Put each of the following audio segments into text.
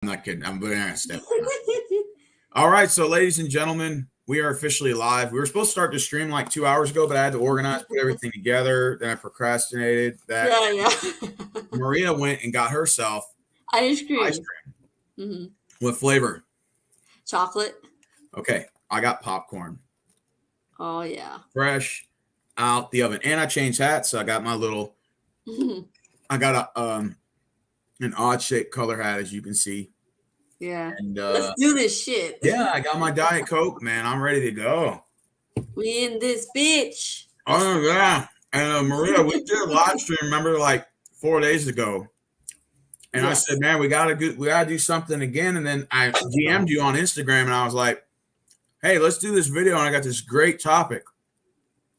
I'm not kidding. I'm being honest. All right, so ladies and gentlemen, we are officially live. We were supposed to start the stream like 2 hours ago, but I had to organize, put everything together. Then I procrastinated. That Yeah. Maria went and got herself Ice ice cream. cream Mm-hmm. with flavor. Chocolate. Okay, I got popcorn, Oh yeah. fresh out the oven, and I changed hats. So I got my little. I got an odd shaped color hat, as you can see. Yeah. And Let's do this shit. yeah, I got my Diet Coke, man. I'm ready to go. We in this bitch. Oh yeah, and Maria, we did a live stream. Remember, like 4 days ago, and I said, "Man, we gotta do something again." And then I DM'd you on Instagram, and I was like, "Hey, let's do this video." And I got this great topic,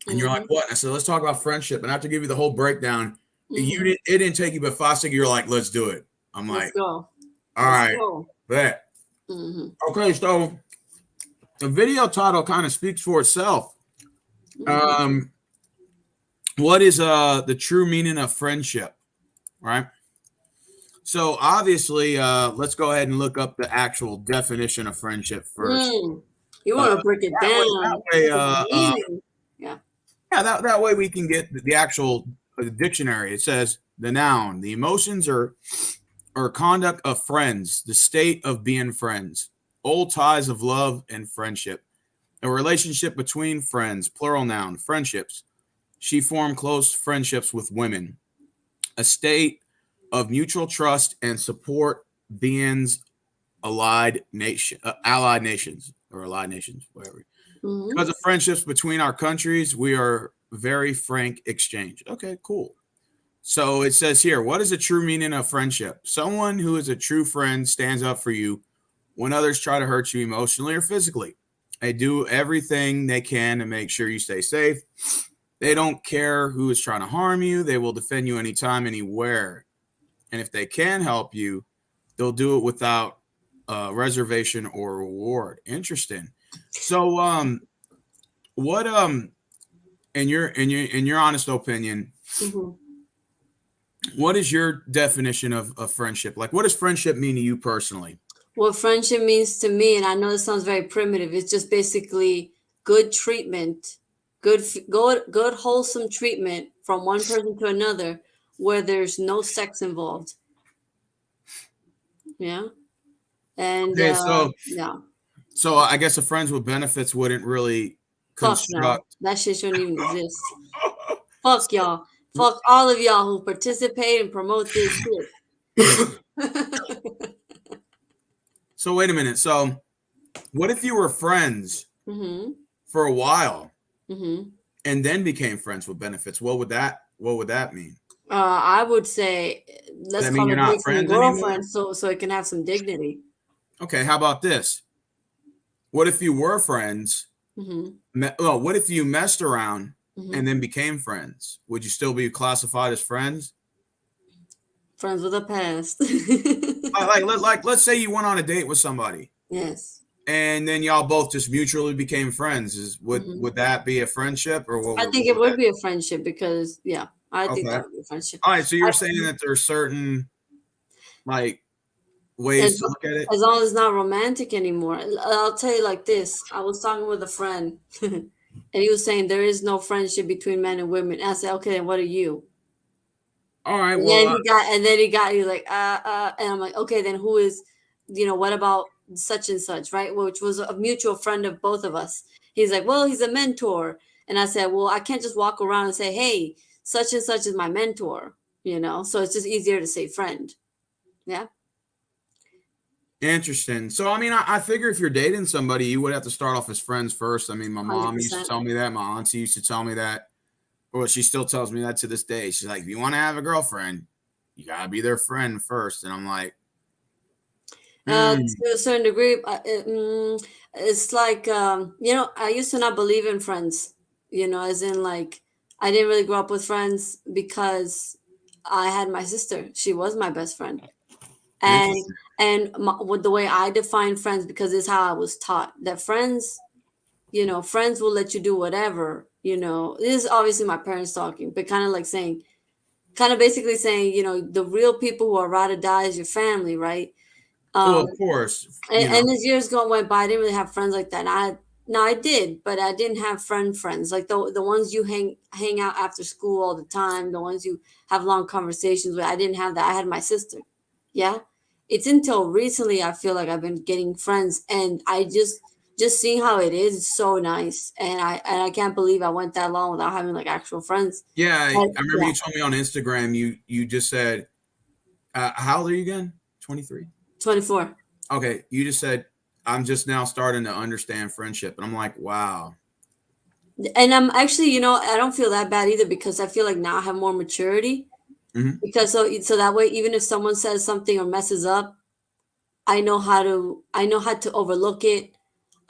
and you're like, "What?" And I said, "Let's talk about friendship." And I have to give you the whole breakdown. It didn't take you but 5 seconds. You're like, "Let's do it." I'm like, "Let's go." All right, bet. Okay, so the video title kind of speaks for itself. What is the true meaning of friendship, right? So obviously, let's go ahead and look up the actual definition of friendship first. You want to break it down? That way we can get the actual dictionary. It says the noun, the emotions or conduct of friends, the state of being friends, old ties of love and friendship, a relationship between friends, plural noun, friendships. She formed close friendships with women, a state of mutual trust and support, beings allied nations, whatever. Because of friendships between our countries, we are very frank exchange. Okay, cool. So it says here, what is the true meaning of friendship? Someone who is a true friend stands up for you when others try to hurt you emotionally or physically. They do everything they can to make sure you stay safe. They don't care who is trying to harm you. They will defend you anytime, anywhere. And if they can help you, they'll do it without reservation or reward. Interesting. So, what in your honest opinion, what is your definition of friendship? Like, what does friendship mean to you personally? What friendship means to me, and I know this sounds very primitive, it's just basically good treatment, good wholesome treatment from one person to another, where there's no sex involved. Yeah. And okay, yeah. So I guess a friends with benefits wouldn't really construct. No. That shit shouldn't even exist. Fuck y'all. Fuck all of y'all who participate and promote this shit. So wait a minute. So what if you were friends for a while and then became friends with benefits? What would that mean? I would say let's call it boyfriend girlfriend, so it can have some dignity. Okay, how about this? What if you were friends? What if you messed around and then became friends? Would you still be classified as friends? Friends with a past. Let's say you went on a date with somebody. Yes. And then y'all both just mutually became friends. Would that be a friendship, or what? I think it would be a friendship because I think that would be a friendship. All right, so you're saying that there's certain ways to look at it, as long as it's not romantic anymore. I'll tell you like this: I was talking with a friend, and he was saying there is no friendship between men and women. And I said, okay, then what are you? All right. And well, then he got like and I'm like, okay, then who is? What about such and such, right? Which was a mutual friend of both of us. He's like, well, he's a mentor, and I said, well, I can't just walk around and say, hey, such and such is my mentor, so it's just easier to say friend. Yeah. Interesting. So, I mean, I figure if you're dating somebody, you would have to start off as friends first. I mean, my mom 100%. Used to tell me that. My auntie used to tell me that. Well, she still tells me that to this day. She's like, if you want to have a girlfriend, you got to be their friend first. And I'm like, to a certain degree, it's like, I used to not believe in friends, as in like, I didn't really grow up with friends because I had my sister. She was my best friend. And with the way I define friends, because it's how I was taught that friends will let you do whatever, this is obviously my parents talking, but kind of basically saying, the real people who are ride or die is your family, right? Well, Um, of course, and as years went by, I didn't really have friends like that. No, I did, but I didn't have friends like the ones you hang out after school all the time, the ones you have long conversations with. I didn't have that. I had my sister. Yeah, it's until recently I feel like I've been getting friends, and I just seeing how it is so nice, and I can't believe I went that long without having like actual friends. yeah. I But remember yeah, you told me on Instagram. You just said, how old are you again? 23. 24. Okay, you just said I'm just now starting to understand friendship, and I'm like, wow. And I'm actually, I don't feel that bad either because I feel like now I have more maturity. Hmm. Because so that way, even if someone says something or messes up, I know how to overlook it.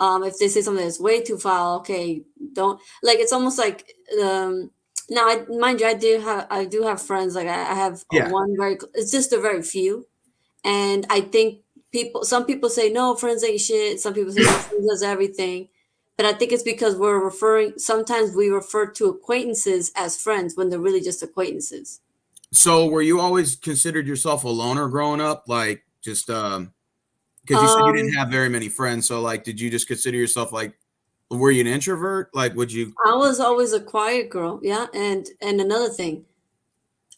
If they say something that's way too foul, okay, don't like. It's almost like now. Mind you, I do have friends. Like I have Yeah. one it's just a very few, and I think some people say no, friends ain't shit. Some people say no, friends is everything. But I think it's because sometimes we refer to acquaintances as friends when they're really just acquaintances. So, were you always considered yourself a loner growing up? Like, just because you said you didn't Um, have very many friends. So, like, did you just consider yourself like, were you an introvert? Like, would you? I was always a quiet girl, yeah. And another thing,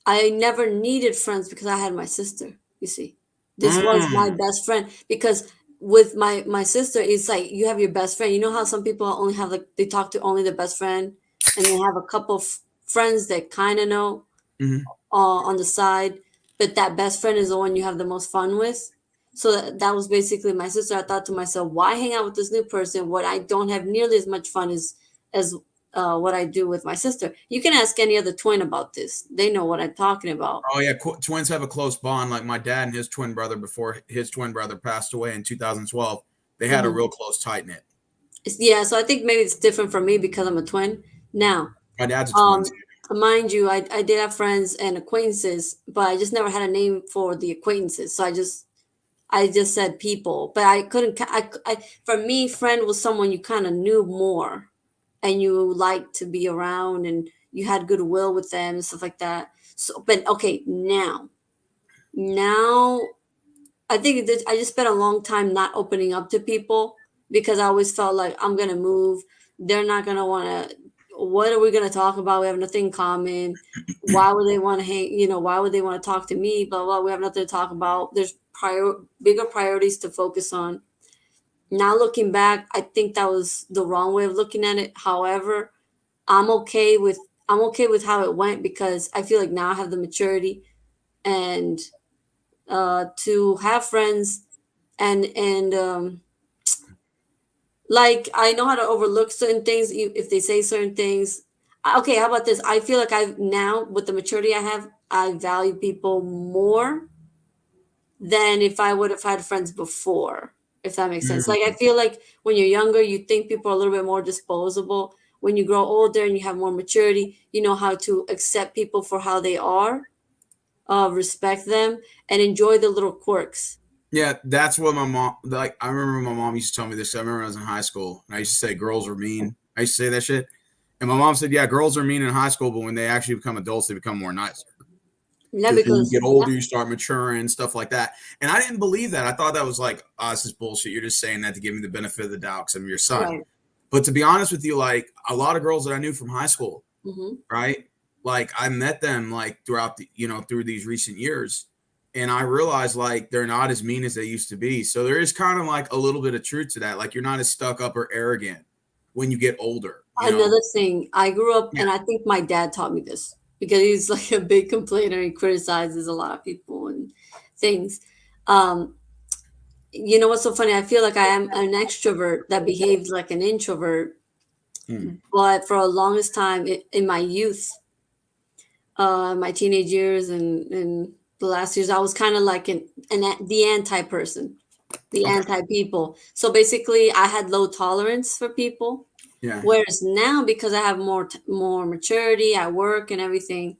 I never needed friends because I had my sister. You see, this was my Mm, best friend because with my sister, it's like you have your best friend. You know how some people only have like they talk to only their best friend, and they have a couple of friends that kind of know hmm. on the side, but that best friend is the one you have the most fun with. So that was basically my sister. I thought to myself, why hang out with this new person when I don't have nearly as much fun as what I do with my sister? You can ask any other twin about this; they know what I'm talking about. Oh yeah, twins have a close bond. Like my dad and his twin brother, before his twin brother passed away in 2012, they had a Mhm. real close tight knit. Yeah, so I think maybe it's different for me because I'm a twin. Now, My dad's a twin um, too. mind you, I did have friends and acquaintances, but I just never had a name for the acquaintances. So I just said people, but I couldn't. For me, friend was someone you kind of knew more, and you liked to be around, and you had goodwill with them and stuff like that. So, but okay, now I think I just spent a long time not opening up to people because I always felt like I'm gonna move. They're not gonna want to. What are we gonna talk about? We have nothing in common. Why would they want to hang? Why would they want to talk to me? Blah blah. We have nothing to talk about. There's bigger priorities to focus on. Now looking back, I think that was the wrong way of looking at it. However, I'm okay with how it went because I feel like now I have the maturity and to have friends and like I know how to overlook certain things if they say certain things. Okay, how about this? I feel like I've now with the maturity I have, I value people more than if I would have had friends before, if that makes sense. Like I Mm. feel like when you're younger, you think people are a little bit more disposable. When you grow older and you have more maturity, you know how to accept people for how they are, respect them, and enjoy the little quirks. Yeah, that's what my mom like. I remember my mom used to tell me this. I remember when I was in high school, and I used to say girls are mean. I used to say that shit, and my mom said, "Yeah, girls are mean in high school, but when they actually become adults, they become more nicer Yeah, because when you because get older, you start maturing, stuff like that." And I didn't believe that. I thought that was like, "Oh, this is bullshit. You're just saying that to give me the benefit of the doubt because I'm your son." right. But to be honest with you, like a lot of girls that I knew from high school, Hmm. right? Like I met them like throughout through these recent years, and I realized like they're not as mean as they used to be. So there is kind of like a little bit of truth to that. Like you're not as stuck up or arrogant when you get older. Another thing, I grew up, Yeah. and I think my dad taught me this because he's like a big complainer. He criticizes a lot of people and things. Um, you know what's so funny? I feel like I am an extrovert that behaves like an introvert, Hmm. but for the longest time in my youth, my teenage years and the last years, I was kind of like the anti person, the Okay. anti people. So basically, I had low tolerance for people. Yeah. Whereas now, because I have more maturity at work and everything,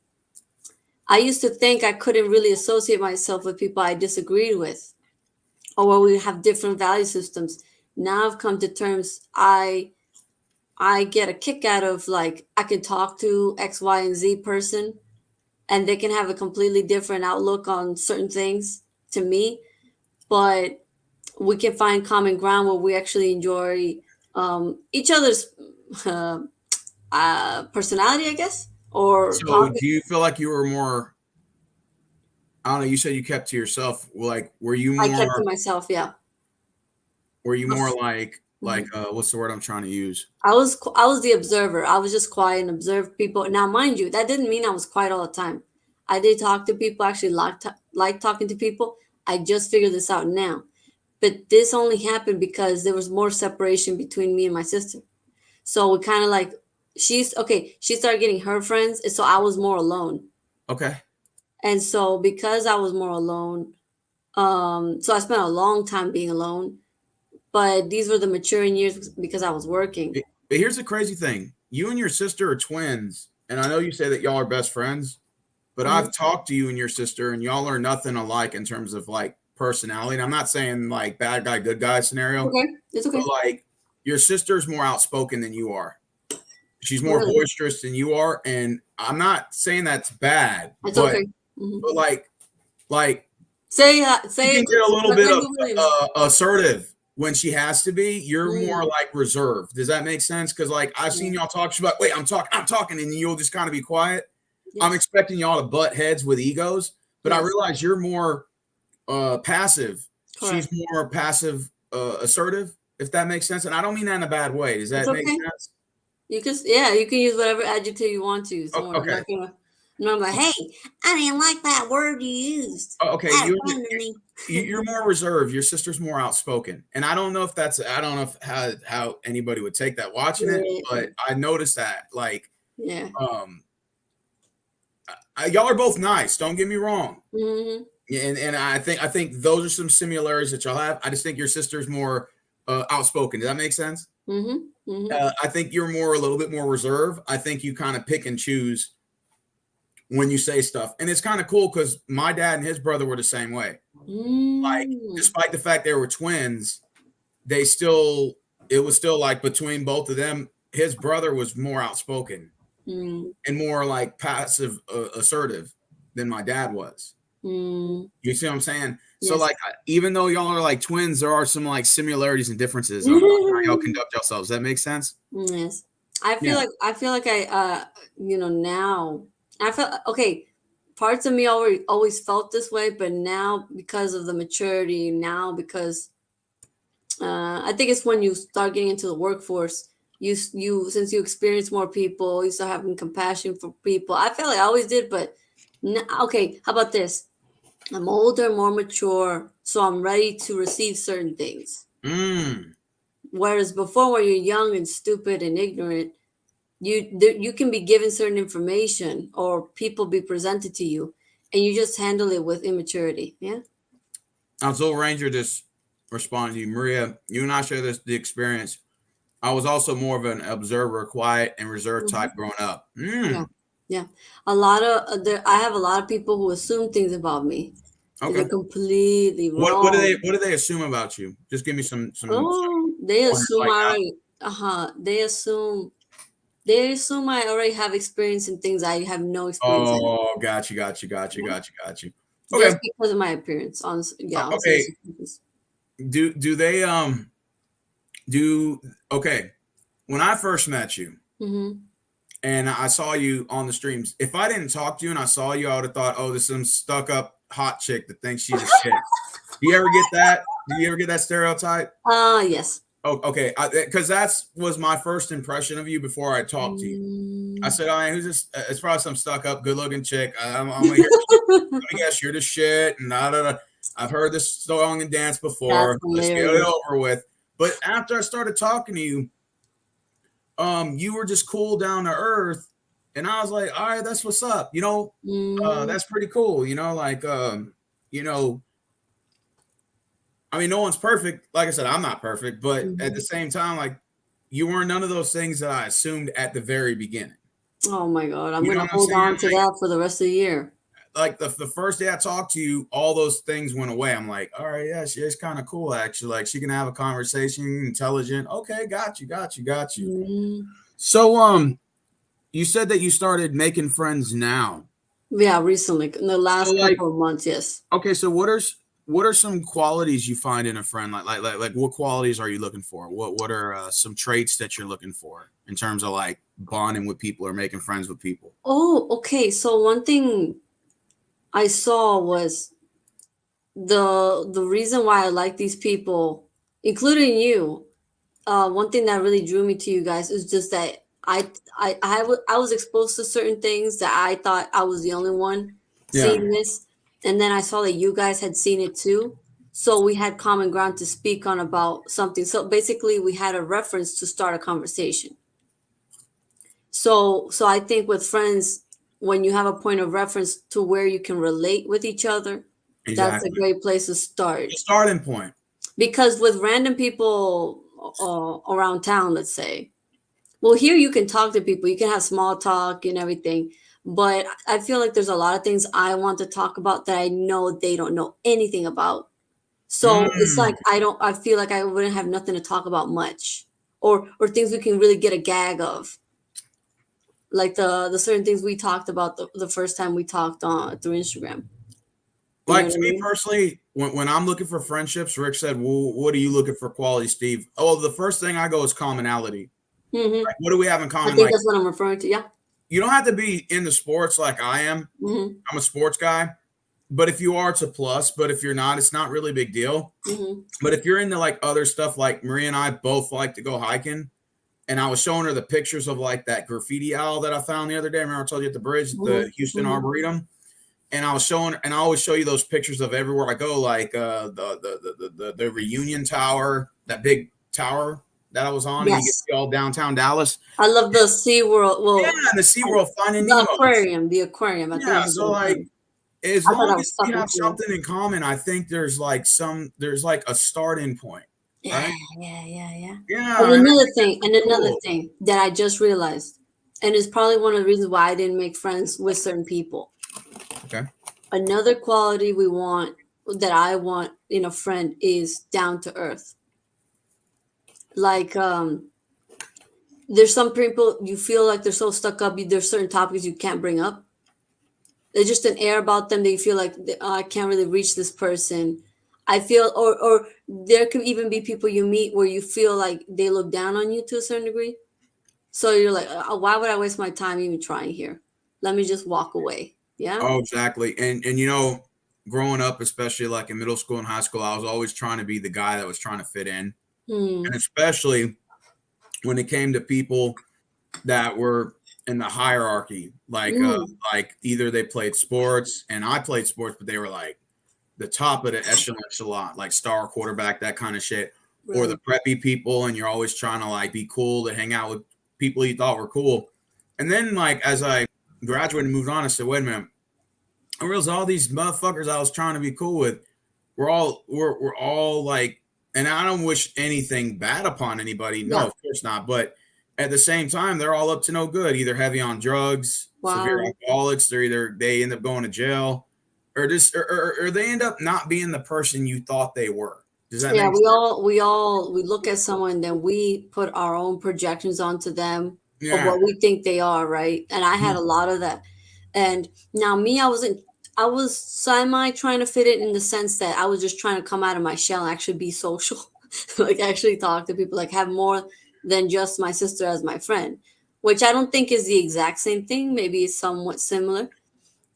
I used to think I couldn't really associate myself with people I disagreed with or where we have different value systems. Now I've come to terms. I get a kick out of like I can talk to X, Y, and Z person, and they can have a completely different outlook on certain things to me. but we can find common ground where we actually enjoy each other's uh, personality, I guess, or So topic. do you feel like you were more, I don't know, you said you kept to yourself. Like, I kept to myself. Yeah. were you more like, Mhm. what's the word I'm trying to use? I was the observer. I was just quiet and observed people. Now, mind you, that didn't mean I was quiet all the time. I did talk to people. I actually like talking to people. I just figured this out now. But this only happened because there was more separation between me and my sister. So we kind of like she's okay. She started getting her friends, and so I was more alone. Okay. And so because I was more alone, so I spent a long time being alone. But these were the maturing years because I was working. But here's the crazy thing. You and your sister are twins, and I know you say that y'all are best friends, but Mhm. I've talked to you and your sister, and y'all are nothing alike in terms of like personality. And I'm not saying like bad guy, good guy scenario, Okay, it's but okay. like your sister's more outspoken than you are. She's more Really, boisterous than you are, and I'm not saying that's bad, it's but okay. Mhm. like she Say can it get a little like bit Wendy Williams. assertive when she has to be. You're more Mm, like reserved. Does that make sense? Because like I've yeah. seen y'all talk. She's like, "Wait, I'm talking," and you'll just kind of be quiet. I'm Yes. expecting y'all to butt heads with egos, but I Yes. realize you're more passive. She's Correct. more passive assertive. If that makes sense, and I don't mean that in a bad way. Does It's that make okay. sense? You can use whatever adjective you want to use. Don't worry. Okay. I'm not like, hey, I didn't like that word you used. Okay. That offended me. You're more reserved. Your sister's more outspoken, and I don't know if that's I don't know if how anybody would take that watching it, Yeah. but I noticed that like Yeah. um y'all are both nice. Don't get me wrong, Mm-hmm. and I think those are some similarities that y'all have. I just think your sister's more outspoken. Does that make sense? Mm-hmm. Mm-hmm. I think you're more a little bit more reserved. I think you kind of pick and choose when you say stuff, and it's kind of cool because my dad and his brother were the same way. Like, Mm, despite the fact they were twins, they still it was still like between both of them. His brother was more outspoken mm, and more like passive assertive than my dad was. mm. You see what I'm saying? So Yes. like even though y'all are like twins, there are some like similarities and differences on like how y'all conduct yourselves. Does that make sense? Yes. Yeah. I feel like now I feel okay. Parts of me always felt this way, but now because of the maturity, now because I think it's when you start getting into the workforce, you since you experience more people, you start having compassion for people. I feel like I always did, but okay. How about this? I'm older, more mature, so I'm ready to receive certain things. Mm. Whereas before, when you're young and stupid and ignorant, you can be given certain information or people be presented to you, and you just handle it with immaturity. Yeah. Until Ranger just responded to you, Maria. You and I share the experience. I was also more of an observer, quiet and reserved Hmm. type growing up. Yeah. Yeah. A lot of I have a lot of people who assume things about me. They're Okay. completely What do they wrong. assume about you? Just give me some Oh, they pointers assume like I that. already. They assume I already have experience in things I have no experience in, Oh, yeah, got you. Okay. just because of my appearance. On Okay. serious purpose. Do they do okay. When I first met you Mm-hmm. and I saw you on the streams, if I didn't talk to you and I saw you, I would have thought, oh, this is some stuck up hot chick that thinks she's a shit. Do you ever get that? Do you ever get that stereotype? Yes. Oh, okay. Because that's was my first impression of you before I talked to you. I Mm. said, "Oh, man, who's this? It's probably some stuck up, good looking chick. I'm gonna hear. Let me guess, you're the shit." And da, da, da. I've heard this song and dance That's before. Let's get it hilarious. over with. But after I started talking to you, you were just cool down to earth, and I was like, "All right, that's what's up." Mm-hmm. That's pretty cool. You know, I mean, no one's perfect. Like I said, I'm not perfect, but at the Mm-hmm. same time, like you weren't none of those things that I assumed at the very beginning. Oh my God, I'm You know gonna what I'm hold saying? on to that for the rest of the year. Like the first day I talked to you, all those things went away. I'm like, all right, yeah, she's kind of cool actually. Like she can have a conversation, intelligent. Okay, got you. Mm-hmm. So you said that you started making friends now. Yeah, recently in the So last like, couple of months, yes. okay, so what are what are some qualities you find in a friend? Like what qualities are you looking for? What are some traits that you're looking for in terms of like bonding with people or making friends with people? Oh, okay. So one thing I saw was the reason why I like these people, including you. One thing that really drew me to you guys is just that I was exposed to certain things that I thought I was the only one Yeah, seeing this, and then I saw that you guys had seen it too. So we had common ground to speak on about something. So basically, we had a reference to start a conversation. So I think with friends, when you have a point of reference to where you can relate with each other, that's a exactly. great place to start. The starting point. Because with random people around town, let's say, well, here you can talk to people, you can have small talk and everything. But I feel like there's a lot of things I want to talk about that I know they don't know anything about. So it's Mm. like I feel like I wouldn't have nothing to talk about much. Or things we can really get a gag of. Like the certain things we talked about the first time we talked on through Instagram. You know Like what to I me mean? personally, when I'm looking for friendships, Rick said, "Well, what are you looking for quality, Steve?" Oh, the first thing I go is commonality. Hmm. Like, what do we have in I common? think Like, that's what I'm referring to. Yeah. you don't have to be into sports like I am. Hmm. I'm a sports guy, but if you are, it's a plus. But if you're not, it's not really a big deal. Hmm. But if you're into like other stuff, like Maria and I both like to go hiking, and I was showing her the pictures of like that graffiti owl that I found the other day. Remember I told you at the bridge, Hmm. the Houston Hmm. Arboretum, and I was showing, and I always show you those pictures of everywhere I go, like the Reunion Tower, that big tower that I was on, and you get to Yes. see all downtown Dallas. I love the Sea World. Yeah, Well, and the SeaWorld Finding the Nemos. aquarium. The aquarium. I think Yeah, that's so what it's like called. as I thought long that as was we fucking have cool. something in common, I think there's like a starting point, Yeah, right? yeah, yeah, yeah. Yeah, and I think that's And pretty another cool. thing that I just realized, and it's probably one of the reasons why I didn't make friends with certain people. Okay. Another quality we want that I want in a friend is down to earth. Like there's some people you feel like they're so stuck up. There's certain topics you can't bring up. There's just an air about them that you feel like "Oh, I can't really reach this person." I feel, or there could even be people you meet where you feel like they look down on you to a certain degree. So you're like, why would I waste my time even trying here? Let me just walk away. Yeah. Oh, exactly. And you know, growing up, especially like in middle school and high school, I was always trying to be the guy that was trying to fit in. Hmm. And especially when it came to people that were in the hierarchy, Mm. like either they played sports and I played sports, but they were like the top of the echelon, like star quarterback, that kind of shit, or the Right. preppy people, and you're always trying to like be cool to hang out with people you thought were cool. And then like as I graduated and moved on, I said, wait a minute, I realized all these motherfuckers I was trying to be cool with, we're all like, and I don't wish anything bad upon anybody. No, Yeah. of course not. But at the same time, they're all up to no good, either heavy on drugs, severe Wow. alcoholics, they're either they end up going to jail or just or they end up not being the person you thought they were. Does that Yeah. make sense? We look at someone, then we put our own projections onto them of Yeah. what we think they are, right? And I had a lot of that. And now me, I was semi trying to fit it in the sense that I was just trying to come out of my shell and actually be social, like actually talk to people, like have more than just my sister as my friend, which I don't think is the exact same thing. Maybe it's somewhat similar.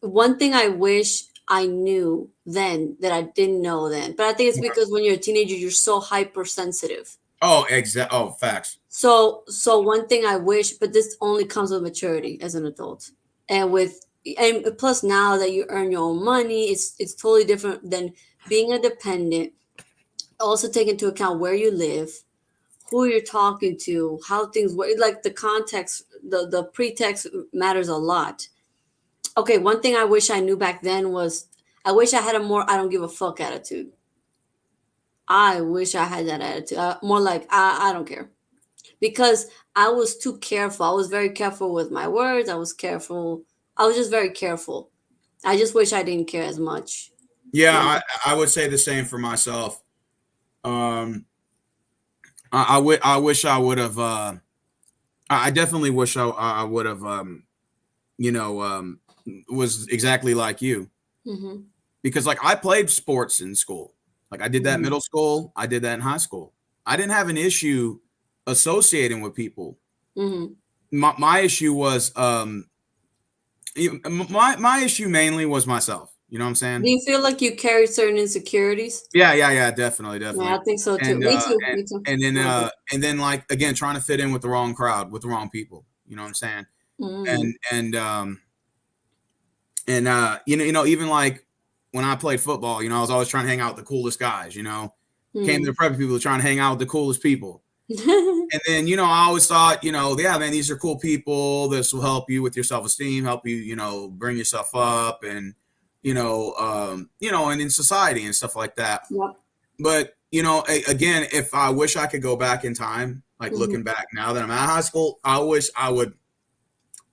One thing I wish I knew then that I didn't know then, but I think it's because when you're a teenager, you're so hypersensitive. Oh, exact. Oh, facts. So one thing I wish, but this only comes with maturity as an adult, and with and plus now that you earn your own money, it's totally different than being a dependent. Also take into account where you live, who you're talking to, how things work. Like the context, the pretext matters a lot. Okay, one thing I wish I knew back then was I wish I had a more I don't give a fuck attitude. I wish I had that attitude. More like I don't care because I was too careful. I was very careful with my words. I was careful. I was just very careful. I just wish I didn't care as much. Yeah, You know? I would say the same for myself. Um, I wish I would have. I definitely wish I would have. You know, was exactly like you Hmm. because like I played sports in school. Like I did that in Mm-hmm. middle school, I did that in high school. I didn't have an issue associating with people. Mm-hmm. My issue was my issue mainly was myself. You know what I'm Do saying? you feel like you carry certain insecurities? Yeah, definitely, Yeah, I definitely. think so too. And Me too. Me too. Okay. and then like again trying to fit in with the wrong crowd, with the wrong people. You know what I'm saying? Mm-hmm. And even like when I played football, I was always trying to hang out with the coolest guys. Came to the prep people trying to hang out with the coolest people. Mm-hmm. And then, I always thought, yeah, man, these are cool people. This will help you with your self-esteem, help you, bring yourself up and, and in society and stuff like that. Yep. But, again, if I wish I could go back in time, like Mm-hmm. looking back now that I'm at high school, I wish I would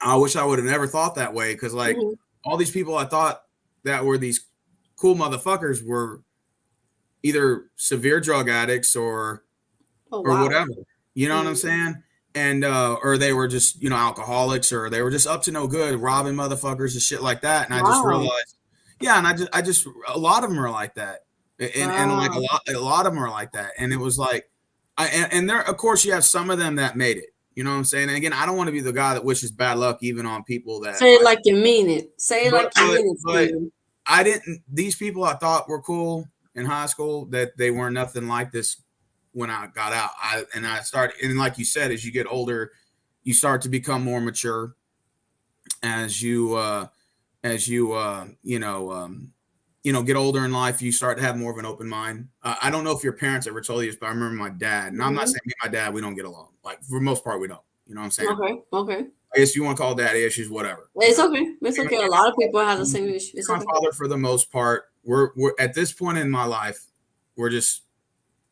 have never thought that way. Cause like Mm-hmm. all these people I thought that were these cool motherfuckers were either severe drug addicts Oh or wow. whatever. You know what I'm Mm-hmm. saying? And or they were just alcoholics, or they were just up to no good, robbing motherfuckers and shit like that. And I just Wow. realized, yeah, and I just a lot of them are like that, and like Wow. a lot of them are like that. And it was like, and there, of course, you have some of them that made it. You know what I'm saying? And again, I don't want to be the guy that wishes bad luck even on people that Say it I. like you mean it. Say it But like you mean it, but Steven. I didn't. These people I thought were cool in high school, that they weren't nothing like this when I got out. I started, and like you said, as you get older, you start to become more mature as you get older in life. You start to have more of an open mind. I don't know if your parents ever told you this, but I remember my dad, and I'm not Mm-hmm. saying me and my dad we don't get along. Like for the most part, we don't. You know what I'm saying? Okay. Okay. I guess you want to call daddy issues, whatever. It's okay. It's Me okay. A and lot of people have the same issue. It's my okay. father, for the most part, we're at this point in my life, we're just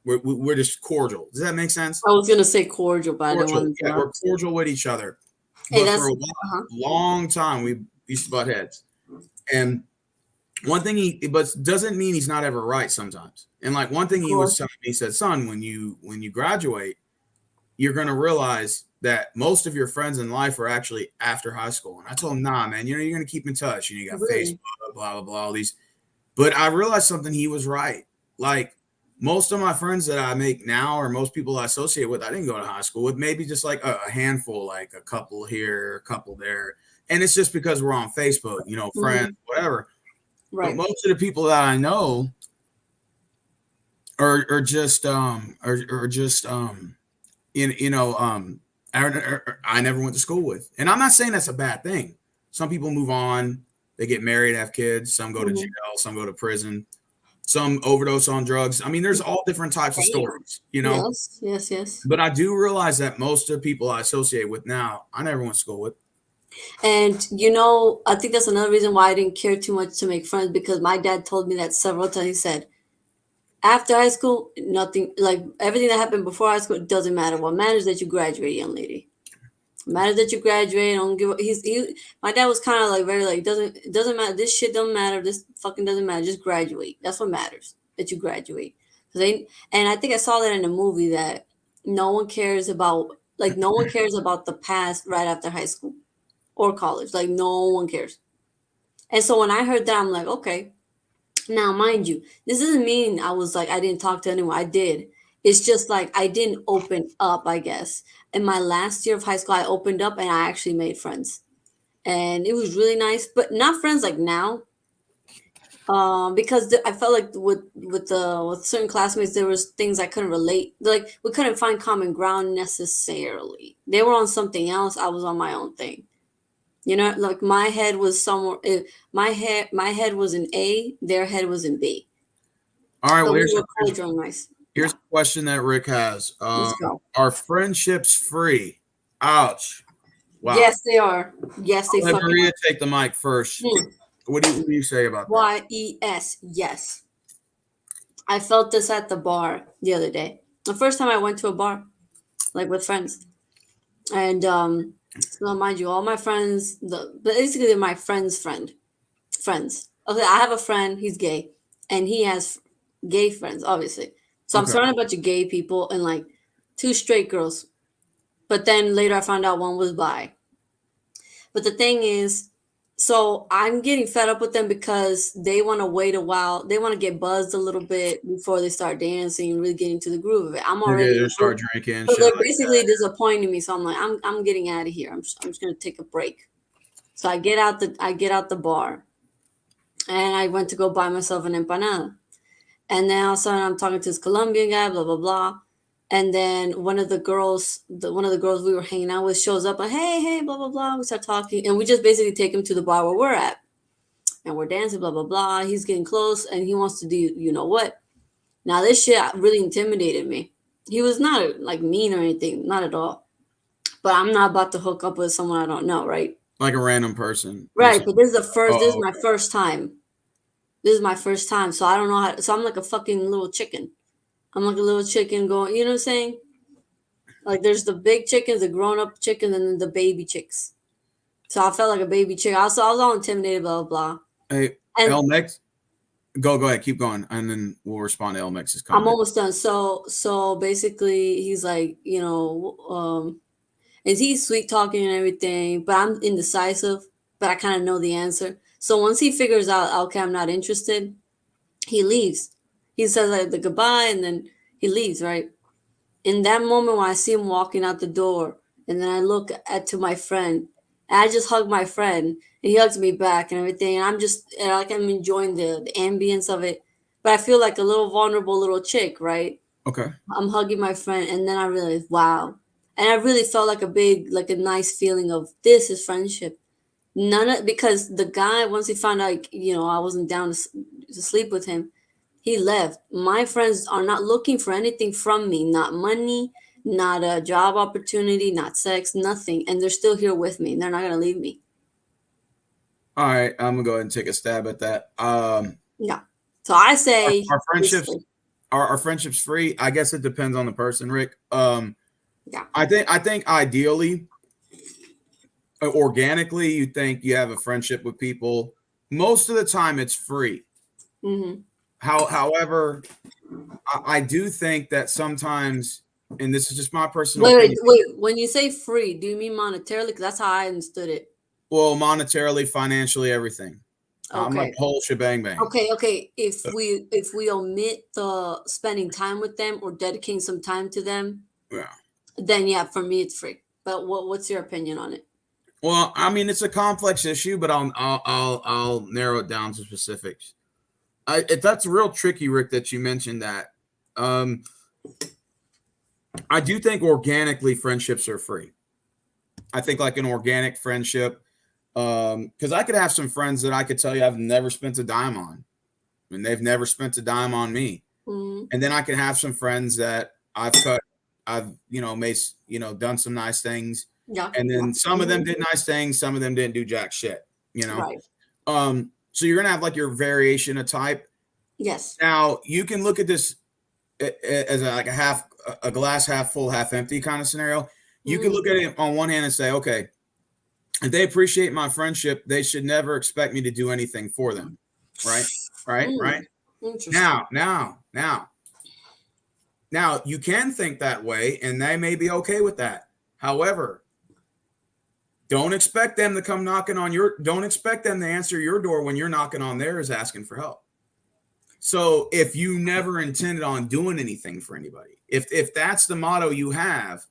we're just cordial. Does that make sense? I was gonna say cordial, but I didn't Cordial. want to Yeah, we're interrupt you. cordial with each other. Hey, But for that's a uh-huh. long time, we used to butt heads. And one thing but doesn't mean he's not ever right sometimes. And like one thing Of he was course. telling me, he said, son, when you graduate, you're gonna realize that most of your friends in life are actually after high school. And I told him, nah, man, you're gonna keep in touch. You got Really. Facebook, blah, blah, blah, all these. But I realized something, he was right. Like most of my friends that I make now, or most people I associate with, I didn't go to high school with, maybe just like a handful, like a couple here, a couple there. And it's just because we're on Facebook, friends, Mm-hmm. whatever. But Right. most of the people that I know are just are just I never went to school with. And I'm not saying that's a bad thing. Some people move on, they get married, have kids, some go to jail, Mm-hmm. some go to prison, some overdose on drugs. I mean, there's all different types of Damn. stories. Yes. Yes. Yes. But I do realize that most of the people I associate with now, I never went to school with. And I think that's another reason why I didn't care too much to make friends because my dad told me that several times. He said, after high school, nothing like everything that happened before high school, it doesn't matter. What matters is that you graduate, young lady. It matters that you graduate. Don't give. My dad was kind of like very like it doesn't matter. This shit don't matter. This fucking doesn't matter. Just graduate. That's what matters. That you graduate. And I think I saw that in a movie that no one cares about the past right after high school or college. Like no one cares. And so when I heard that, I'm like, okay. Now, mind you, this doesn't mean I was like I didn't talk to anyone. I did. It's just like I didn't open up, I guess. In my last year of high school, I opened up and I actually made friends. And it was really nice, but not friends like now. Because I felt like with certain classmates, there was things I couldn't relate. Like we couldn't find common ground necessarily. They were on something else. I was on my own thing. Like my head was somewhere. My head was in A. Their head was in B. All right, well, But we here's were here's, cordial and nice. here's Yeah, a question that Rick has. let's go. Are friendships free? Ouch. Wow. Yes, they are. Yes, they I'll let fucking Maria are. take the mic first. Hmm. What do you say about that? Yes. Yes. I felt this at the bar the other day. The first time I went to a bar, like with friends. And so mind you, all my friends, basically they're my friends. Okay, I have a friend, he's gay, and he has gay friends, obviously. So I'm Okay. surrounded by a bunch of gay people and like two straight girls. But then later I found out one was bi. But the thing is, So I'm getting fed up with them because they want to wait a while. They want to get buzzed a little bit before they start dancing, really getting to the groove of it. I'm They're already gonna in the start groove. drinking, So shit they're like basically disappointing me. So I'm like, I'm getting out of here. I'm just gonna take a break. So I get out the bar, and I went to go buy myself an empanada. And then all of a sudden I'm talking to this Colombian guy, blah blah blah. And then one of the girls we were hanging out with shows up, like, hey, blah blah blah. We start talking, and we just basically take him to the bar where we're at, and we're dancing, blah blah blah. He's getting close, and he wants to do you know what. Now this shit really intimidated me. He was not like mean or anything, not at all. But I'm not about to hook up with someone I don't know, right? like a random person. You're Right. saying, But this is the first. This is oh, my first time. This is my first time, so I don't know how. So I'm like a fucking little chicken. I'm like a little chicken going. You know what I'm saying? Like there's the big chickens, the grown up chickens, and then the baby chicks. So I felt like a baby chick. I was all intimidated, blah blah blah. hey, And L Mix, go ahead, keep going, and then we'll respond to L Mix's I'm comment. almost done. So basically, he's like, and he's sweet talking and everything, but I'm indecisive. But I kind of know the answer. So once he figures out, okay, I'm not interested, he leaves. He says like the goodbye, and then he leaves. Right in that moment when I see him walking out the door, and then I look at to my friend, and I just hug my friend, and he hugs me back and everything. And I'm just like I'm enjoying the ambience of it, but I feel like a little vulnerable little chick, right? Okay. I'm hugging my friend, and then I realized, wow, and I really felt like like a nice feeling of this is friendship. None of because the guy once he found out, like, I wasn't down to sleep with him, he left. My friends are not looking for anything from me, not money, not a job opportunity, not sex, nothing. And they're still here with me. They're not going to leave me. All right, I'm gonna go ahead and take a stab at that. Yeah. So I say, Our it's friendships, free. our friendships free. I guess it depends on the person, Rick. Yeah. I think ideally, organically, you think you have a friendship with people. Most of the time, it's free. Mm-hmm. However, I do think that sometimes, and this is just my personal Wait, wait, opinion. wait. When you say free, do you mean monetarily? Because that's how I understood it. Well, monetarily, financially, everything. I'm like Okay. whole shebang bang. Okay. If we omit the spending time with them or dedicating some time to them, Yeah. then yeah, for me it's free. But what's your opinion on it? Well, I mean, it's a complex issue, but I'll narrow it down to specifics. That's real tricky, Rick, that you mentioned that. Um, I do think organically friendships are free. I think like an organic friendship, because I could have some friends that I could tell you I've never spent a dime on, and they've never spent a dime on me. Mm-hmm. And then I can have some friends that I've made done some nice things, Yeah, and yeah. then some of them Mhm. did nice things, some of them didn't do jack shit. Right. So you're gonna have like your variation of type. Yes. Now you can look at this as like a glass half full, half empty kind of scenario. You can Mm, look at it on one hand and say, okay, if they appreciate my friendship, they should never expect me to do anything for them. Right? Right? mm. Interesting. Now you can think that way, and they may be okay with that. However, don't expect them to come knocking on your don't expect them to answer your door when you're knocking on theirs asking for help. So if you never intended on doing anything for anybody, if that's the motto you have,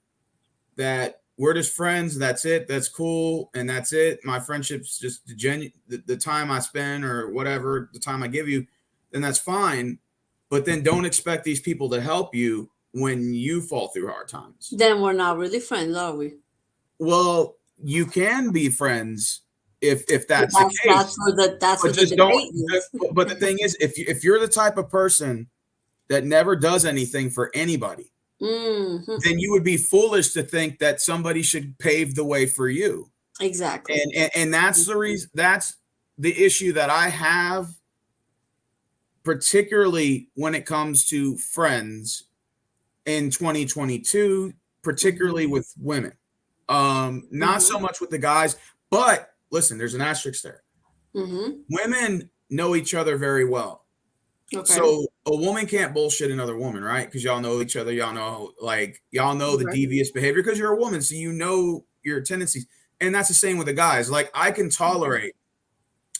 that we're just friends, that's it, that's cool, and that's it. My friendship's just the time I spend or whatever, the time I give you, then that's fine. But then don't expect these people to help you when you fall through hard times. Then we're not really friends, are we? Well, you can be friends if But that's the case, that's but where the just don't. debate is. But the thing is, if you're the type of person that never does anything for anybody, Hmm. then you would be foolish to think that somebody should pave the way for you. Exactly. And that's the reason, that's the issue that I have, particularly when it comes to friends in 2022, particularly Hmm. with women. Not so Hmm. much with the guys, but listen, there's an asterisk there. Hmm. Women know each other very well. Okay. So a woman can't bullshit another woman, right? Because y'all know each other, y'all know the Right. devious behavior because you're a woman, so you know your tendencies. And that's the same with the guys. Like I can Okay. tolerate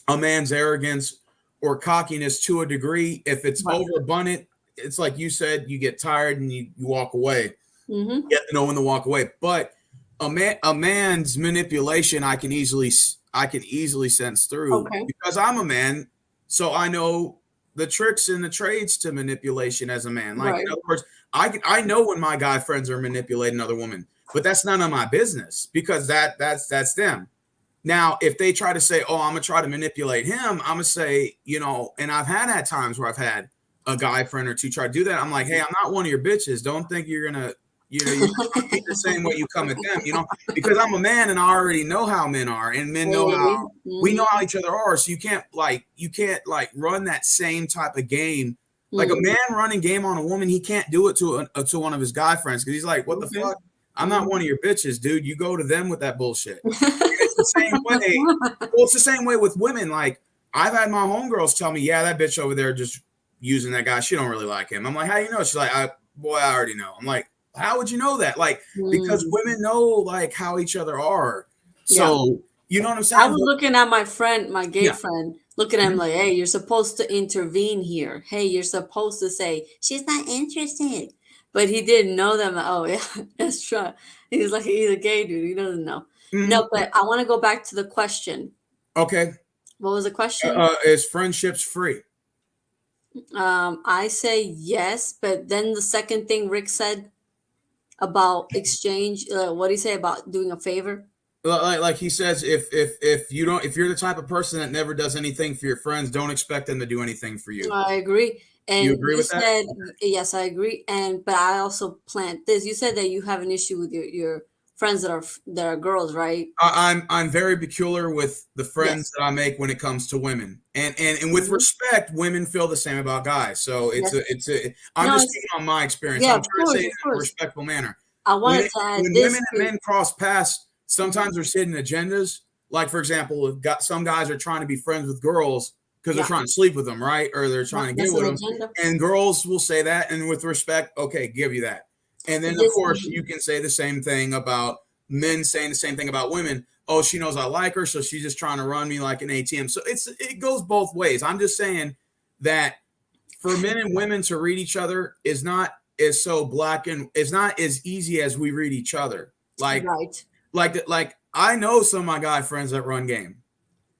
a man's arrogance or cockiness to a degree. If it's Right. overabundant, it's like you said, you get tired and you walk away. Mm-hmm. Get to know when to walk away. But a man's manipulation, I can easily sense through Okay. because I'm a man, so I know the tricks and the trades to manipulation as a man. Like Right. in other words, I know when my guy friends are manipulating other women, but that's none of my business because that's them. Now, if they try to say, "Oh, I'm gonna try to manipulate him," I'm gonna say, and I've had times where I've had a guy friend or two try to do that. I'm like, "Hey, I'm not one of your bitches. Don't think you're gonna, you're gonna come at me the same way you come at them, because I'm a man and I already know how men are, and men know how Hey. we know Mm-hmm. how each other are. So you can't run that same type of game. Like a Mm. man running game on a woman, he can't do it to one of his guy friends because he's like, "What the Okay. fuck? I'm not Mm. one of your bitches, dude. You go to them with that bullshit." It's the same way. Well, it's the same way with women. Like I've had my homegirls tell me, "Yeah, that bitch over there just using that guy. She don't really like him." I'm like, "How do you know?" She's like, "Boy, I already know." I'm like, "How would you know that?" Like because Mm. women know like how each other are. Yeah. So you know what I'm I saying? was But looking at my friend, my gay yeah. friend, looking at him Mhm. like, hey, you're supposed to intervene here. Hey, you're supposed to say, she's not interested. But he didn't know them. Oh, yeah, that's true. He's like, he's a gay dude. He doesn't know. Mhm. No, but I want to go back to the question. Okay. What was the question? Is friendships free? I say yes, but then the second thing Rick said about exchange, what did he say about doing a favor? Like he says, if you don't, if you're the type of person that never does anything for your friends, don't expect them to do anything for you. I agree. You And agree you with that? said, yes, I agree. And but I also plant this. You said that you have an issue with your friends that are girls, right? I'm very peculiar with the friends Yes. that I make when it comes to women, and with Hmm. respect, women feel the same about guys. So Yes. I'm No, just it's speaking on my experience. yeah, I'm of trying to say course, it of in a course. respectful manner. I wanted to add When this women and too. men cross paths, Mhm. sometimes there's hidden agendas. Like for example, some guys are trying to be friends with girls because they're Yeah, trying to sleep with them, right? Or they're yeah, trying to get that's with an them, agenda. and girls will say that, and with respect, okay, give you that. And then of This, course you mhm. can say the same thing about men saying the same thing about women. Oh, she knows I like her, so she's just trying to run me like an ATM. So it goes both ways. I'm just saying that for men and women to read each other is not as so black and it's not as easy as we read each other. Right. Like I know some of my guy friends that run game.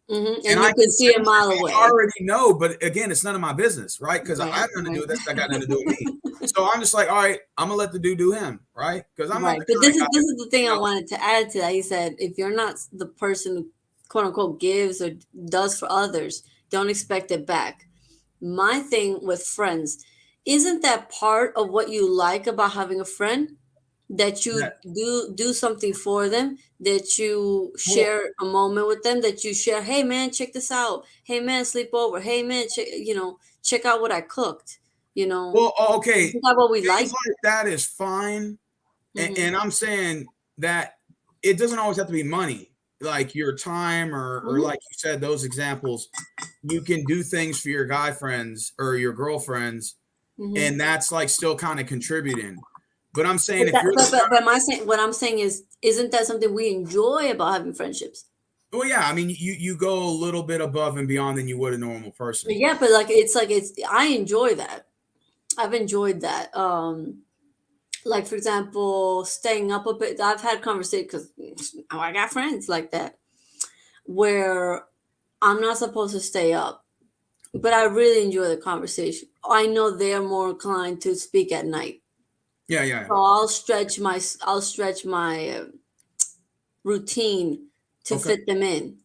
And And I you can can see sense a mile it. I away. already know, but again, it's none of my business, right? Because I Right, have nothing to do right. with this. I got nothing to do with me. So I'm just like, all right, I'm gonna let the dude do him, right? Because I'm not Right. the But kind of guy, this is the thing you I know. wanted to add to that. He said, if you're not the person who quote unquote gives or does for others, don't expect it back. My thing with friends, isn't that part of what you like about having a friend? That you That, do something for them, that you well, share a moment with them, that you share, hey man, check this out. Hey man, sleep over. Hey man, check out what I cooked. okay, Isn't that what we things like? like that is fine, Hmm. and I'm saying that it doesn't always have to be money, like your time or Hmm. like you said, those examples. You can do things for your guy friends or your girlfriends, Hmm. and that's like still kind of contributing. But I'm saying But if that, you're the but my saying, what I'm saying is, isn't that something we enjoy about having friendships? well, yeah, I mean, you go a little bit above and beyond than you would a normal But person. yeah, but like it's I enjoy that. I've enjoyed that. Like for example, staying up a bit. I've had conversations because I got friends like that where I'm not supposed to stay up, but I really enjoy the conversation. I know they're more inclined to speak at night, Yeah, yeah, yeah. so I'll stretch my routine to Okay. fit them in.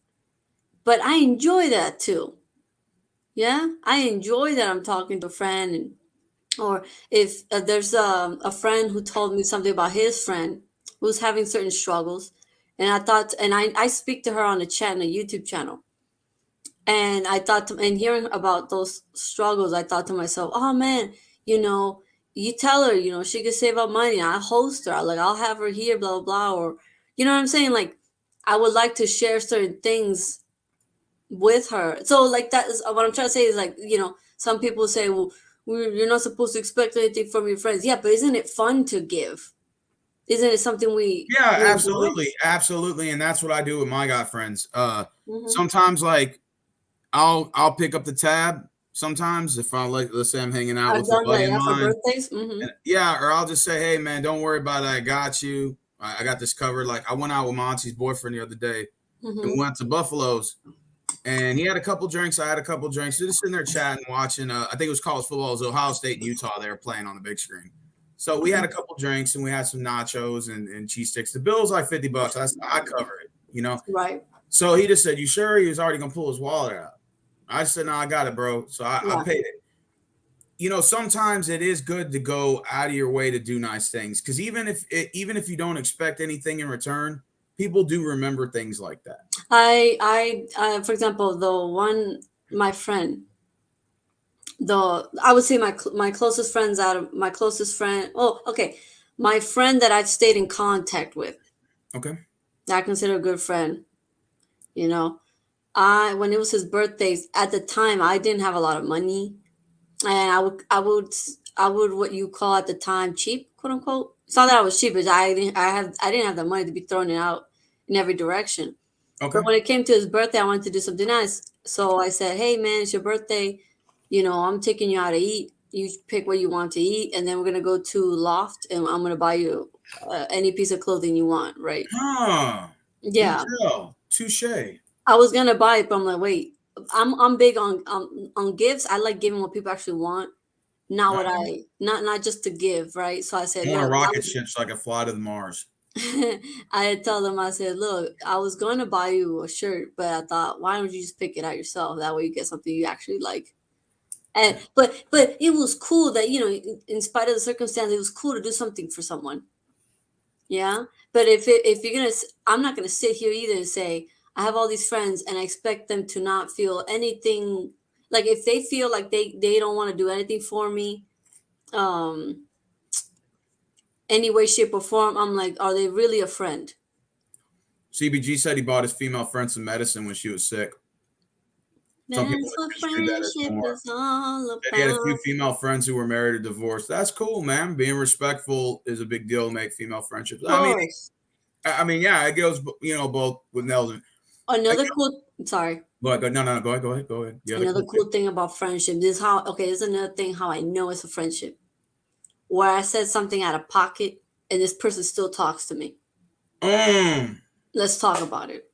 But I enjoy that too. Yeah, I enjoy that I'm talking to a friend, or if there's a friend who told me something about his friend who's having certain struggles, and I speak to her on a chat on a YouTube channel. And and hearing about those struggles, I thought to myself, oh man, you know, you tell her, she could save up money. I host her. I'll have her here, blah, blah, blah. Or, you know what I'm saying? Like, I would like to share certain things with her. So, like, that is what I'm trying to say is like, some people say, well, you're not supposed to expect anything from your friends. Yeah, but isn't it fun to give? Isn't it something Yeah, we enjoy? absolutely, absolutely, and that's what I do with my guy friends. Hmm. Sometimes like I'll pick up the tab sometimes if I like. Let's say I'm hanging out I've with a done that, buddy of yeah, for mine, birthdays. Mm-hmm. and yeah, or I'll just say, hey man, don't worry about it. I got you. I got this covered. Like I went out with my auntie's boyfriend the other day, and we Mm-hmm. went to Buffalo's, and he had a couple drinks. I had a couple drinks. We're just sitting there chatting, watching. I think it was college football. It was Ohio State and Utah. They were playing on the big screen. So we had a couple drinks and we had some nachos and cheese sticks. The bill was like $50. I cover it, you know. Right. So he just said, "You sure?" He was already gonna pull his wallet out. I said, "No, I got it, bro." So I Yeah. paid it. You know, sometimes it is good to go out of your way to do nice things because even if you don't expect anything in return, people do remember things like that. For example, the one, my friend, I would say my closest friends out of my closest friend. Oh, okay, my friend that I've stayed in contact with, Okay. that I consider a good friend. You know, I when it was his birthdays at the time, I didn't have a lot of money, and I would what you call at the time cheap, quote unquote. It's not that I was cheap, but I didn't have the money to be throwing it out in every direction. But Okay. when it came to his birthday, I wanted to do something nice. So I said, "Hey man, it's your birthday. I'm taking you out to eat. You pick what you want to eat, and then we're gonna go to Loft, and I'm gonna buy you any piece of clothing you want." Right? Huh. You Yeah, tell. Touche. I was gonna buy it, but I'm like, wait. I'm big on gifts. I like giving what people actually want, not what I not just to give, right? So I said, want a look, rocket ship so I can fly to the Mars. I had told them, I said, look, I was going to buy you a shirt, but I thought, why don't you just pick it out yourself? That way you get something you actually like. And but it was cool that in spite of the circumstance, it was cool to do something for someone. Yeah. But if you're I'm not gonna sit here either and say I have all these friends and I expect them to not feel anything. Like if they feel like they don't want to do anything for me, um, any way, shape, or form, I'm like, are they really a friend? CBG said he bought his female friend some medicine when she was sick. Some people That's would what construe that as friendship more. is all Said he had a few about. female friends who were married or divorced. That's cool, man. Being respectful is a big deal to make female friendships. Of course. Yeah, it goes, both with Nelson. Another cool. Sorry. Go ahead. No, no, go ahead. The other Another cool thing. cool thing about friendship. This is how. Okay, this is another thing how I know it's a friendship. Where I said something out of pocket and this person still talks to me. Mm. Let's talk about it.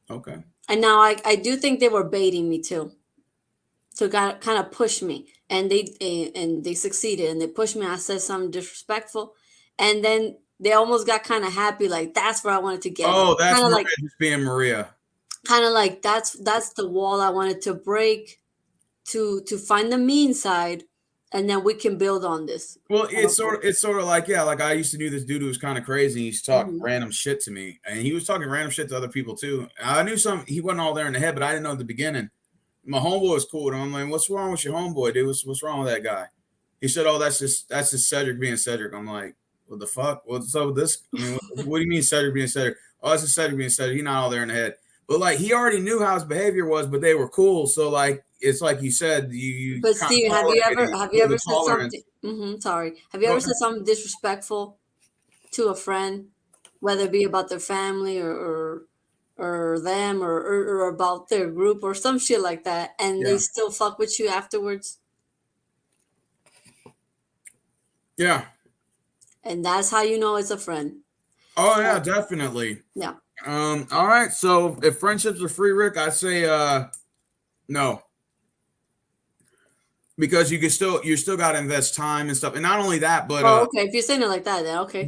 Okay. And now I do think they were baiting me too, to kind of push me, and they succeeded, and they pushed me. I said something disrespectful, and then they almost got kind of happy, like that's where I wanted to get. Oh, that's Kind of Maria like, just being Maria. that's the wall I wanted to break, to find the mean side, and then we can build on this. Well, Quote unquote. it's sort of like, yeah, like I used to do this dude who was kind of crazy. He used to talk Mhm. random shit to me, and he was talking random shit to other people too. I knew he wasn't all there in the head, but I didn't know at the beginning. My homeboy was cool with him. I'm like, what's wrong with your homeboy, dude? What's wrong with that guy? He said, oh, that's just Cedric being Cedric. I'm like, what the fuck? What's up with this? I mean, what do you mean Cedric being Cedric? Oh, that's just Cedric being Cedric. He's not all there in the head. But like he already knew how his behavior was, but they were cool. So like it's like you said, you But kind of Steven, tolerated have you ever the said something? tolerance. Sorry. Have you ever said something disrespectful to a friend, whether it be about their family or them or about their group or some shit like that, and they Yeah. still fuck with you afterwards? Yeah. And that's how you know it's a friend. Oh yeah, So definitely. yeah. All right. So if friendships are free, Rick, I say no. Because you still gotta invest time and stuff. And not only that, but Oh, okay. If you're saying it like that, then okay.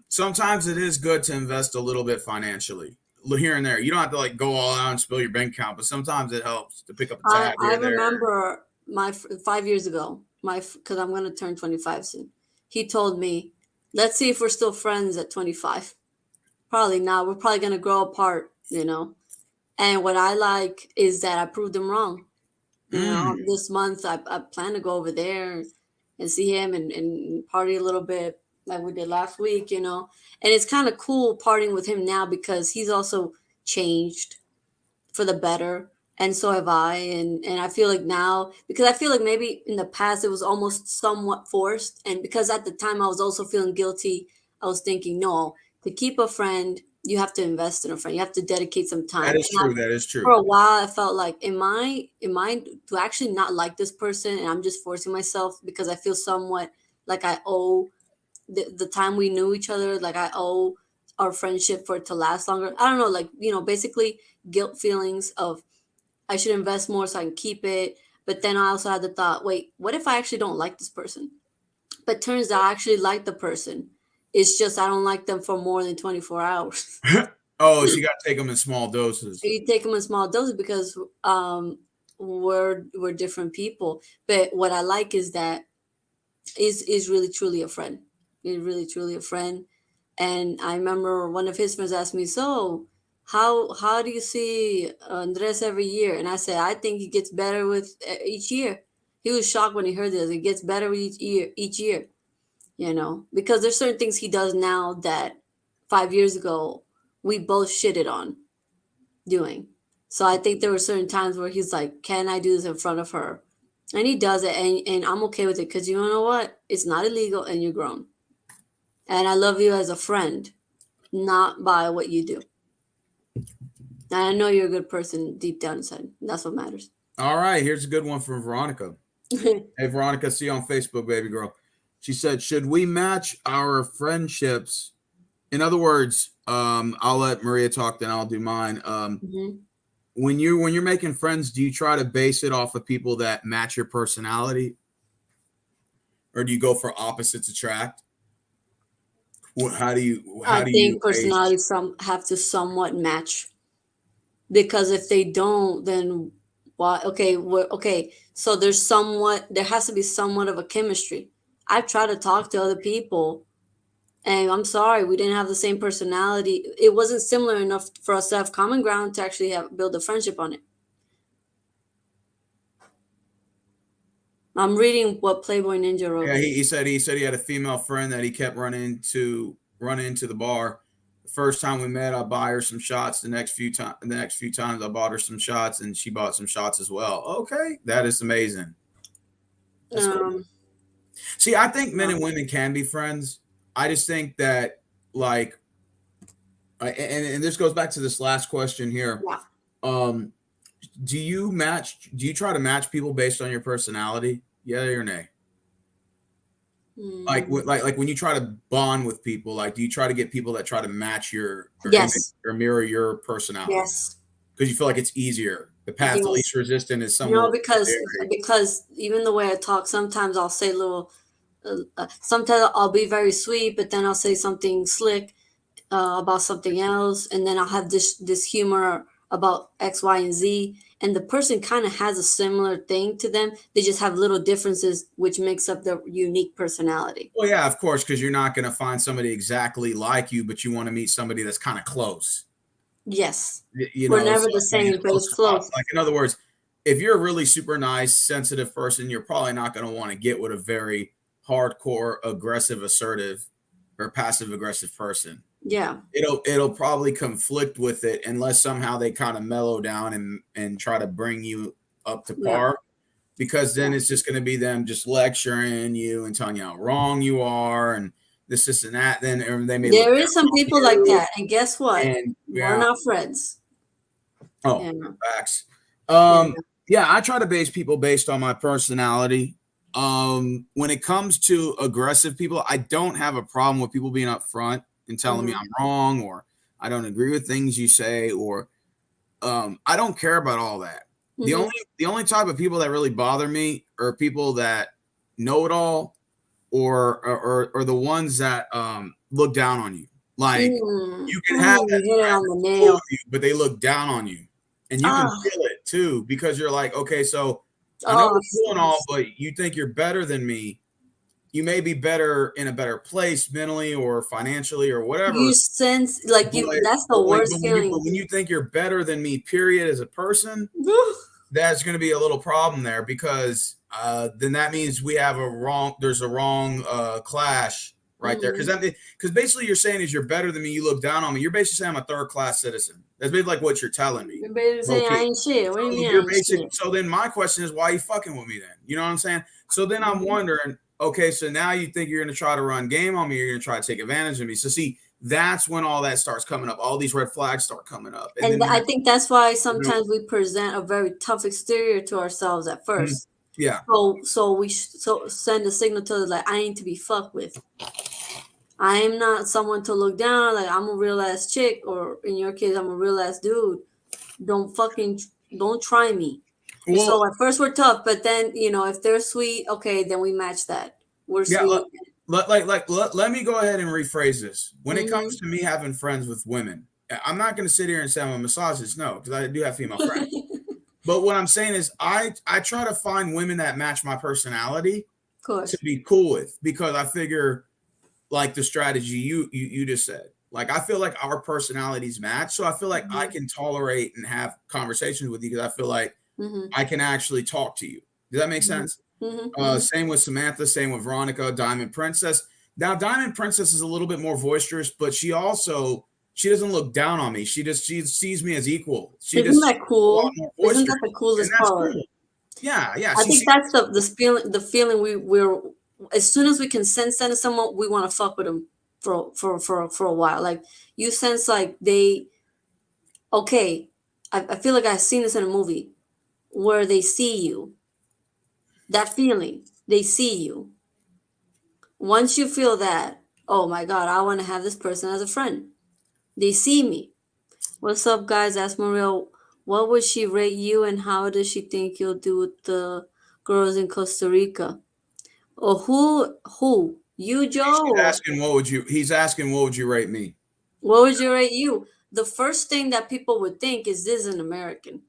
sometimes it is good to invest a little bit financially here and there. You don't have to like go all out and spill your bank account, but sometimes it helps to pick up a I tab I here or there. remember 5 years ago, because I'm gonna turn 25 soon. He told me, "Let's see if we're still friends at 25." Probably not. We're probably gonna grow apart. And what I like is that I proved him wrong. Mm, This month I plan to go over there and see him and party a little bit like we did last week. And it's kind of cool partying with him now because he's also changed for the better. And so have I. And I feel like now, because I feel like maybe in the past it was almost somewhat forced. And because at the time I was also feeling guilty, I was thinking, no, to keep a friend, you have to invest in a friend. You have to dedicate some time. That is And true. That is for true. a while, I felt like, am I to actually not like this person, and I'm just forcing myself because I feel somewhat like I owe the time we knew each other, like I owe our friendship for it to last longer. I don't know, like, basically guilt feelings of I should invest more so I can keep it. But then I also had the thought, wait, what if I actually don't like this person? But turns out I actually like the person. It's just I don't like them for more than 24 hours. Oh, so you got to take them in small doses. You take them in small doses because we're different people. But what I like is that is really truly a friend. He's really truly a friend. And I remember one of his friends asked me, "So, how do you see Andres every year?" And I said, "I think he gets better with each year." He was shocked when he heard this. It gets better with each year, because there's certain things he does now that 5 years ago we both shitted on doing. So I think there were certain times where he's like, "Can I do this in front of her?" And he does it, and I'm okay with it because you know what? It's not illegal, and you're grown. And I love you as a friend, not by what you do. And I know you're a good person deep down inside. That's what matters. All right, here's a good one from Veronica. Hey, Veronica, see you on Facebook, baby girl. She said, should we match our friendships? In other words, I'll let Maria talk, then I'll do mine. Mhm. When you're making friends, do you try to base it off of people that match your personality, or do you go for opposites attract? How do I you think base? personalities have to somewhat match, because if they don't, then why? Okay, okay. So there has to be somewhat of a chemistry. I've tried to talk to other people, and I'm sorry, we didn't have the same personality. It wasn't similar enough for us to have common ground to actually build a friendship on it. I'm reading what Playboy Ninja wrote. Yeah, he said he had a female friend that he kept running into the bar. The first time we met, I buy her some shots. The next few times I bought her some shots, and she bought some shots as well. Okay, that is amazing. That's cool. Um, See, I think men yeah. and women can be friends. I just think that, like, and this goes back to this last question here. Yeah. Um, do you match? Do you try to match people based on your personality? Yeah or nay? Like, Mm, like when you try to bond with people, like, do you try to get people that try to match your or image yes. or mirror your personality Yes. because you feel like it's easier? The path to least Yes. resistance is somewhere No, with because even the way I talk, sometimes I'll say little. Sometimes I'll be very sweet, but then I'll say something slick about something else, and then I'll have this humor about X, Y, and Z, and the person kind of has a similar thing to them. They just have little differences, which makes up their unique personality. Well, yeah, of course, because you're not going to find somebody exactly like you, but you want to meet somebody that's kind of close. Yes, You we're know, never so the like, same, but close it's enough. close. Like, in other words, if you're a really super nice, sensitive person, you're probably not going to want to get with a very hardcore, aggressive, assertive, or passive aggressive person. Yeah, It'll probably conflict with it unless somehow they kind of mellow down and try to bring you up to yeah, par, because then yeah. it's just going to be them just lecturing you and telling you how wrong you are and this and that. Then or they may look There down is some on people like you that, and guess what? and We're yeah. not friends. Oh, Yeah, facts. yeah. Yeah, I try to base people based on my personality. When it comes to aggressive people, I don't have a problem with people being upfront and telling me Hmm. I'm wrong or I don't agree with things you say or I don't care about all that. The Hmm. only the only type of people that really bother me are people that know it all or the ones that look down on you. Like you can have You that hit it friend on the that's cool nail. with you, but they look down on you. And you can Ah, feel it too because you're like, okay, so I know oh, we're cool and all, but you think you're better than me. You may be better in a better place mentally or financially or you whatever. sense like But, that's the but when worst feeling. when you think you're better than me, period, as a person, that's going to be a little problem there because then that means there's a wrong clash right there Mhm. because basically you're saying is you're better than me, you look down on me, you're basically saying I'm a third class citizen. That's basically like what you're telling me. You're basically saying I Okay, ain't shit. What do you so mean I you're ain't basic. shit? So then my question is, why are you fucking with me then? You know what I'm saying? So then I'm Mhm. wondering, okay, so now you think you're going to try to run game on me, you're going to try to take advantage of me. So see, that's when all that starts coming up. All these red flags start coming up. And And then I think that's why sometimes we present a very tough exterior to ourselves at first. yeah. So we send a signal to like, I need to be fucked with. I am not someone to look down. Like, I'm a real ass chick, or in your case, I'm a real ass dude. Don't try me. And Well, so at first we're tough, but then if they're sweet, okay, then we match that. We're yeah. sweet. Let me go ahead and rephrase this. When it Mm-hmm. comes to me having friends with women, I'm not going to sit here and say I'm a misogynist. No, because I do have female friends. But what I'm saying is I try to find women that match my personality Of course. to be cool with, because I figure, like the strategy you just said, like I feel like our personalities match. So I feel like I can tolerate and have conversations with you because I feel like Mm-hmm. I can actually talk to you. Does that make Mm-hmm. sense? Mm-hmm. Same with Samantha, same with Veronica, Diamond Princess. Now, Diamond Princess is a little bit more boisterous, but she doesn't look down on me. She sees me as equal. She Isn't just that a lot cool? more Isn't boisterous, that the and coolest that's part? cool. Yeah. I She think sees, that's the feeling we're as soon as we can sense that in someone, we want to fuck with them for a while. Like, you sense like okay, I feel like I've seen this in a movie where they see you. That feeling, they see you. Once you feel that, oh my god, I want to have this person as a friend. They see me. What's up, guys? Ask Maria, what would she rate you, and how does she think you'll do with the girls in Costa Rica? Or who? You, Joe? Or he's asking what would you rate me? what would you rate you? The first thing that people would think is this an American.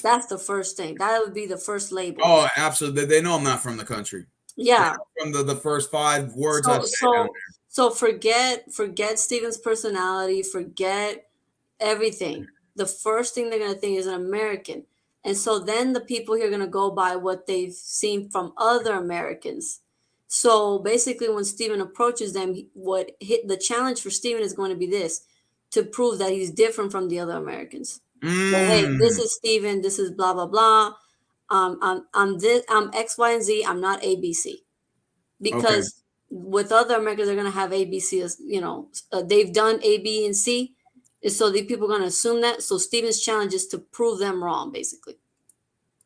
That's the first thing. That would be the first label. Oh, absolutely. They know I'm not from the country. Yeah. From the first 5 words I So say down so so forget Steven's personality, forget everything. The first thing they're gonna think is an American. And so then the people here are gonna go by what they've seen from other Americans. So basically, when Steven approaches them, the challenge for Steven is going to be this: to prove that he's different from the other Americans. there. That, hey, this is Steven, this is blah blah blah. I'm X, Y, and Z. I'm not ABC. Okay. Because with other Americans, they're gonna have ABC as they've done A, B, and C, and so the people are gonna assume that. So Steven's challenge is to prove them wrong, basically.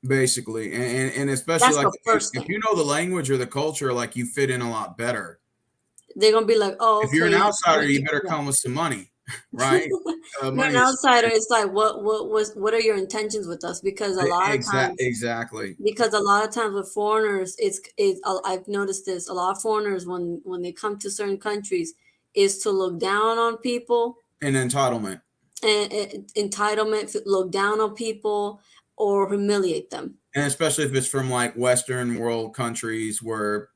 Basically, and especially That's like the first if thing. you know the language or the culture, like you fit in a lot better. They're gonna be like, "Oh, If you're an okay." outsider, you better come with some money, right? You're an Money is outsider. It's like, what are your intentions with us? Because a lot of times, exactly. with foreigners, I've noticed this. A lot of foreigners, when they come to certain countries, is to look down on people An entitlement. and entitlement, look down on people, or humiliate them. And especially if it's from like Western world countries where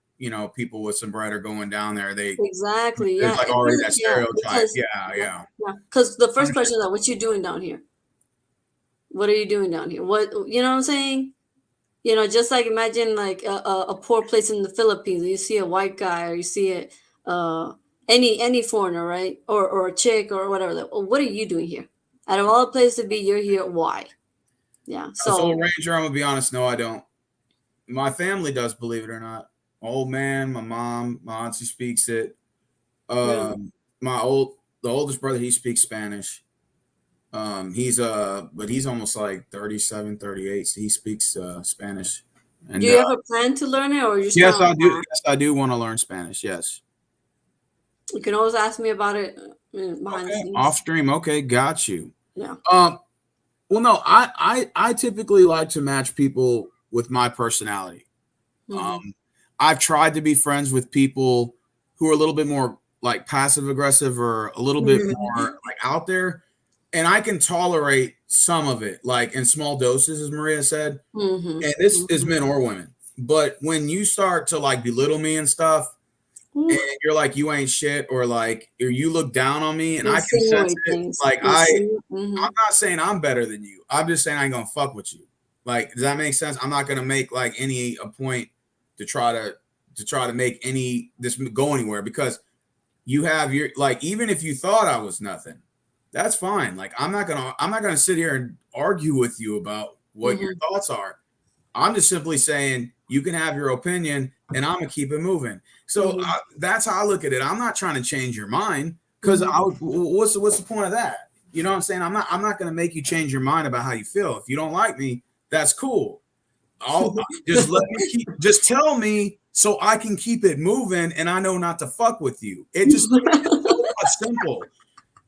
people with some bread are going down there, Exactly. there's Yeah. like already that Yeah. stereotype. Because yeah, Yeah. yeah. Because the first Understand. question is like, what you doing down here? What are you doing down here? What I'm saying? Just like imagine like a poor place in the Philippines. You see a white guy, or you see any foreigner, right? Or a chick or whatever. Like, well, what are you doing here? Out of all the places to be, you're here. Why? Yeah. So So Ranger, I'm gonna be honest. No, I don't. My family does, believe it or not. My old man, my mom, my auntie speaks it. really, My the oldest brother, he speaks Spanish. But he's almost like 37, 38, so he speaks Spanish. do And you ever plan to learn it, or just kind yes, of like, I do. Yes, I do want to learn Spanish. Yes. you can always ask me about it behind the Okay. Off scenes. stream. Okay, got you. Yeah. Well, no, I typically like to match people with my personality. Mm-hmm. Um, I've tried to be friends with people who are a little bit more like passive aggressive or a little bit more like out there, and I can tolerate some of it, like in small doses, as Maria said. Mm-hmm. And this is Mm-hmm. men or women. But when you start to like belittle me and stuff, and you're like you ain't shit, or you look down on me, and I can sense Insinuate it. things. Like Mm-hmm. I'm not saying I'm better than you. I'm just saying I ain't gonna fuck with you. Like, does that make sense? I'm not gonna make like a point to try to make this go anywhere, because you have your, like, even if you thought I was nothing, that's fine. Like, I'm not gonna sit here and argue with you about what your Mm-hmm. thoughts are. I'm just simply saying you can have your opinion, and I'm gonna keep it moving. So Mm-hmm. that's how I look at it. I'm not trying to change your mind, Because what's the point of that? You know what I'm saying? I'm not going to make you change your mind about how you feel. If you don't like me, that's cool. I'll just tell me so I can keep it moving and I know not to fuck with you. It's so much simple.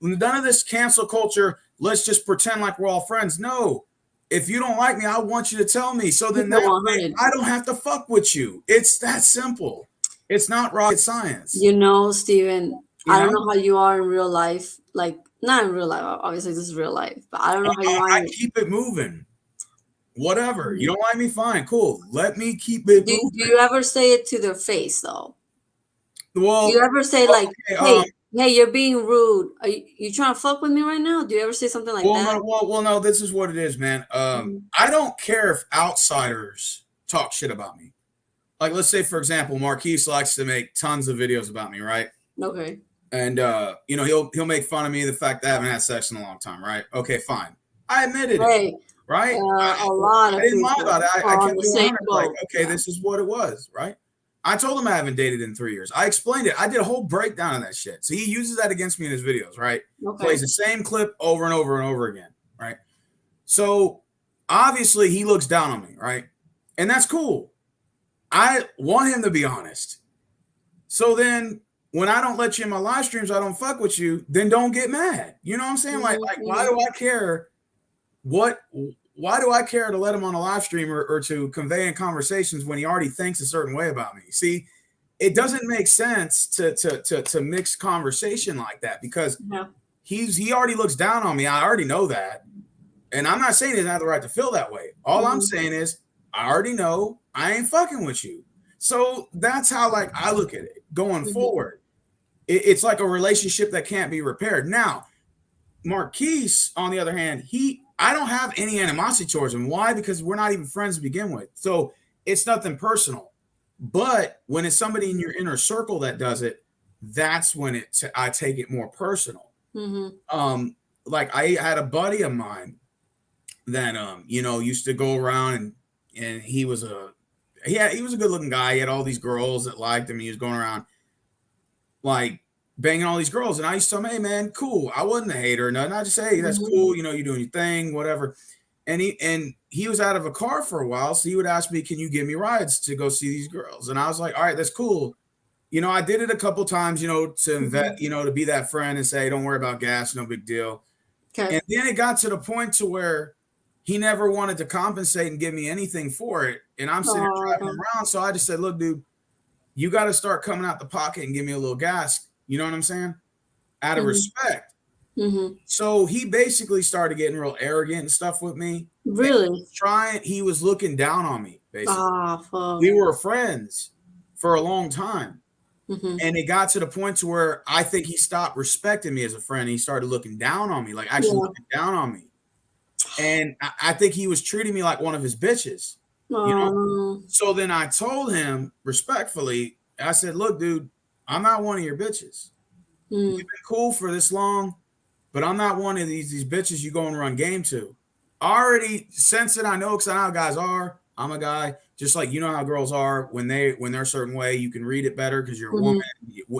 None of this cancel culture. Let's just pretend like we're all friends. No, if you don't like me, I want you to tell me. So then that way I don't have to fuck with you. It's that simple. It's not rocket science. You know, Steven, I don't know how you are in real life. Like, not in real life. Obviously, this is real life. But I don't know how you are. I keep it moving. Whatever. You don't like me? Fine. Cool. Let me keep it moving. Do you ever say it to their face, though? Well, do you ever say, like, hey, you're being rude. Are you trying to fuck with me right now? Do you ever say something like that? No, this is what it is, man. I don't care if outsiders talk shit about me. Like, let's say, for example, Marquise likes to make tons of videos about me, right? Okay. And he'll make fun of me, the fact that I haven't had sex in a long time, right? Okay, fine. I admitted it, right? A lot of I didn't lie people about it. I kept it like, okay, this is what it was, right? I told him I haven't dated in 3 years. I explained it. I did a whole breakdown of that shit. So he uses that against me in his videos, right? Okay. Plays the same clip over and over and over again, right? So obviously he looks down on me, right? And that's cool. I want him to be honest. So then when I don't let you in my live streams, I don't fuck with you, then don't get mad. You know what I'm saying? Like why do I care why do I care to let him on a live stream or to convey in conversations when he already thinks a certain way about me? See, it doesn't make sense to mix conversation like that because he already looks down on me. I already know that. And I'm not saying he doesn't have the right to feel that way. All I'm saying is I already know I ain't fucking with you. So that's how like I look at it going forward. It's like a relationship that can't be repaired. Now, Marquise, on the other hand, I don't have any animosity towards him. Why? Because we're not even friends to begin with. So it's nothing personal. But when it's somebody in your inner circle that does it, that's when I take it more personal. Like I had a buddy of mine that used to go around and he was a good looking guy. He had all these girls that liked him. He was going around like banging all these girls. And I used to tell him, hey man, cool. I wasn't a hater or nothing. I just say, hey, that's cool. You know, you're doing your thing, whatever. And he was out of a car for a while. So he would ask me, can you give me rides to go see these girls? And I was like, all right, that's cool. You know, I did it a couple times, to invest, to be that friend and say, don't worry about gas. No big deal. Okay. And then it got to the point to where he never wanted to compensate and give me anything for it. And I'm sitting there driving around. So I just said, look, dude, you got to start coming out the pocket and give me a little gas. You know what I'm saying? Out of respect. So he basically started getting real arrogant and stuff with me. Really? He was looking down on me, basically. We were friends for a long time. And it got to the point to where I think he stopped respecting me as a friend. He started looking down on me, like actually looking down on me. And I think he was treating me like one of his bitches. So then I told him respectfully, I said, look, dude, I'm not one of your bitches. We've been cool for this long, but I'm not one of these bitches you go and run game to. I already sense it. I know because I know how guys are. I'm a guy, just like you know how girls are when they're a certain way. You can read it better because you're a woman.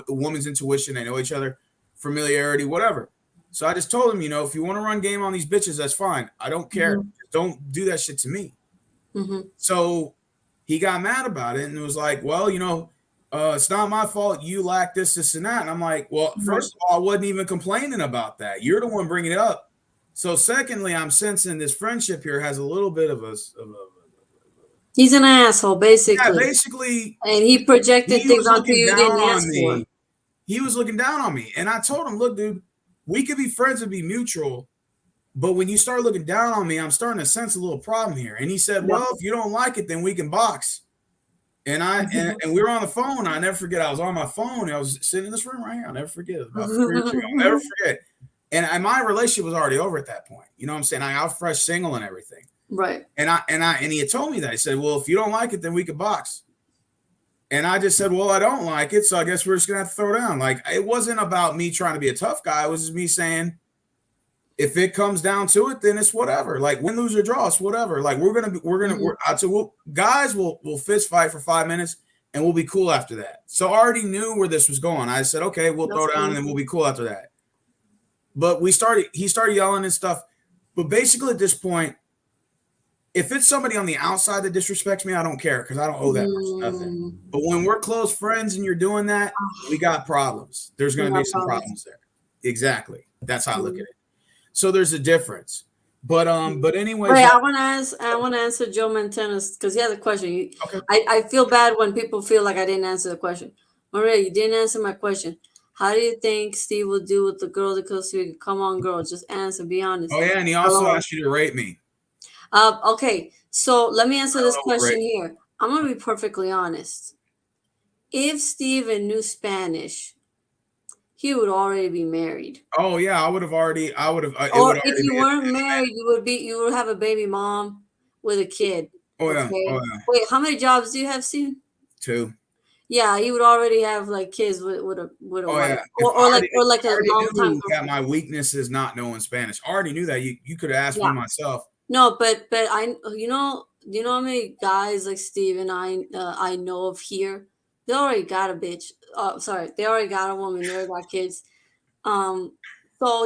A woman's intuition, they know each other, familiarity, whatever. So I just told him, if you want to run game on these bitches, that's fine. I don't care. Don't do that shit to me. So he got mad about it and was like, well, it's not my fault. You lack this, and that. And I'm like, well, first of all, I wasn't even complaining about that. You're the one bringing it up. So secondly, I'm sensing this friendship here has a little bit of a he's an asshole, basically. Yeah, basically. And he projected things onto you didn't ask for. He was looking down on me. And I told him, look, dude, we could be friends and be mutual. But when you start looking down on me, I'm starting to sense a little problem here. And he said, well, if you don't like it, then we can box. And and we were on the phone. I never forget. I was on my phone. I was sitting in this room right here. I'll never forget. It was about 3 years ago. I'll never forget. And my relationship was already over at that point. You know what I'm saying? I was fresh single and everything. Right. And he had told me that. He said, well, if you don't like it, then we could box. And I just said, well, I don't like it. So I guess we're just going to have to throw down. Like, it wasn't about me trying to be a tough guy. It was just me saying, if it comes down to it, then it's whatever. Like win, lose, or draw, it's whatever. Like guys will fist fight for 5 minutes and we'll be cool after that. So I already knew where this was going. I said, okay, we'll throw down and then we'll be cool after that. But he started yelling and stuff. But basically at this point, if it's somebody on the outside that disrespects me, I don't care because I don't owe that person nothing. But when we're close friends and you're doing that, we got problems. There's going to be some problems there. Exactly. That's how I look at it. So there's a difference. But anyways. Wait, I want to answer Joe Mantena's because he has a question. Okay. I feel bad when people feel like I didn't answer the question. Maria, you didn't answer my question. How do you think Steve will do with the girl that goes to come on, girl? Just answer. Be honest. Oh yeah, and he also asked you to rate me. Okay, so let me answer this question here. I'm gonna be perfectly honest. If Steven knew Spanish, he would already be married. Oh yeah, I would have. Or if you weren't married, you would have a baby mom with a kid. Oh yeah. Okay? Oh yeah. Wait, how many jobs do you have, Steven? 2. Yeah, you would already have like kids with a wife. Yeah. Or like a long time. That my weakness is not knowing Spanish. I already knew that. You could have asked me myself. No, but I you know how many guys like Steve and I know of here. They already got a bitch. Sorry, they already got a woman. They already got kids. So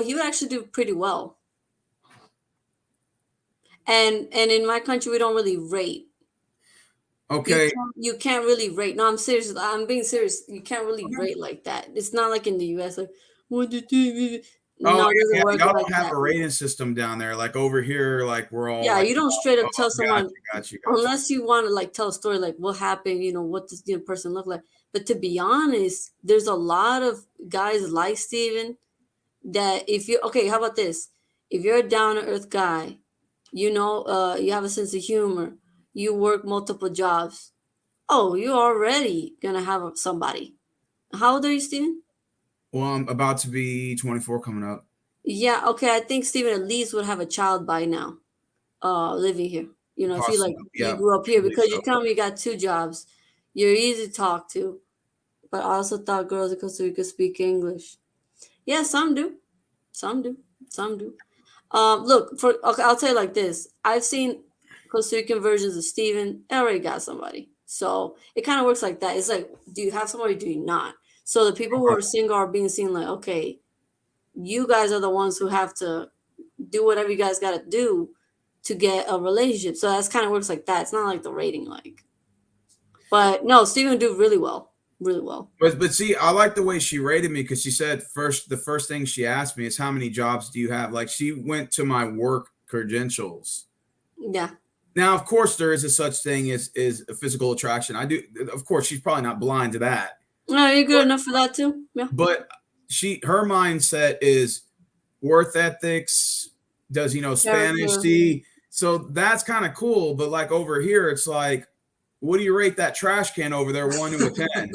he would actually do pretty well. And in my country, we don't really rate. Okay. You can't really rate. No, I'm serious. I'm being serious. You can't really rate like that. It's not like in the US. Like, what do you No, y'all don't have a rating system down there. Like over here, like we're all. Yeah, you don't straight up tell someone got you. Unless you want to like tell a story, like what happened. What does the person look like? But to be honest, there's a lot of guys like Steven that if you how about this? If you're a down to earth guy, you have a sense of humor, you work multiple jobs. Oh, you're already gonna have somebody. How old are you, Steven? Well, I'm about to be 24 coming up. Yeah, okay. I think Steven at least would have a child by now, living here. If you grew up here, because you tell me you got 2 jobs, you're easy to talk to. But I also thought girls in Costa Rica speak English. Yeah, some do. Look, I'll tell you like this. I've seen Costa Rican versions of Steven. I already got somebody. So it kind of works like that. It's like, do you have somebody or do you not? So the people who are single are being seen like, okay, you guys are the ones who have to do whatever you guys got to do to get a relationship. So that's kind of works like that. It's not like the rating But no, Steven would do really well. Really well. But see, I like the way she rated me because she said the first thing she asked me is how many jobs do you have? Like she went to my work credentials. Yeah. Now, of course, there is a such thing as a physical attraction. I do. Of course, she's probably not blind to that. No, you're good enough for that too. Yeah. But her mindset is worth ethics. Does Spanish? See, so that's kind of cool. But like over here, it's like, what do you rate that trash can over there? 1 to a 10.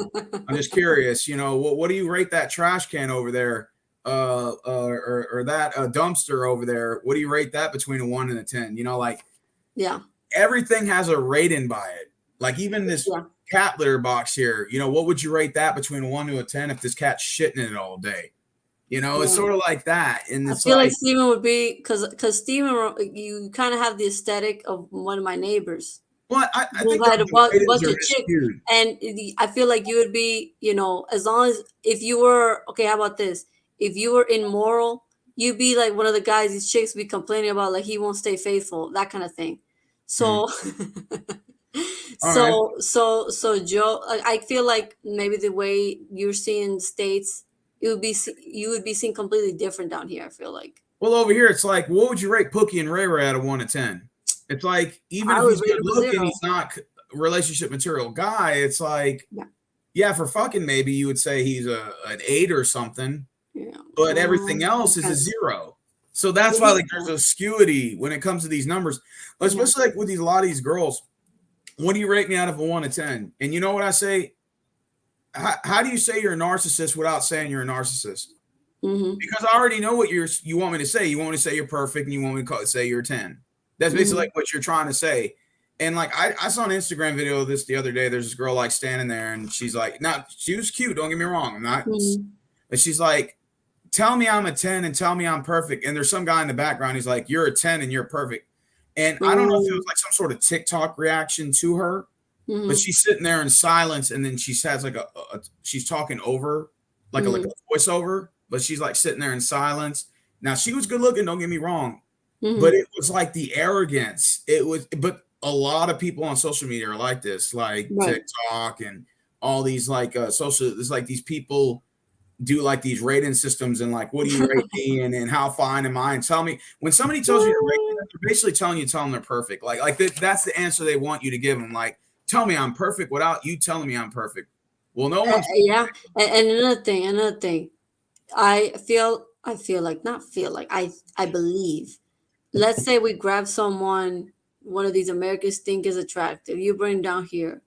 I'm just curious. What do you rate that trash can over there? Or that dumpster over there? What do you rate that between a 1 and a 10? Yeah. Everything has a rating by it. Like even this cat litter box here, what would you rate that between a 1 to a 10 if this cat's shitting in it all day? It's sort of like that. And I feel like Steven would be because Steven, you kind of have the aesthetic of one of my neighbors. Well, I think a bunch of chicks, and I feel like you would be, as long as if you were how about this? If you were immoral, you'd be like one of the guys these chicks be complaining about, like he won't stay faithful, that kind of thing. So, so Joe, I feel like maybe the way you're seeing States, you would be seen completely different down here. I feel like. Well, over here it's like, what would you rate Pookie and Ray Ray out of 1 to 10? It's like even if he's good looking, he's not relationship material guy. It's like, for fucking maybe you would say he's an 8 or something. Yeah. But everything else is a 0. So that's why there's a skewy when it comes to these numbers, especially like with a lot of these girls. What do you rate me out of a 1 to 10? And you know what I say? How do you say you're a narcissist without saying you're a narcissist? Mm-hmm. Because I already know what you want me to say. You want me to say you're perfect, and you want me to say you're a 10. That's basically like what you're trying to say. And like I saw an Instagram video of this the other day. There's this girl like standing there and she's like, she was cute, don't get me wrong. I'm not, but she's like, tell me I'm a 10 and tell me I'm perfect. And there's some guy in the background, he's like, you're a 10 and you're perfect. And I don't know if it was like some sort of TikTok reaction to her, but Mm-hmm. she's sitting there in silence, and then she has like she's talking over, like Mm-hmm. a voiceover, but she's like sitting there in silence. Now she was good looking, don't get me wrong, but Mm-hmm. it was like the arrogance. It was, but a lot of people on social media are like this, like Right. TikTok and all these like social. It's like these people do like these rating systems and like, what do you rate me and how fine am I? And tell me when somebody tells you to rate them, they're basically tell them they're perfect. Like that's the answer they want you to give them. Like, tell me I'm perfect without you telling me I'm perfect. Well, no one's Yeah. And another thing. I feel like not feel like I believe. Let's say we grab someone one of these Americans think is attractive. You bring him down here.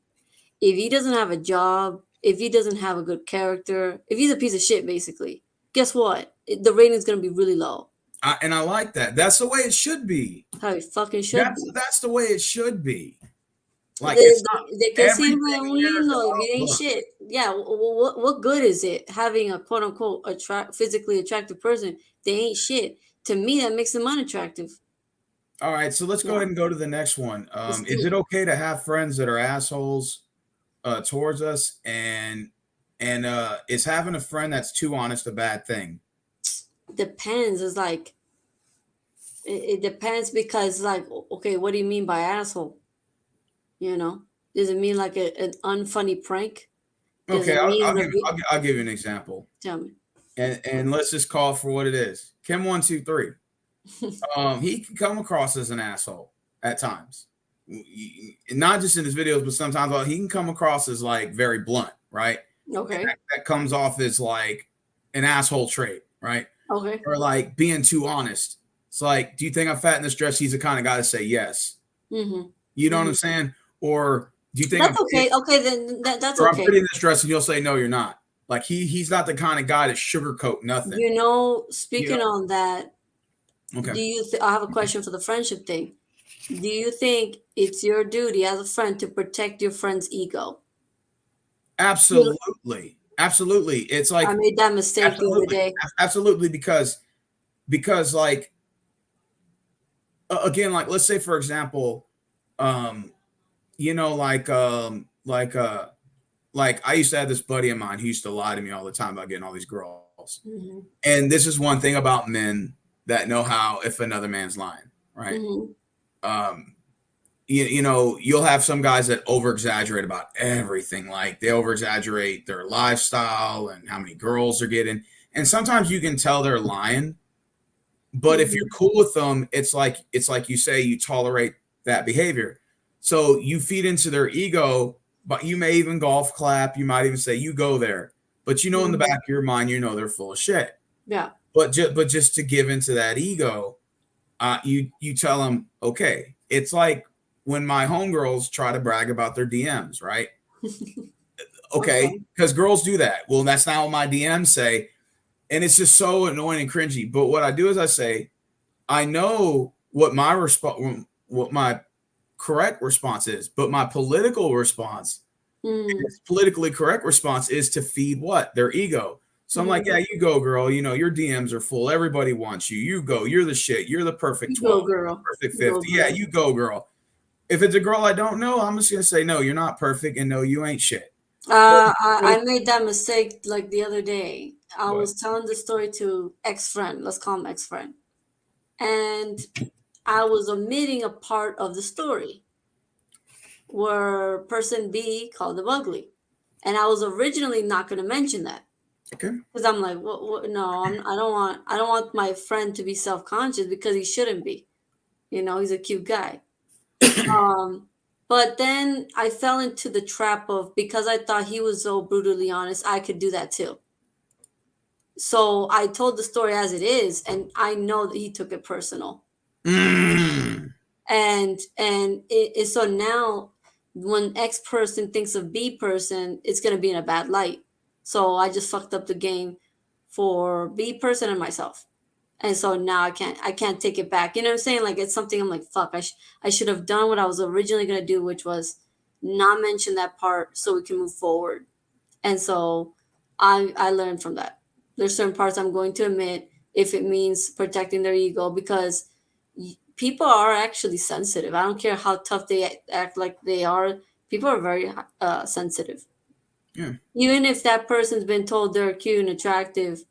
If he doesn't have a job, if he doesn't have a good character, if he's a piece of shit, basically, guess what? The rating's gonna be really low. and I like that. That's the way it should be. How it fucking should That's be. that's the way it should be. Like The, it's not the que sirve everything un here is lindo if about it ain't looks. shit? Yeah, what good is it having a quote unquote physically attractive person? They ain't shit. To me, that makes them unattractive. All right, so let's go Yeah, ahead and go to the next one. it's Is it deep. okay to have friends that are assholes towards us, and is having a friend that's too honest a bad thing? Depends. It's like it depends because like okay, what do you mean by asshole? You know, does it mean like an unfunny prank? Does Okay, it mean the I'll give you an example, tell me? and let's just call it for what it is. Kim 123. He can come across as an asshole at times, not just in his videos, but sometimes he can come across as like very blunt, right? And Okay, that comes off as like an asshole trait, right? okay. Or like being too honest. It's like, do you think I'm fat in this dress? He's the kind of guy to say yes. Mm-hmm. You know what Mm-hmm. I'm saying? Or do you think I'm That's pretty, okay. Okay, then that's or I'm okay. pretty in this dress? And he'll say, no, you're not. Like he's not the kind of guy to sugarcoat nothing. You know, You speaking know? on that, Okay. I have a question for the friendship thing. Do you think it's your duty as a friend to protect your friend's ego? You know, Absolutely. Absolutely. It's I like made that mistake the other absolutely. day. Absolutely because like again, like let's say for example, um, you know, like I used to have this buddy of mine who used to lie to me all the time about getting all these girls. Hmm. And this is one thing about men that know how if another man's lying, right? Hmm. Um, you know, you'll have some guys that over exaggerate about everything. Like they over exaggerate their lifestyle and how many girls they're getting. And sometimes you can tell they're lying. But if you're Hmm. cool with them, it's like you say you tolerate that behavior. So you feed into their ego, but you may even golf clap. You might even say you go there. But you know in the Hmm. back of your mind, you know they're full of shit. Yeah. But just to give into that ego, you tell them, okay, it's like when my homegirls try to brag about their DMs, right? Okay, Okay. because girls do that. Well, that's not what my DMs say, and it's just so annoying and cringy. But what I do is I say, I know what my correct response is, but my political response, Mm-hmm. politically correct response is to feed what? Their ego. So I'm like, yeah, Hmm. you go, girl. You know, your DMs are full. Everybody wants you. You go. You're the shit. You're the perfect You 12. go, girl. Perfect You go, 50. Yeah, girl. you go, girl. If it's a girl I don't know, I'm just gonna say, no, you're not perfect, and no, you ain't shit. But, I made that mistake like the other day. I but was telling the story to ex friend. Let's call him ex friend, and I was omitting a part of the story where person B called him ugly. And I was originally not going to mention that okay. because I'm like, what? No, I don't want my friend to be self conscious because he shouldn't be. You know, he's a cute guy. Um, but then I fell into the trap of because I thought he was so brutally honest, I could do that too. So I told the story as it is, and I know that he took it personal. Mm. So now when X person thinks of B person, it's gonna be in a bad light. So I just fucked up the game for B person and myself. And so now I can't take it back. You know what I'm saying? Like it's something I'm like, fuck, I should have done what I was originally gonna do, which was not mention that part so we can move forward. And so I learned from that. There's certain parts I'm going to admit if it means protecting their ego because people are actually sensitive. I don't care how tough they act like they are. People are very sensitive. Yeah. Even if that person's been told they're cute and attractive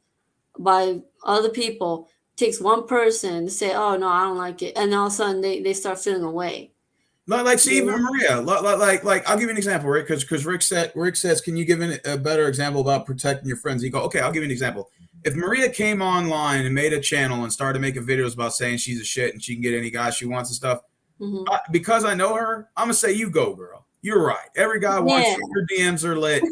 by other people, it takes one person to say, "Oh no, I don't like it," and all of a sudden they start feeling away. Like see, You even know? Maria, I'll give you an example, Rick, because Rick says, can you give a better example about protecting your friends' ego? Okay, I'll give you an example. If Maria came online and made a channel and started making videos about saying she's a shit and she can get any guy she wants and stuff, Hmm. because I know her, I'm gonna say, you go, girl. You're right. Every guy wants Yeah, you. Your DMs are lit.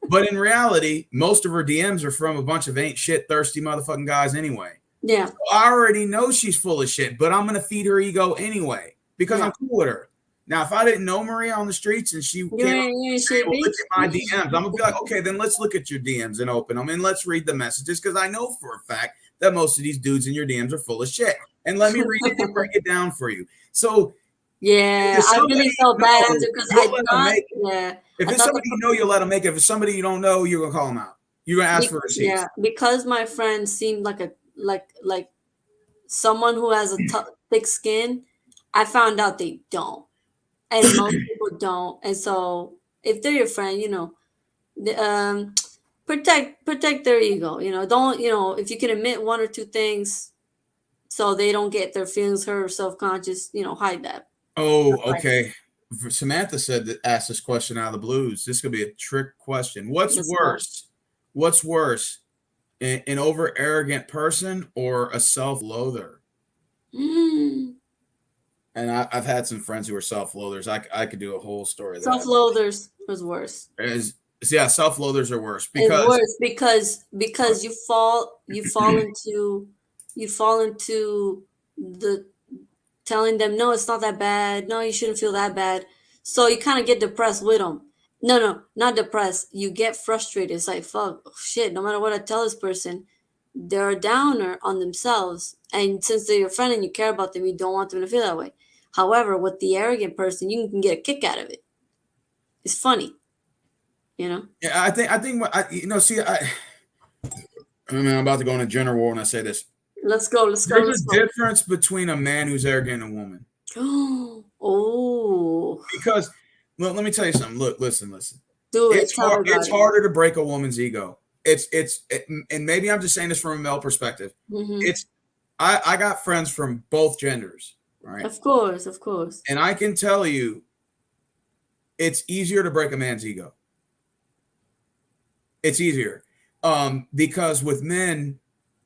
But in reality, most of her DMs are from a bunch of ain't shit thirsty motherfucking guys anyway. yeah, I already know she's full of shit, but I'm gonna feed her ego anyway because yeah. I'm cool with her. Now, if I didn't know Maria on the streets and she You came up ain't, you ain't saying, shit, "Well, look bitch. at my DMs," I'm gonna be like, "Okay, then let's look at your DMs and open them and let's read the messages," because I know for a fact that most of these dudes in your DMs are full of shit. And let me read it and break it down for you. So if Yeah, it's I somebody really you felt bad know, after because you'll I let them thought, make it. yeah, If I it's thought somebody you know, you'll let them make it. If it's somebody you don't know, you're gonna call them out. You're gonna ask for yeah, receipts. because my friend seemed like a like someone who has a thick skin. I found out they don't, and most people don't. And so, if they're your friend, protect their ego. Don't if you can admit one or two things, so they don't get their feelings hurt or self conscious. Hide that. Oh, Right. okay. Samantha said that asked this question out of the blues. This could be a trick question. What's Let's go. worse? What's worse, an over arrogant person or a self loather? Mm. And I've had some friends who are self loathers. I could do a whole story of that. Self-loathers is worse. As yeah, self loathers are worse It's because worse because you fall into the telling them, no, it's not that bad, no, you shouldn't feel that bad, so you kind of get depressed with them. No, not depressed, you get frustrated. It's like, fuck, shit, no matter what I tell this person, they're a downer on themselves, and since they're your friend and you care about them, you don't want them to feel that way. However, with the arrogant person, you can get a kick out of it. It's funny, you know. yeah, I think what see I mean, I'm about to go on a gender war when I say this. Let's go. Let's go. There's Let's a go. difference between a man who's arrogant and a woman. Oh, Because let me tell you something. Look, listen. do it. It's Tell me hard. about It's it. harder to break a woman's ego. And maybe I'm just saying this from a male perspective. Hmm. It's I got friends from both genders, right? Of course, of course. And I can tell you, it's easier to break a man's ego. It's easier, because with men,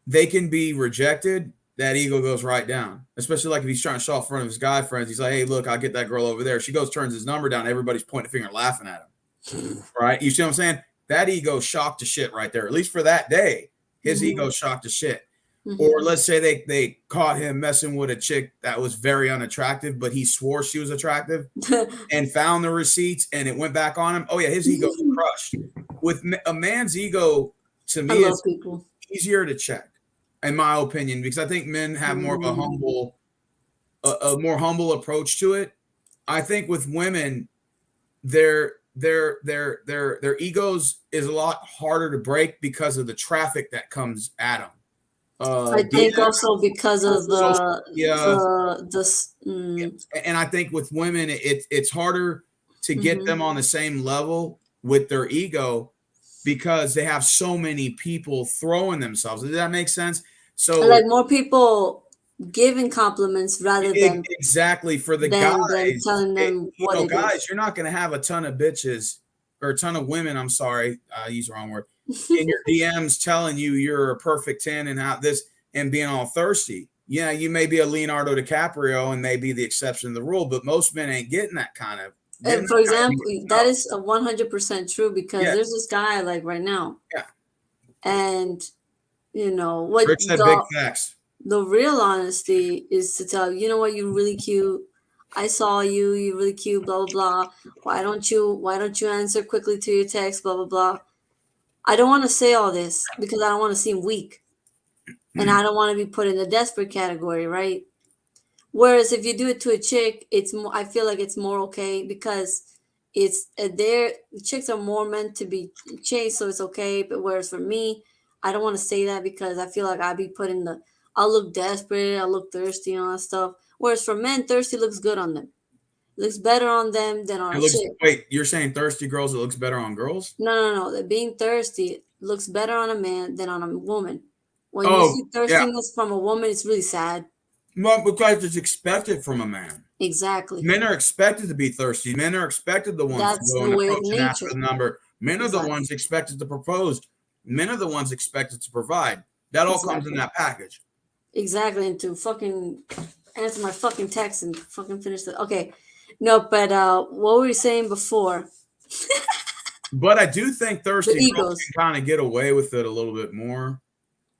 they can be rejected. That ego goes right down. Especially like if he's trying to show off in front of his guy friends. He's like, "Hey, look, I'll get that girl over there." She goes, turns his number down. Everybody's pointing a finger, and laughing at him. Right? You see what I'm saying? That ego shocked to shit right there. At least for that day, his Hmm. ego shocked to shit. Or Hmm. let's say they caught him messing with a chick that was very unattractive, but he swore she was attractive and found the receipts and it went back on him. Oh yeah, his ego's crushed. With a man's ego, to I me, love it's people. easier to check, in my opinion, because I think men have more of Mm. a more humble approach to it. I think with women, their egos is a lot harder to break because of the traffic that comes at them. I think DM, also because of social the media, the this. Mm, and I think with women, it's harder to get hmm them on the same level with their ego because they have so many people throwing themselves. Does that make sense? Like So more people giving compliments rather exactly for the than guys, telling them what it guys, is. you're not going to have a ton of bitches or a ton of women. I'm sorry, I used the wrong word in your DMs telling you you're a perfect 10 and how this and being all thirsty. Yeah, you may be a Leonardo DiCaprio and may be the exception to the rule, but most men ain't getting that kind of And for example, that stuff. is a 100% true because Yeah, there's this guy like right now, yeah. and what Rich said big facts. the real honesty is to tell you know what, you're really cute. I saw you. You're really cute. Blah blah blah. Why don't you answer quickly to your text? Blah blah blah. I don't want to say all this because I don't want to seem weak, and I don't want to be put in the desperate category, right? Whereas if you do it to a chick, it's more. I feel like it's more okay because it's chicks are more meant to be chased, so it's okay. But whereas for me, I don't want to say that because I feel like I'd be put in the. I'll look desperate. I'll look thirsty and all that stuff. Whereas for men, thirsty looks good on them. looks better on them than on It a looks. chick. Wait, you're saying thirsty girls? It looks better on girls? No. That being thirsty looks better on a man than on a woman. When you see Oh, yeah. thirstiness from a woman, it's really sad. Well, because it's expected from a man. Exactly. Men are expected to be thirsty. Men are expected the ones to That's go the and way of approach and ask nature. for the number. Men are the Exactly. ones expected to propose. Men are the ones expected to provide. That all comes in Exactly. that package. Exactly. And to fucking answer my fucking text and fucking finish the okay. No, but what were you saying before? But I do think The thirsty girls egos. can kind of get away with it a little bit more.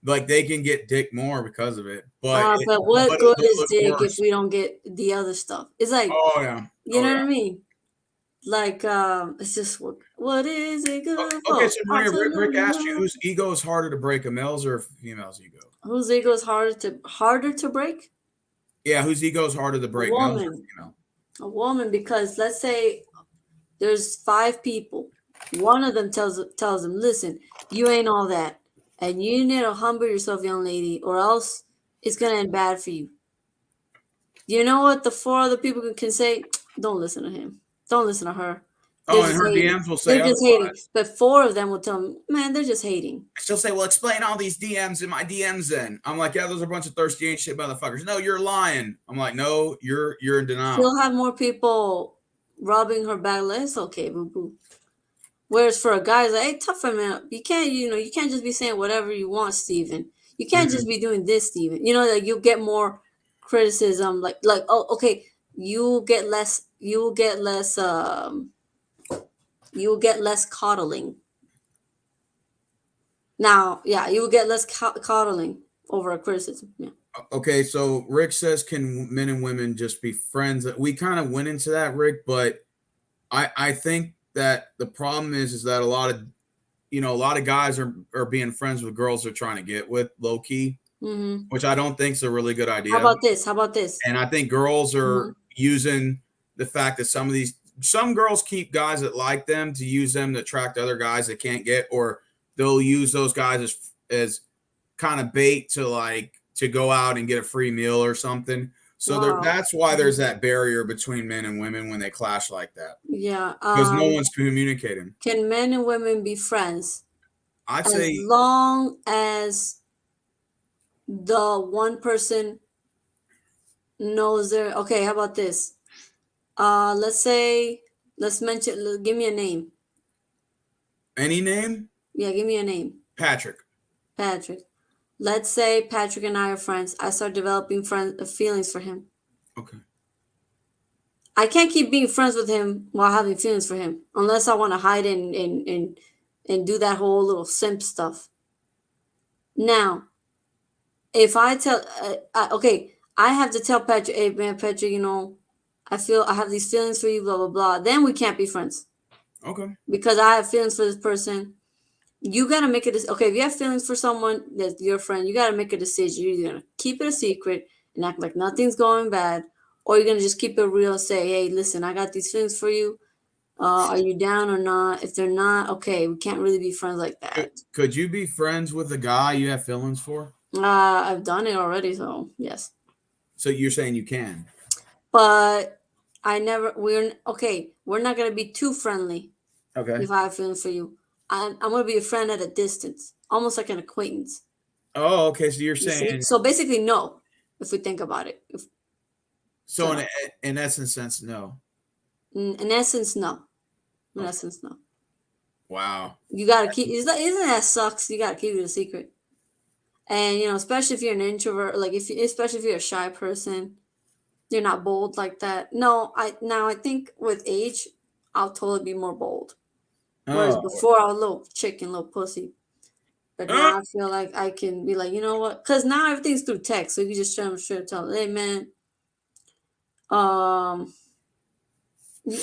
Like they can get dick more because of it. But But what good it'll is look dick if worse. we don't get the other stuff? It's like, Oh yeah. you Oh know yeah. what I mean? Like, it's just what is it good Okay, for? so Maria, Rick Absolutely asked you not. whose ego is harder to break, a male's or a female's ego? Whose ego is harder to break? Yeah, whose ego is harder to A break, male's or woman. female? A woman, because let's say there's 5 people. One of them tells them, listen, you ain't all that. And you need to humble yourself, young lady, or else it's gonna end bad for you. You know what the 4 other people can say? Don't listen to him. Don't listen to her. They're Oh, and just her hating. DMs will say They're just hating. otherwise. But 4 of them will tell them, man, they're just hating. She'll say, "Well, explain all these DMs in my DMs." Then I'm like, "Yeah, those are a bunch of thirsty ain't shit motherfuckers." No, you're lying. I'm like, "No, you're in denial." She'll have more people rubbing her back. Like, it's okay, boo boo. Whereas for a guy, it's like, hey, toughen man, you can't, you can't just be saying whatever you want, Steven. You can't Mhm. just be doing this, Steven. Like you get more criticism. Like, oh, okay, you will get less coddling. Now, yeah, you will get less coddling over a criticism. Yeah. Okay, so Rick says, "Can men and women just be friends?" We kind of went into that, Rick, but I think that the problem is that a lot of guys are being friends with girls they're trying to get with low key, Mm-hmm. which I don't think is a really good How idea. about this? How about this? And I think girls Mm-hmm. are using the fact that some girls keep guys that like them to use them to attract other guys that can't get, or they'll use those guys as kind of bait to go out and get a free meal or something. So Wow. that's why there's that barrier between men and women when they clash like that, Yeah. because no one's communicating. Can men and women be friends I'd as say long as the one person knows their okay, how about this? Let's mention, give me a name. any name. Yeah, give me a name. Patrick. Patrick. Let's say Patrick and I are friends. I start developing feelings for him. Okay. I can't keep being friends with him while having feelings for him unless I want to hide and do that whole little simp stuff. Now, if I tell, okay, I have to tell Patrick, hey man, Patrick, I have these feelings for you, blah blah blah. Then we can't be friends Okay. because I have feelings for this person. You gotta make it. Okay, if you have feelings for someone that's your friend, you gotta make a decision. You're either gonna keep it a secret and act like nothing's going bad, or you're gonna just keep it real and say, hey, listen, I got these feelings for you. Are you down or not? If they're not, okay, we can't really be friends like that. Could you be friends with a guy you have feelings for? I've done it already, so yes. So you're saying you can? But we're not gonna be too friendly Okay. if I have feelings for you. I'm gonna be a friend at a distance, almost like an acquaintance. Oh, okay. So you're You see? saying So basically, no, if we think about it. So so no. in essence, sense, no. In essence, no. In Okay. essence, no. Wow. You gotta keep. Isn't that sucks? You gotta keep it a secret. And especially if you're an introvert, like especially if you're a shy person, you're not bold like that. No, I think with age, I'll totally be more bold. Whereas Oh. before I was a little chicken, little pussy. But now I feel like I can be like, you know what? Because now everything's through text, so you can just straight tell them, hey man, um,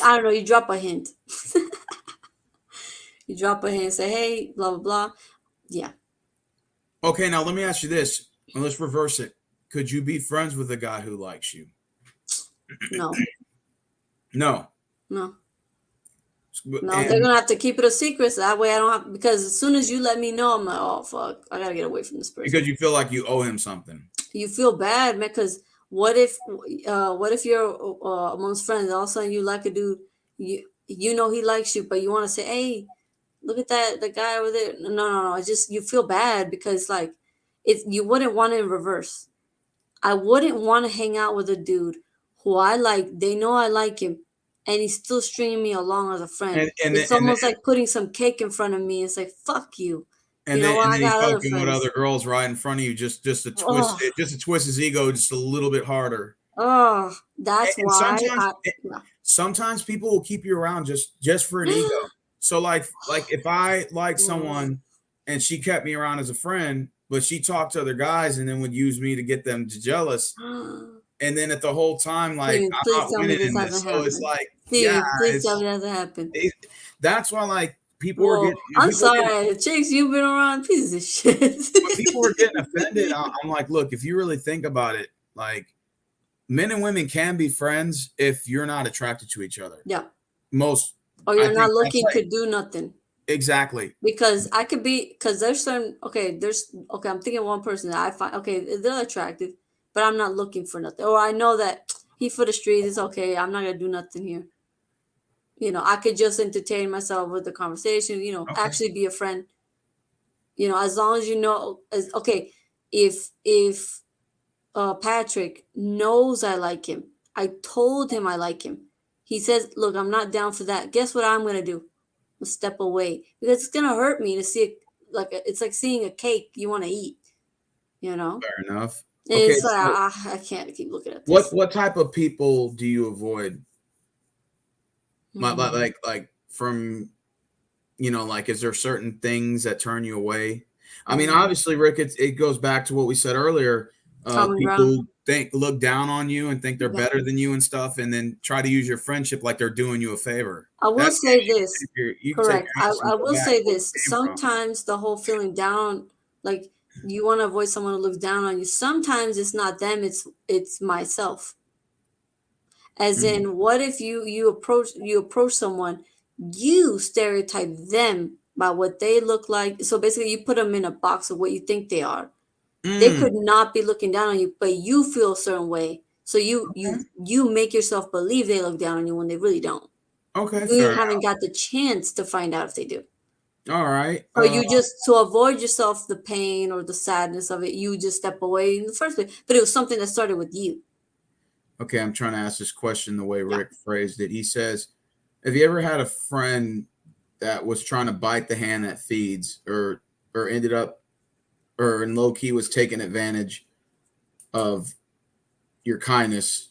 I don't know, you drop a hint. You drop a hint, say, hey, blah blah blah. Yeah, Okay. Now let me ask you this, and let's reverse it. Could you be friends with a guy who likes you? no, No. no. No, they're And gonna have to keep it a secret. So that way I don't have, because as soon as you let me know, I'm like, oh fuck, I gotta get away from this person. because you feel like you owe him something. You feel bad, man, because what if you're amongst friends, all of a sudden you like a dude, you know he likes you, but you want to say, hey, look at that, the guy over there. No, no, no. It's just you feel bad because like it you wouldn't want it in reverse. I wouldn't want to hang out with a dude who I like, they know I like him, and he's still stringing me along as a friend. It's And almost like putting some cake in front of me. It's like, fuck you. You know what? and I then he's got other fucking with friends. other girls right in front of you, Oh, just to twist his ego just a little bit harder. oh, that's And why I, yeah. sometimes people will keep you around just for an ego. So like if I like Mm. someone and she kept me around as a friend, but she talked to other guys and then would use me to get them to jealous. And then at the whole time, like Steven, I'm please not tell me winning this in this. hasn't So it's happened. like, yeah, Steven, please tell it's me that hasn't happened. it, that's why like people were Well, getting I'm sorry, the chicks you've been around, pieces of shit. when people were getting offended. I'm like, look, if you really think about it, like men and women can be friends if you're not attracted to each other. Yeah. Most, Or I you're not think that's looking like to do nothing. exactly. Because I could be, because there's certain, okay, I'm thinking one person that I find, okay, they're attractive, but I'm not looking for nothing. Or I know that he for the streets, it's okay, I'm not going to do nothing here. I could just entertain myself with the conversation, Okay. actually be a friend, as long as okay, if Patrick knows I like him, I told him I like him. He says, look, I'm not down for that. Guess what I'm going to do? Step away because it's gonna hurt me to see it. Like it's like seeing a cake you want to eat, you know. Fair enough. And Okay, it's like so I can't keep looking at what this. what type of people do you avoid? Hmm. Like from like is there certain things that turn you away? I mean, Hmm. obviously, Rick, it goes back to what we said earlier. Common ground. People look down on you and think they're Yeah. better than you and stuff, and then try to use your friendship like they're doing you a favor. I will That's say this. you can take Correct. your I, ass and I go will back say where this. you came from. Sometimes the whole feeling down, like you want to avoid someone who looks down on you. Sometimes it's not them. It's myself. As Mm. in, what if you approach someone, you stereotype them by what they look like. So basically, you put them in a box of what you think they are. They Mm. could not be looking down on you, but you feel a certain way. So you Okay. you you make yourself believe they look down on you when they really don't. Okay. You Fair haven't enough. got the chance to find out if they do. All right. Or you just to avoid yourself the pain or the sadness of it, you just step away in the first place. But it was something that started with you. Okay, I'm trying to ask this question the way Yeah. Rick phrased it. He says, "Have you ever had a friend that was trying to bite the hand that feeds, or ended up, or in low key was taking advantage of your kindness?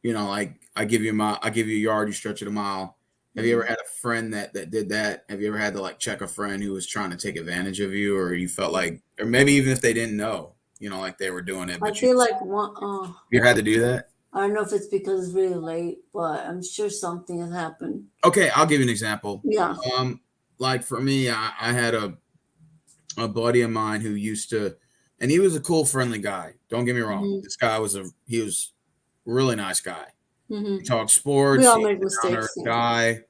Like I give you a yard, you stretch it a mile. Have you ever Mhm. had a friend that did that? Have you ever had to like check a friend who was trying to take advantage of you, or you felt like, or maybe even if they didn't know, like they were doing it, I but you feel just like you had to do that?" I don't know if it's because it's really late, but I'm sure something has happened. Okay, I'll give you an example. Yeah. Um, like for me, I had a buddy of mine who used to, and he was a cool, friendly guy. Don't get me wrong. Hmm. This guy he was a really nice guy. Hmm. He talked We sports. all He's make a down to earth mistakes. Yeah. guy,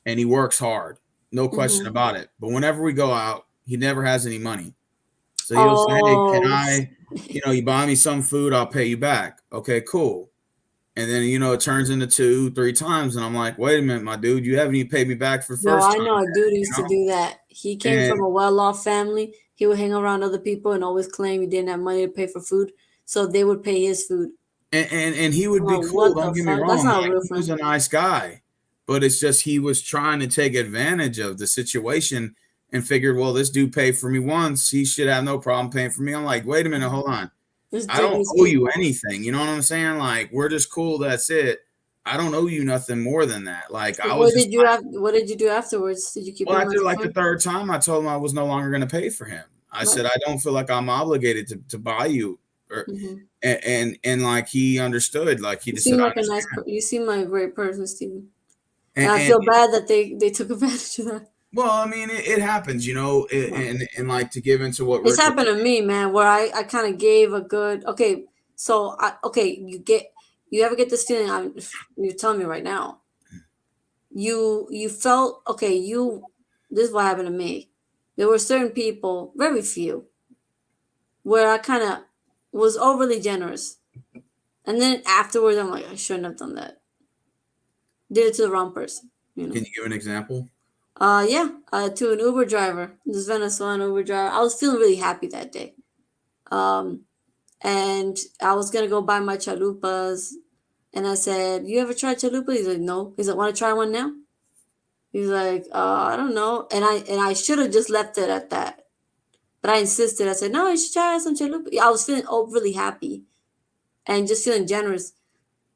and he works hard. No question Hmm. about it. But whenever we go out, he never has any money. So he'll say, "Hey, can Oh, I, you buy me some food? I'll pay you back." Okay, cool. And then it turns into two, three times, and I'm like, "Wait a minute, my dude, you haven't even paid me back for the yo, first I time." know a dude who You used to know, do that. He came and from a well-off family. He would hang around other people and always claim he didn't have money to pay for food, so they would pay his food. and he would I'm be like, cool. what Don't the get me fuck? That's wrong. not a Like real he was friend. a nice guy, but it's just he was trying to take advantage of the situation and figured, well, this dude paid for me once. He should have no problem paying for me. I'm like, wait a minute, hold on. There's I don't these owe you people. anything. You know what I'm saying? Like we're just cool. That's it. I don't owe you nothing more than that. Like So I was just what did you do afterwards? Did you keep well him after as a like the friend? third time, I told him I was no longer going to pay for him. I Right. said I don't feel like I'm obligated to buy you or Hmm. and like he understood, like he You just said seem I like a understand. you seem like a great person, Steven. And I And feel bad that they took advantage of that. well, I mean, it happens, Yeah. and like to give into what It's Rick was happened to me, man, where I kind of gave a good okay. So you ever get this feeling? You're telling me right now. You felt okay. This is what happened to me. There were certain people, very few, where I kind of was overly generous. And then afterwards, I'm like, I shouldn't have done that. Did it to the wrong person, you know. Can you give an example? Yeah, to an Uber driver, this Venezuelan Uber driver. I was feeling really happy that day. Um, and I was gonna go buy my chalupas, and I said, "You ever tried chalupa?" He's like, "No." He's like, "Want to try one now?" He's like, "I don't know." And I should have just left it at that, but I insisted. I said, "No, you should try some chalupa." I was feeling really happy and just feeling generous.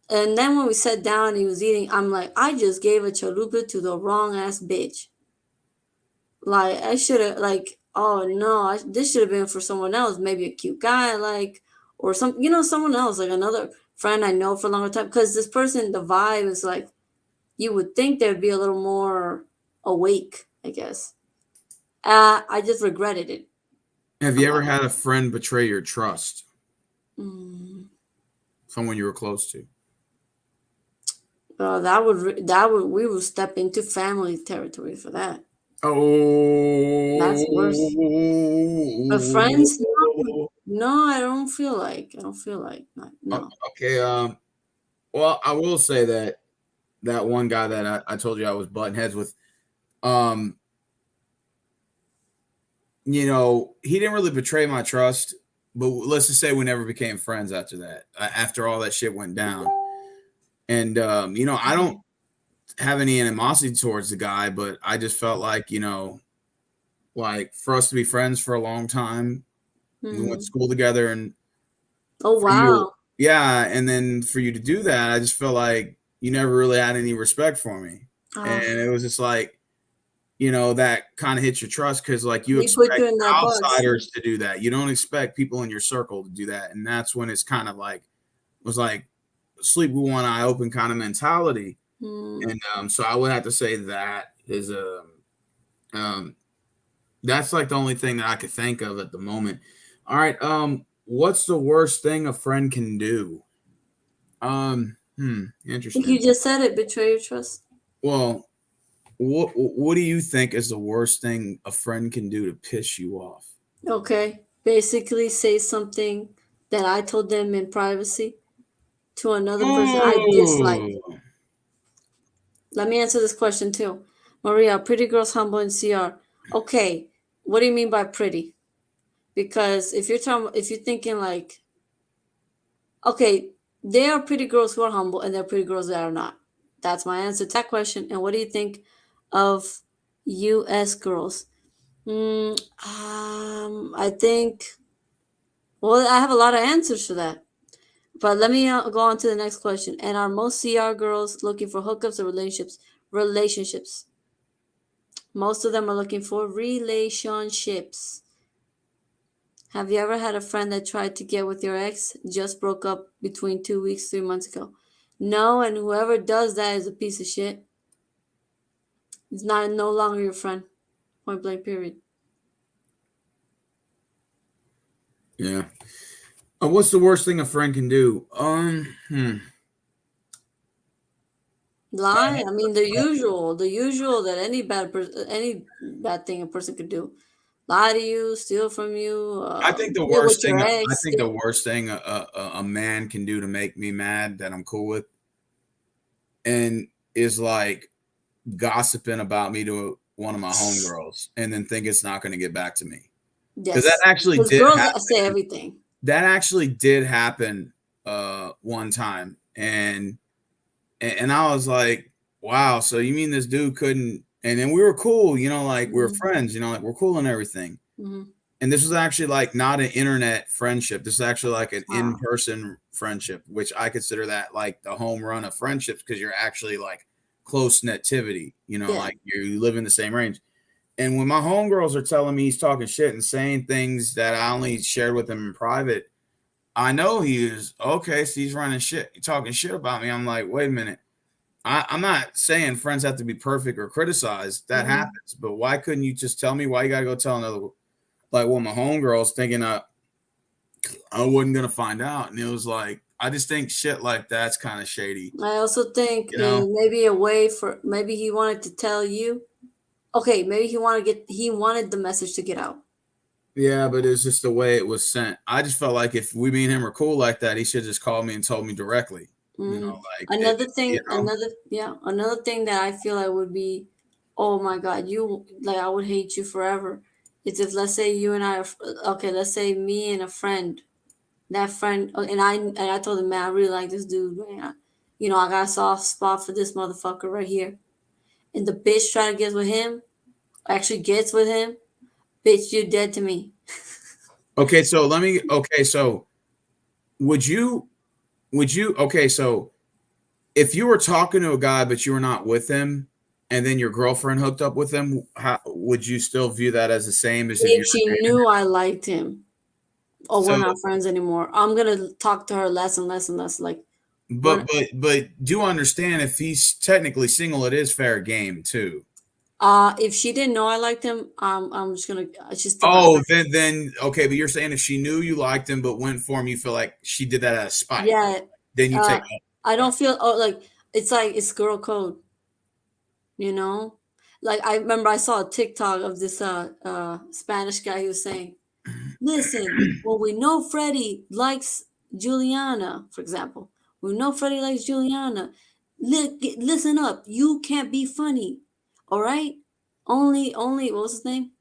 And then when we sat down and he was eating, I'm like, I just gave a chalupa to the wrong ass bitch. Like I should have like, oh no, this should have been for someone else, maybe a cute guy, like or some, someone else, like another friend I know for a longer time. Because this person, the vibe is like you would think they'd be a little more awake, I guess. I just regretted it Have a you ever lot. had a friend betray your trust? Mm. Someone you were close to? That would we would step into family territory for that. That's worse. But friends, Oh. no, I don't feel like. I don't feel like. No. Okay. Well, I will say that one guy that I told you I was butting heads with, um, he didn't really betray my trust, but let's just say we never became friends after that. After all that shit went down, and I don't have any animosity towards the guy, but I just felt like like for us to be friends for a long time, we went to Hmm. school together, and Oh for you, wow. yeah, and then for you to do that, I just felt like you never really had any respect for me, and Ah, it was just like that kind of hits your trust because like you he put expect you in that box. outsiders to do that. You don't expect people in your circle to do that, and that's when it's kind of like was like sleep with one eye open kind of mentality. Hmm. And so I would have to say that is um that's like the only thing that I could think of at the moment. All right, what's the worst thing a friend can do? I think you Interesting. just said it. Betray your trust. Well, what do you think is the worst thing a friend can do to piss you off? Okay. Basically, say something that I told them in privacy to another person I dislike. Oh, Let me answer this question too. Maria, pretty girls humble in CR. Okay. What do you mean by pretty? Because if you're thinking like, okay, there are pretty girls who are humble and there are pretty girls that are not. That's my answer to that question. And what do you think of US girls? I think, well, I have a lot of answers for that. But let me go on to the next question. And are most CR girls looking for hookups or relationships? Relationships. Most of them are looking for relationships. Have you ever had a friend that tried to get with your ex, just broke up between 2 weeks, 3 months ago? No, and whoever does that is a piece of shit. It's not no longer your friend. Point blank period. yeah. What's the worst thing a friend can do? Lie. I mean the usual that any bad thing a person could do. Lie to you, steal from you, I think the get with worst your thing I ex. think the worst thing a man can do to make me mad that I'm cool with and is like gossiping about me to one of my homegirls and then think it's not going to get back to me. Because that Yes, actually because did girls say happen. everything. That actually did happen one time. And I was like, wow, so you mean this dude couldn't and then we were cool, like we were Hmm. friends, like we're cool and everything. Hmm. And this was actually like not an internet friendship. This is actually like an Wow. in-person friendship, which I consider that like the home run of friendships because you're actually like close nativity, Yeah. like you live in the same range. And when my homegirls are telling me he's talking shit and saying things that I only shared with him in private, I know he is okay. So he's running shit, talking shit about me. I'm like, wait a minute. I'm not saying friends have to be perfect or criticized. That Hmm. happens. But why couldn't you just tell me why you got to go tell another like one of my homegirls thinking I wasn't gonna find out, and it was like I just think shit like that's kind of shady, I also think you know. maybe a way for maybe he wanted to tell you. Okay, maybe he wanted the message to get out. Yeah, but it's just the way it was sent. I just felt like if me and him were cool like that, he should just call me and told me directly. You know, Mm. like that. Another thing, another thing that I feel I would be, oh my God, you like I would hate you forever. It's if let's say you and I are okay, let's say me and a friend, that friend, and I told him, man, I really like this dude, man. You know, I got a soft spot for this motherfucker right here. And the bitch try to get with him, actually gets with him, bitch, you dead to me. Okay, so Okay, so would you? Would you? Okay, so if you were talking to a guy but you were not with him, and then your girlfriend hooked up with him, how would you still view that as the same as if you If were she dating? knew I liked him, oh, So, we're not friends anymore. I'm gonna talk to her less and less and less. Like we're but do understand if he's technically single, it is fair game too. if she didn't know I liked him, I'm just gonna she's still my Oh, friend. then okay, but you're saying if she knew you liked him but went for him, you feel like she did that out of spite. Yeah. Then you Uh take. I All don't feel like it's girl code, you know? Like I remember I saw a TikTok of this Spanish guy. He was saying, listen, well, we know Freddie likes Juliana, for example. We know Freddie likes Juliana. Listen up. You can't be funny. All right? Only, what was his name?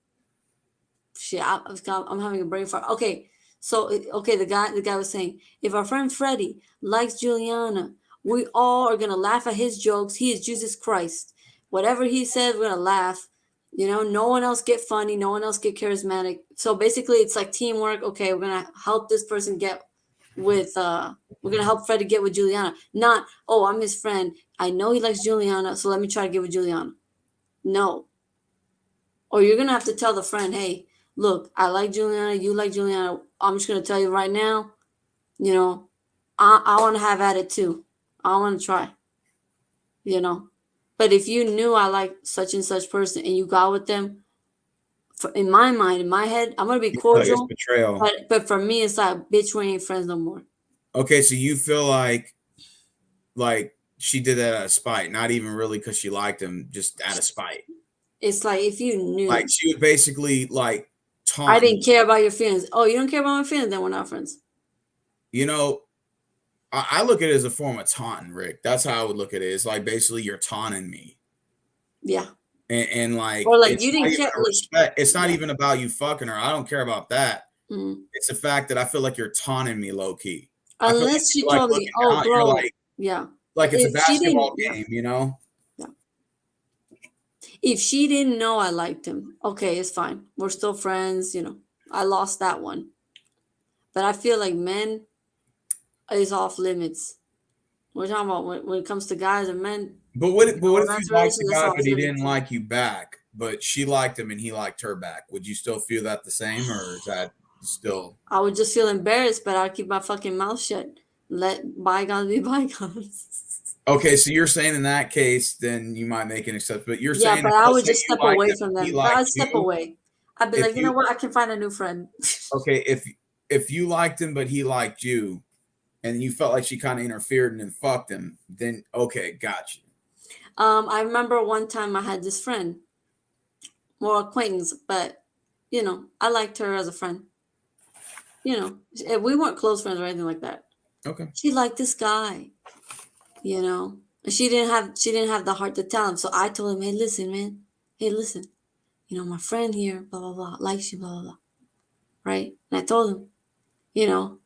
Shit, I'm having a brain fart. Okay, so okay, the guy was saying, if our friend Freddie likes Juliana, we all are gonna laugh at his jokes. He is Jesus Christ. Whatever he says, we're gonna laugh. You know, no one else get funny, no one else get charismatic. So basically, it's like teamwork. Okay, we're gonna help this person get with. We're gonna help Freddie get with Juliana. Not, oh, I'm his friend. I know he likes Juliana, so let me try to get with Juliana. No, or you're gonna have to tell the friend, hey, look, I like Juliana, you like Juliana. I'm just gonna tell you right now, you know, I want to have at it too. I want to try, you know. But if you knew I like such and such person and you got with them, in my mind, in my head, I'm gonna be you feel like it's cordial. betrayal. But for me, it's like, bitch, we ain't friends no more. Okay, so you feel like she did that out of spite, not even really because she liked him, just out of spite. It's like if you Like knew she would basically like I taunt you. didn't care about your feelings. Oh, you don't care about my feelings, then we're not friends. You know, I look at it as a form of taunting, Rick. That's how I would look at it. It's like basically you're taunting me. Yeah. And like Or like it's you not didn't even care. a respect. It's not Yeah. even about you fucking her. I don't care about that. Mm. It's the fact that I feel like you're taunting me low key. I feel like Unless she you're like told me, looking oh, down. You're bro, like yeah. it's a If she didn't, basketball yeah, game, you know? yeah. If she didn't know I liked him, okay, it's fine. We're still friends, you know. I lost that one. But I feel like men is off limits. We're talking about when it comes to guys and men, you But know, what if you romantic liked the relations, that's guy, off but he didn't limits. like you back, but she liked him and he liked her back? Would you still feel that the same, or is that still I would just feel embarrassed, but I'll keep my fucking mouth shut. Let bygones be bygones. okay? So you're saying in that case, then you might make an exception. But you're Yeah, saying but if I let's would say just you step liked away him from and he them. I'd liked step you, away. I'd be if like, you know you what? I can find a new friend. okay, if you liked him but he liked you, and you felt like she kind of interfered and then fucked him, then okay, got you. I remember one time I had this friend, more acquaintance, but I liked her as a friend. We weren't close friends or anything like that. Okay. She liked this guy, and she didn't have the heart to tell him. So I told him, hey, listen, man, hey, listen, my friend here, blah blah blah, likes you, blah blah blah, right? And I told him, you know,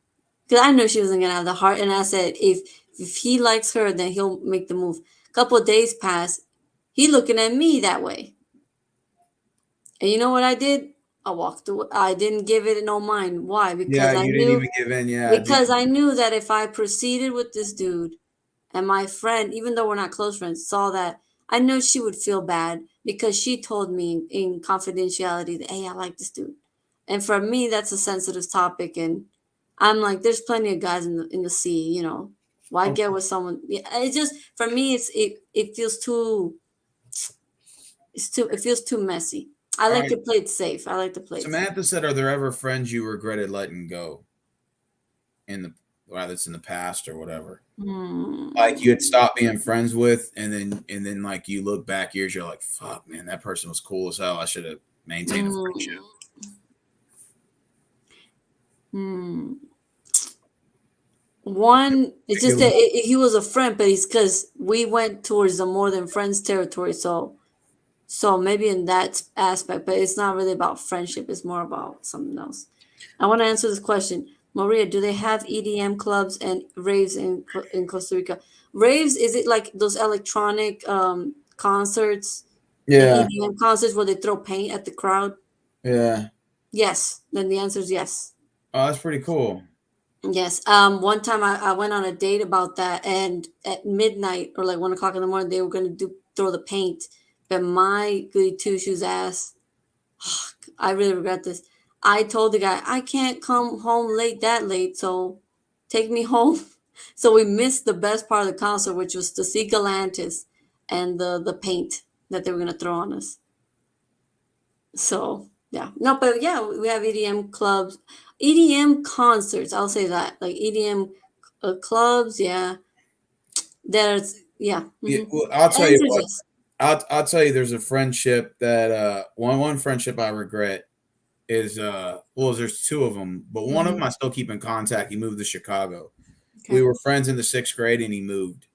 because I knew she wasn't gonna have the heart, and I said, if he likes her, then he'll make the move. A couple of days passed, he looking at me that way. And you know what I did? I walked away. I didn't give it no mind. Why? Yeah, you didn't even give in. Yeah, Because I knew that if I proceeded with this dude and my friend, even though we're not close friends, saw that, I know she would feel bad because she told me in confidentiality that, hey, I like this dude. And for me, that's a sensitive topic. And I'm like, there's plenty of guys in the sea, Why get okay. with someone? Yeah, it just for me, it feels it feels too messy. I All like right. to play it safe. I like to play it safe. Samantha said, "Are there ever friends you regretted letting go in the whether it's in the past or whatever? Like you had Hmm. stopped being friends with, and then like you look back years, you're like, fuck, man, that person was cool as hell. I should have maintained a friendship." Mm. Hmm. One, it's just that he was a friend, but it's because we went towards the more than friends territory. So maybe in that aspect, but it's not really about friendship. It's more about something else. I want to answer this question. Maria, do they have EDM clubs and raves in Costa Rica? Raves, is it like those electronic concerts and Yeah, EDM concerts where they throw paint at the crowd? yeah. Yes. Then the answer is yes. Oh, that's pretty cool. Yes. One time I went on a date about that, and at midnight or like 1 o'clock in the morning, they were gonna do throw the paint, but my goody two shoes ass, I really regret this. I told the guy I can't come home late that late, so take me home. So we missed the best part of the concert, which was to see Galantis and the paint that they were gonna throw on us. So yeah, no, but yeah, we have EDM clubs, EDM concerts. I'll say that, like EDM clubs. Yeah, there's yeah. Yeah, Mm-hmm. well, I'll tell you Answers what. yes. I'll tell you. There's a friendship that one friendship I regret is well, there's two of them, but one of Mm-hmm. them I still keep in contact. He moved to Chicago. We Okay. were friends in the sixth grade, and he moved.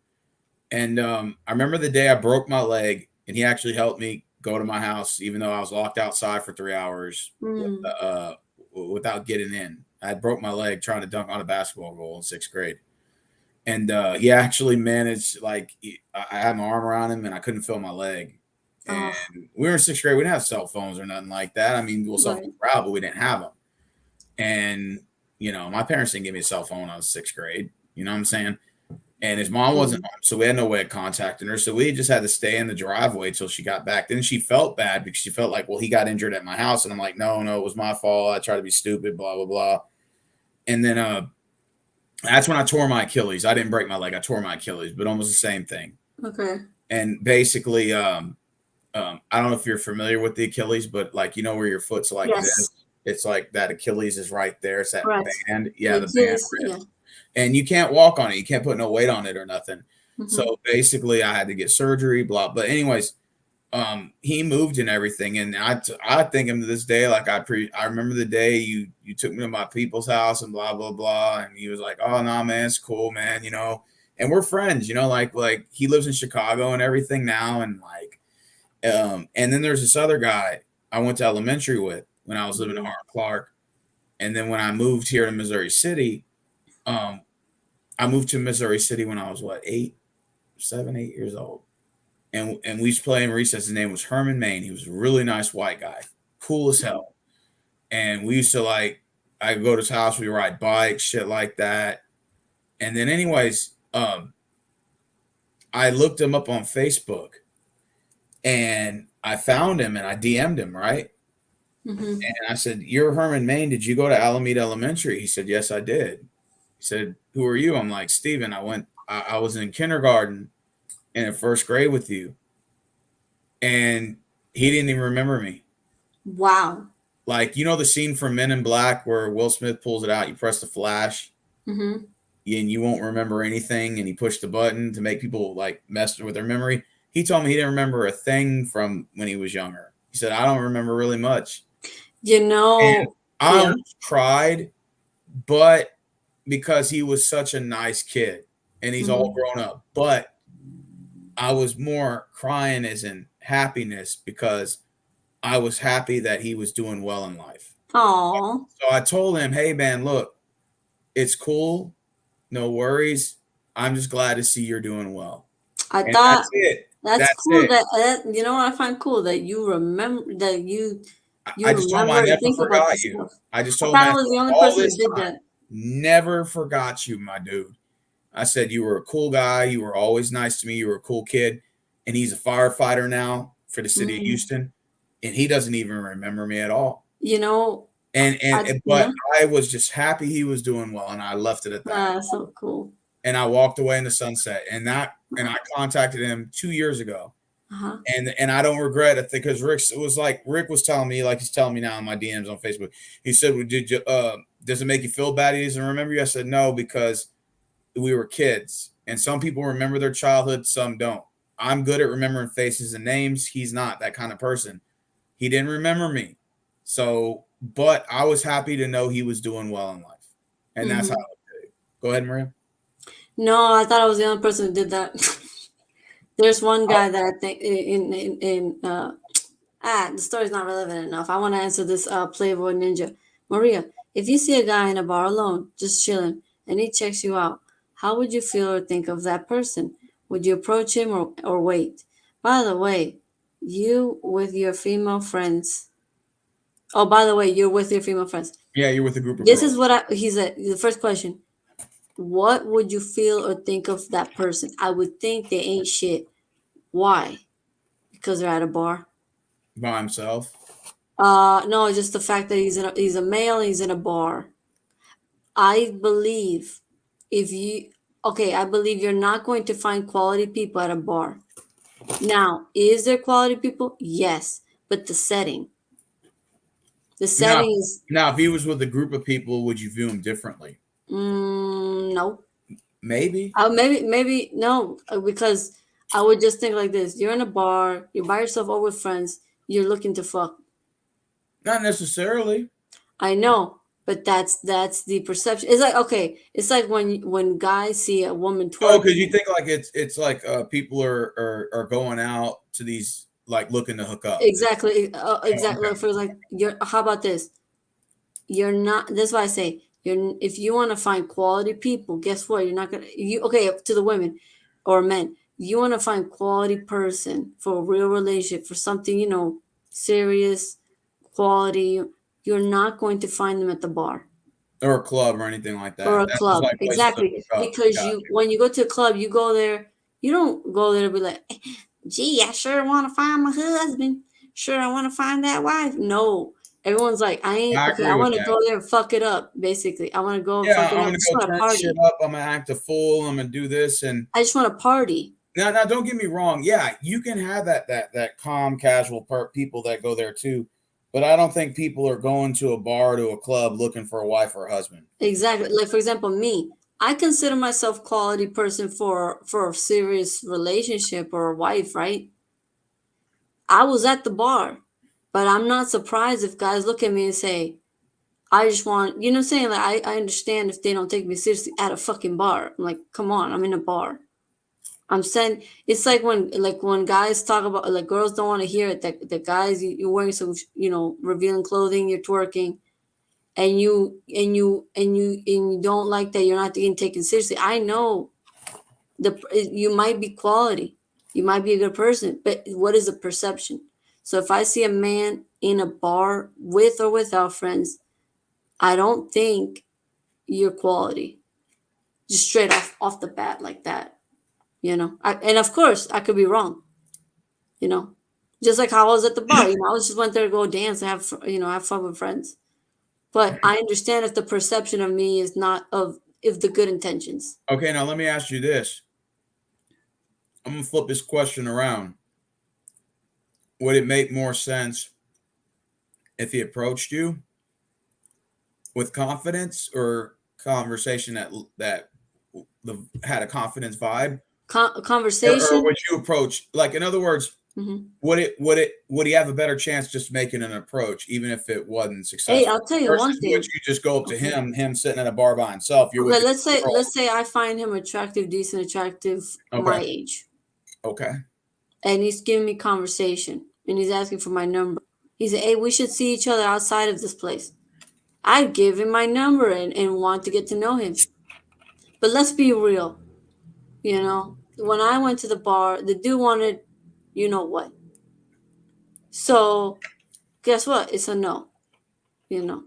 And I remember the day I broke my leg, and he actually helped me go to my house, even though I was locked outside for 3 hours Mm. without getting in. I broke my leg trying to dunk on a basketball goal in sixth grade. And he actually managed, like, I had my arm around him and I couldn't feel my leg. And Oh, we were in sixth grade. We didn't have cell phones or nothing like that. I mean, well, cell right. phones were out, but we didn't have them. And, my parents didn't give me a cell phone when I was sixth grade. You know what I'm saying? And his mom wasn't Mm. home, so we had no way of contacting her. So we just had to stay in the driveway till she got back. Then she felt bad because she felt like, well, he got injured at my house. And I'm like, no, it was my fault. I tried to be stupid, blah, blah, blah. And then that's when I tore my Achilles. I didn't break my leg. I tore my Achilles, but almost the same thing. Okay. And basically, I don't know if you're familiar with the Achilles, but like, where your foot's like this, Yes. it's like that Achilles is right there. It's that Correct. band. Yeah, The the band Achilles. Yeah. ribs. And you can't walk on it. You can't put no weight on it or nothing. Mm-hmm. So basically, I had to get surgery, blah. But anyways, he moved and everything, and I think him to this day. Like I remember the day you took me to my people's house and blah blah blah, and he was like, "Oh no, man, it's cool, man," and we're friends, like he lives in Chicago and everything now, and like, and then there's this other guy I went to elementary with when I was living in Mm-hmm. Harlem Clark, and then when I moved here to Missouri City, um, I moved to Missouri City when I was what 8 7 8 years old, and we used to play in recess. His name was Herman Maine. He was a really nice white guy, cool as hell. And we used to like, I go to his house, we ride bikes, shit like that. And then, anyways, I looked him up on Facebook, and I found him and I DM'd him, right? Mm-hmm. And I said, "You're Herman Maine. Did you go to Alameda Elementary?" He said, "Yes, I did." He said, "Who are you?" I'm like, "Steven, I was in kindergarten and in first grade with you." And he didn't even remember me. Wow. Like, the scene from Men in Black where Will Smith pulls it out, you press the flash, Mm-hmm. and you won't remember anything, and he pushed the button to make people like mess with their memory. He told me he didn't remember a thing from when he was younger. He said, "I don't remember really much." You And know. I Yeah. almost cried, but because he was such a nice kid and he's all Mm-hmm. grown up, but I was more crying as in happiness because I was happy that he was doing well in life. Oh, So I told him, "Hey man, look, it's cool. No worries. I'm just glad to see you're doing well." I And thought that's it. that's That's cool. it. That you know what I find cool that you remember that you I just told him I remember and never think about forgot this you. stuff. I just I told him thought I that was the only all person this that did time. that. Never forgot you, my dude. I said you were a cool guy. You were always nice to me. You were a cool kid. And he's a firefighter now for the city of Mm. Houston. And he doesn't even remember me at all. You know, But yeah, I was just happy he was doing well, and I left it at that. so cool. And I walked away in the sunset. And I contacted him 2 years ago. Uh-huh. And I don't regret it because Rick was telling me, like he's telling me now in my DMs on Facebook. He said, well, "Did you does it make you feel bad he doesn't remember you?" I said, "No, because we were kids, and some people remember their childhood, some don't. I'm good at remembering faces and names. He's not that kind of person. He didn't remember me, so but I was happy to know he was doing well in life, and that's how I Hmm. looked at it. Go ahead, Maria. No, I thought I was the only person who did that. There's one Oh, guy that I think the story's not relevant enough. I want to answer this Playboy Ninja. Maria, if you see a guy in a bar alone, just chilling, and he checks you out, how would you feel or think of that person? Would you approach him or wait? By the way, you with your female friends. Oh, by the way, you're with your female friends. yeah, you're with a group of This is girls. what he said. The first question: what would you feel or think of that person? I would think they ain't shit. Why? Because they're at a bar. By himself. No, just the fact that he's a male, he's in a bar. I believe if you okay, I believe you're not going to find quality people at a bar. Now, is there quality people? Yes, but the Now, setting is now, if he was with a group of people, would you view him differently? no. Maybe, Maybe no, because I would just think like this: you're in a bar, you're by yourself or with friends, you're looking to fuck. not necessarily. I know, but that's the perception. It's like okay, it's like when guys see a woman Oh, because you twerking. think like it's like people are going out to these like looking to hook up. Oh, Exactly. okay. For like, you're. How about this? You're not. That's why I say you're. If you want to find quality people, guess what? You're not gonna. You okay? To the women or men, you want to find quality person for a real relationship, for something serious, quality. You're not going to find them at the bar Or a club or anything like or that. a That's just club. like places to Exactly, hook up. because Got you when you go to a club, you go there. You don't go there to be like, gee, I sure want to find my husband. Sure, I want to find that wife. No, everyone's like, I you. ain't I okay. agree I with want to that. go there and fuck it up. Basically, I want to go and Yeah, fuck it I'm up. gonna I just go want to turn shit party. up. I'm gonna act a fool. I'm gonna do this and I just want to party. now don't get me wrong. Yeah, you can have that calm, casual people that go there too, but I don't think people are going to a bar to a club looking for a wife or a husband. Exactly. Like for example, me. I consider myself quality person for a serious relationship or a wife, right? I was at the bar, but I'm not surprised if guys look at me and say, I just want, you know what I'm saying? Like, I understand if they don't take me seriously at a fucking bar. I'm like, come on, I'm in a bar. I'm saying it's like when guys talk about like girls don't want to hear it that the guys you're wearing some revealing clothing, you're twerking, and you don't like that you're not getting taken seriously. I know you might be quality, you might be a good person, but what is the perception? So if I see a man in a bar with or without friends, I don't think you're quality just straight off the bat like that. And of course I could be wrong. you know just like how I was at the bar. I was just went there to go dance and have fun with friends. But I understand if the perception of me is not of if the good intentions. Okay, now let me ask you this. I'm gonna flip this question around. Would it make more sense if he approached you with confidence or conversation that had a confidence vibe, or Conversation. would you approach like in other words, Hmm. would he have a better chance just making an approach even if it wasn't Hey, successful I'll tell you one versus would thing. you just go up to Okay. him sitting at a bar by himself? You're with Okay, the let's girls. say I find him attractive, decent, attractive, Okay, my age, okay. and he's giving me conversation, and he's asking for my number. He said, "Hey, we should see each other outside of this place." I'd give him my number and want to get to know him. But let's be real. When I went to the bar, the dude wanted, you know what? So guess what? It's a no. You know,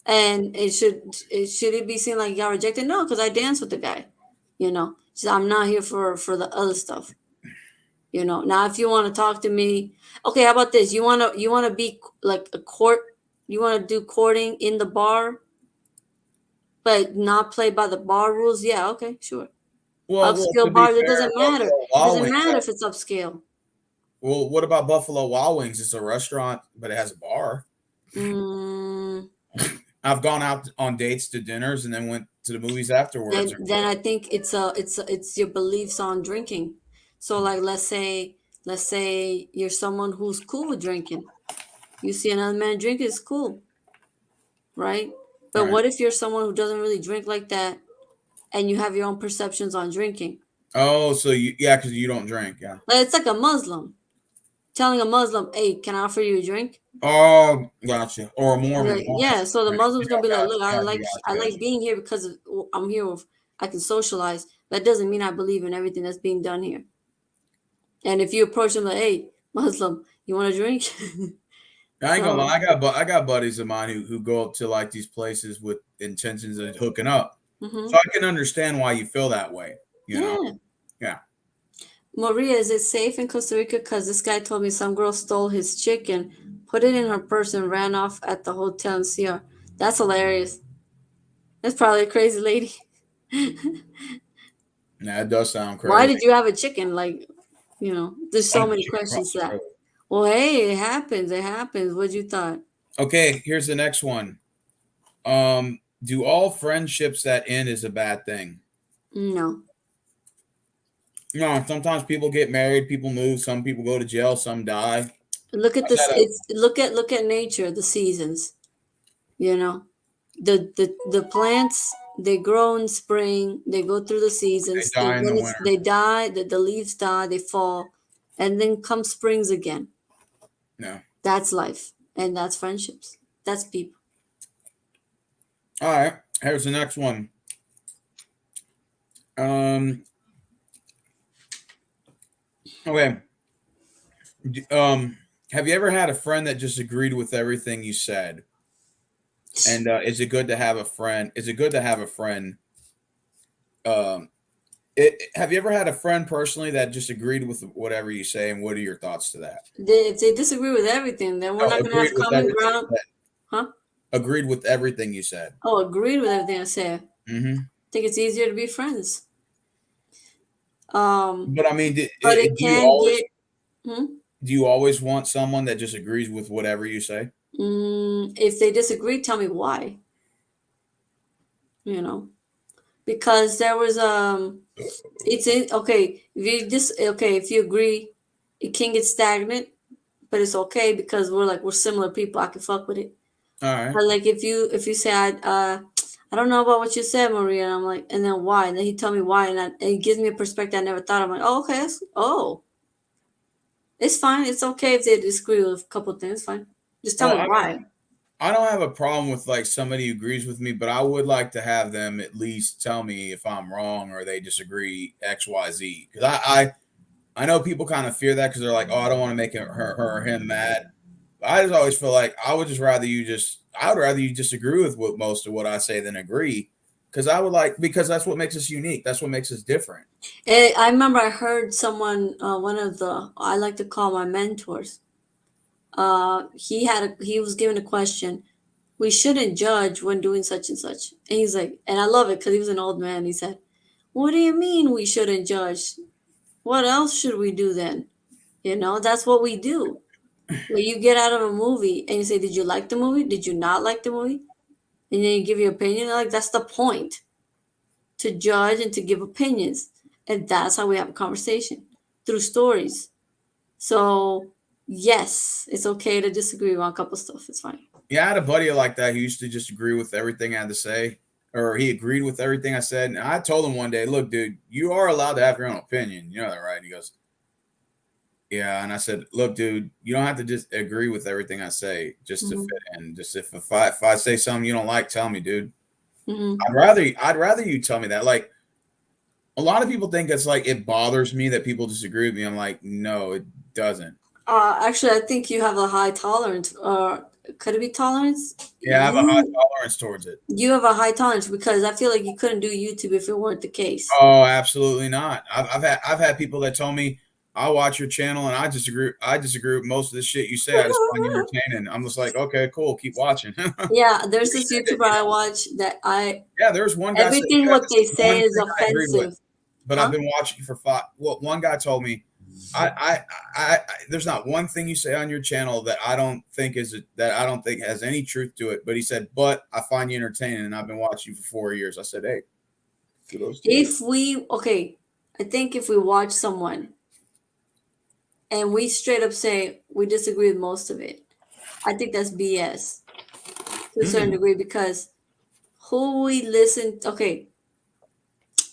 and it should it be seen like you got rejected? No, because I danced with the guy. So I'm not here for the other stuff. Now if you want to talk to me, okay, how about this? You want to be like a court, you want to do courting in the bar, but not play by the bar rules? Yeah, okay, sure. Well, to Upscale be bars, it fair, doesn't matter. Buffalo It Wild doesn't Wings. matter if it's upscale. Well, what about Buffalo Wild Wings? It's a restaurant, but it has a bar. Mm, I've gone out on dates to dinners and then went to the movies afterwards. then I think it's your beliefs on drinking. So like let's say you're someone who's cool with drinking. You see another man drink, it's cool. right? All But right. what if you're someone who doesn't really drink like that and you have your own perceptions on drinking? Oh, so yeah, because you don't drink, yeah. Like, it's like a Muslim telling a Muslim, "Hey, can I offer you a drink?" Oh, gotcha. Or a Mormon Like, wants yeah, you so to the drink. Muslim's gonna be Yeah, like, gotcha, "Look, gotcha, I gotcha, like gotcha. being here because I'm here with I can socialize. That doesn't mean I believe in everything that's being done here." And if you approach them like, "Hey, Muslim, you want a drink?" I ain't gonna So, lie. I got buddies of mine who go up to like these places with intentions of hooking up. So mhm. I can understand why you feel that way. You know? Yeah. Yeah. Maria, is it safe in Costa Rica? Because this guy told me some girl stole his chicken, put it in her purse, and ran off at the hotel in CR. That's hilarious. That's probably a crazy lady. Yeah, it does sound Why crazy. did you have a chicken? Like, there's so Wanted many chicken questions to breast, that. really. Well, hey, it happens. It happens. What you thought? Okay, here's the next one. Do all friendships that end is a bad thing? No. No, sometimes people get married, people move, some people go to jail, some die. Look at How's this. that a It's look at nature, the seasons. You know, the plants, they grow in spring, they go through the they seasons, die in the winter? they die, the leaves die, they fall, and then come springs again. No. That's life, and that's friendships, that's people. All right. Here's the next one. Um. Okay. Have you ever had a friend that just agreed with everything you said? And is it good to have a friend? Is it good to have a friend? Um. Have you ever had a friend personally that just agreed with whatever you say? And what are your thoughts to that? If they disagree with everything, then we're No, not gonna agreed have with common everything you ground. said. Huh? Agreed with everything you said. Oh, agreed with everything I say. I Hmm. think it's easier to be friends. um But I mean, but it can get. Hmm? do you always want someone that just agrees with whatever you say? If they disagree, tell me why. you know because there was it's in okay if you just okay if you agree, it can get stagnant, but it's okay because we're similar people. I can fuck with it. All right. But like if you say I don't know about what you said, Maria, and I'm like, and then why, and then he tell me why, and it gives me a perspective I never thought. I'm like, oh, okay, it's fine, it's okay if they disagree with a couple of things. Fine, just tell Well, me why. I don't have a problem with like somebody who agrees with me, but I would like to have them at least tell me if I'm wrong or they disagree X, Y, Z. Because I know people kind of fear that because they're like, oh, I don't want to make her or him mad. But I just always feel like I would rather you disagree with what most of what I say than agree. Because that's what makes us unique. That's what makes us different. And I remember I heard someone, one of the I like to call my mentors. He was given a question. We shouldn't judge when doing such and such. And he's like, and I love it because he was an old man. He said, "What do you mean we shouldn't judge? What else should we do then? That's what we do. When you get out of a movie and you say, did you like the movie? Did you not like the movie? And then you give your opinion. Like, that's the point, to judge and to give opinions. And that's how we have a conversation, through stories. So, yes, it's okay to disagree on a couple stuff. It's fine. Yeah, I had a buddy like that who used to just agree with everything I had to say, or he agreed with everything I said. And I told him one day, look, dude, you are allowed to have your own opinion. You know that, right? He goes, yeah. And I said, look, dude, you don't have to just agree with everything I say just to Hmm. fit in. Just if I say something you don't like, tell me, dude. Hmm. I'd rather you tell me that. Like a lot of people think it's like it bothers me that people disagree with me. I'm like, no, it doesn't. Actually, I think you have a high tolerance. Could it be tolerance? Yeah, I have a high You tolerance towards it. you have a high tolerance because I feel like you couldn't do YouTube if it weren't the case. Oh, absolutely not. I've had people that told me I watch your channel and I disagree with most of the shit you say. I just find you entertaining. I'm just like, okay, cool, keep watching. Yeah, there's this YouTuber I watch that Yeah, there's one guy said you everything have what to they say one say is thing I agreed with, offensive. but I've Huh? been watching you for five. Well, one guy told me, I there's not one thing you say on your channel that I don't think has any truth to it. But he said, but I find you entertaining, and I've been watching you for 4 years. I said, hey, kudos to you. If we okay, I think if we watch someone and we straight up say we disagree with most of it, I think that's BS. to a certain degree, because who we listen, okay,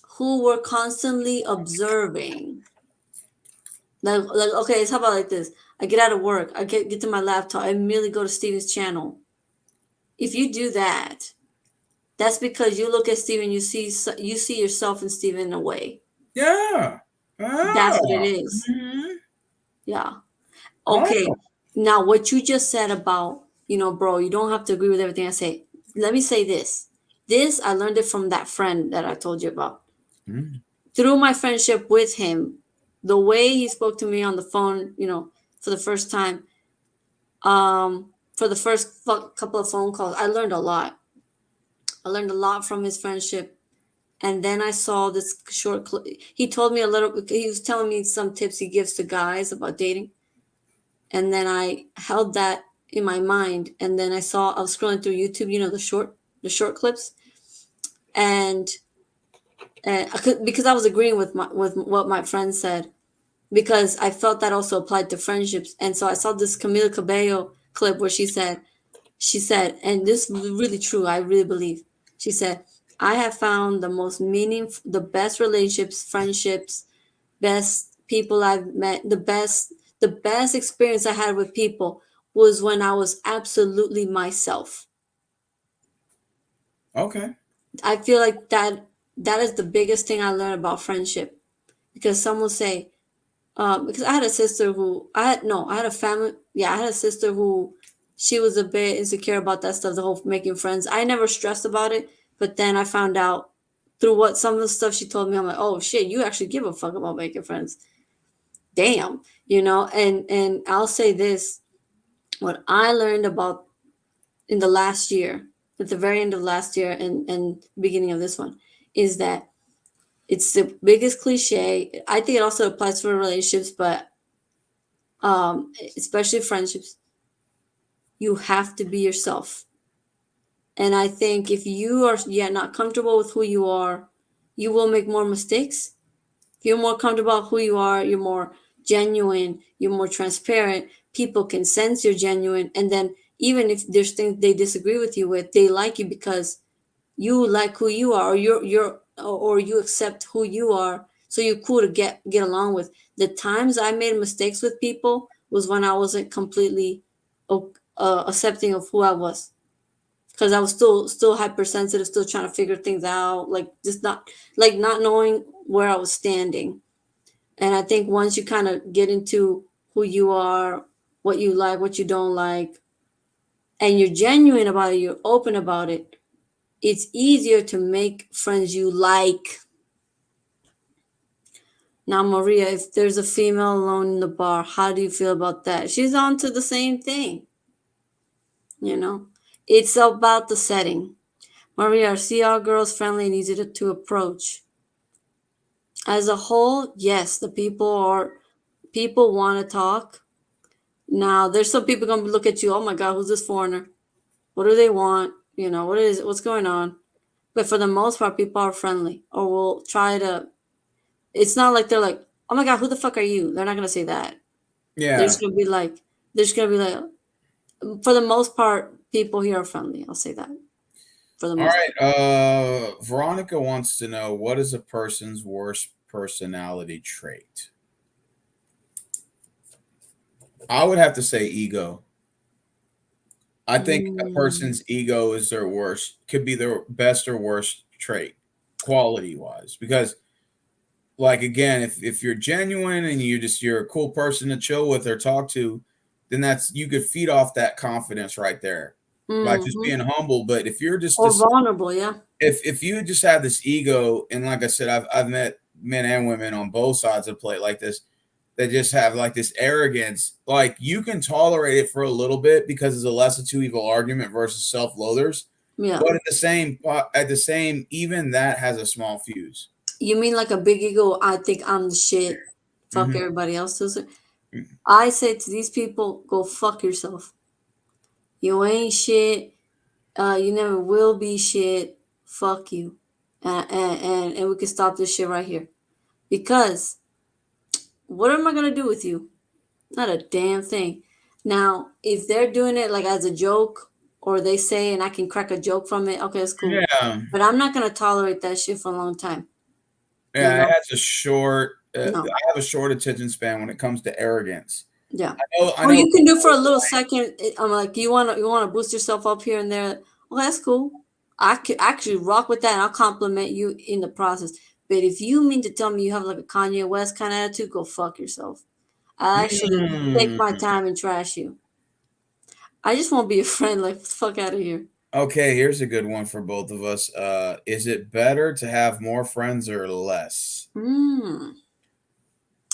who we're constantly observing. Like okay, it's how about like this? I get out of work, I get to my laptop, I immediately go to Steven's channel. If you do that, that's because you look at Steven, you see yourself in Steven in a way. Yeah. That's Ah. what it is. Mhm. Yeah. Okay. Oh. Now, what you just said about, bro, you don't have to agree with everything I say. Let me say this. This, I learned it from that friend that I told you about. Mm. Through my friendship with him, the way he spoke to me on the phone, for the first time, for the first couple of phone calls, I learned a lot. I learned a lot from his friendship. And then I saw this short clip. He told me he was telling me some tips he gives to guys about dating. And then I held that in my mind. And then I was scrolling through YouTube, the short clips. And, because I was agreeing with what my friend said, because I felt that also applied to friendships. And so I saw this Camila Cabello clip where she said, and this is really true, I really believe. She said, I have found the most meaningful, the best relationships, friendships, best people I've met, the best experience I had with people was when I was absolutely myself. Okay. I feel like that is the biggest thing I learned about friendship, because some will say, because I had a sister who I had no, I had a family. Yeah, I had a sister who she was a bit insecure about that stuff, the whole making friends. I never stressed about it, but then I found out through what some of the stuff she told me. I'm like, oh shit, you actually give a fuck about making friends. Damn, and I'll say this: what I learned about in the last year, at the very end of last year and beginning of this one, is that it's the biggest cliche. I think it also applies for relationships, but especially friendships, you have to be yourself. And I think if you are yet not comfortable with who you are, you will make more mistakes. If you're more comfortable with who you are, you're more genuine, you're more transparent, people can sense you're genuine. And then even if there's things they disagree with you with, they like you because you like who you are, or or you accept who you are, so you're cool to get along with. The times I made mistakes with people was when I wasn't completely accepting of who I was, because I was still hypersensitive, still trying to figure things out, like just not knowing where I was standing. And I think once you kind of get into who you are, what you like, what you don't like, and you're genuine about it, you're open about it, it's easier to make friends you like. Now, Maria, if there's a female alone in the bar, how do you feel about that? She's on to the same thing, you know? It's about the setting. Maria, see all girls friendly and easy to approach. As a whole, yes, people want to talk. Now, there's some people gonna look at you, oh my God, who's this foreigner? What do they want? What's going on? But for the most part, people are friendly or will try to. It's not like they're like, oh my God, who the fuck are you? They're not gonna say that. They're Yeah. just gonna be like, they're just gonna be like, for the most part, people here are friendly. I'll say that for the All most right. part. Veronica wants to know, what is a person's worst personality trait? I would have to say ego. I think a Mm, person's ego is their worst, could be their best or worst trait, quality wise. Because, like, again, if you're genuine and you're a cool person to chill with or talk to, then you could feed off that confidence right there by just hmm being humble. But if you're just Or this, vulnerable, yeah. if you just have this ego, and like I said, I've met men and women on both sides of the plate like this, that just have like this arrogance. Like, you can tolerate it for a little bit because it's a less of two evil argument versus self-loathers. Yeah. But at the same, even that has a small fuse. You mean like a big ego? I think I'm the shit. Fuck Hmm. everybody else does it. I say to these people, go fuck yourself. You ain't shit. You never will be shit. Fuck you. And we can stop this shit right here. Because what am I gonna do with you? Not a damn thing. Now, if they're doing it like as a joke or they say and I can crack a joke from it, okay, that's cool. Yeah. But I'm not gonna tolerate that shit for a long time. You Yeah, it know? has a short. No. I have a short attention span when it comes to arrogance. Yeah. I Or know you can do for a people. little second. I'm like, you wanna boost yourself up here and there. Well, that's cool. I could actually rock with that, and I'll compliment you in the process. But if you mean to tell me you have like a Kanye West kind of attitude, go fuck yourself. I actually take Mm. my time and trash you. I just won't be a friend. Like, fuck out of here. Okay, here's a good one for both of us. Is it better to have more friends or less? Hmm.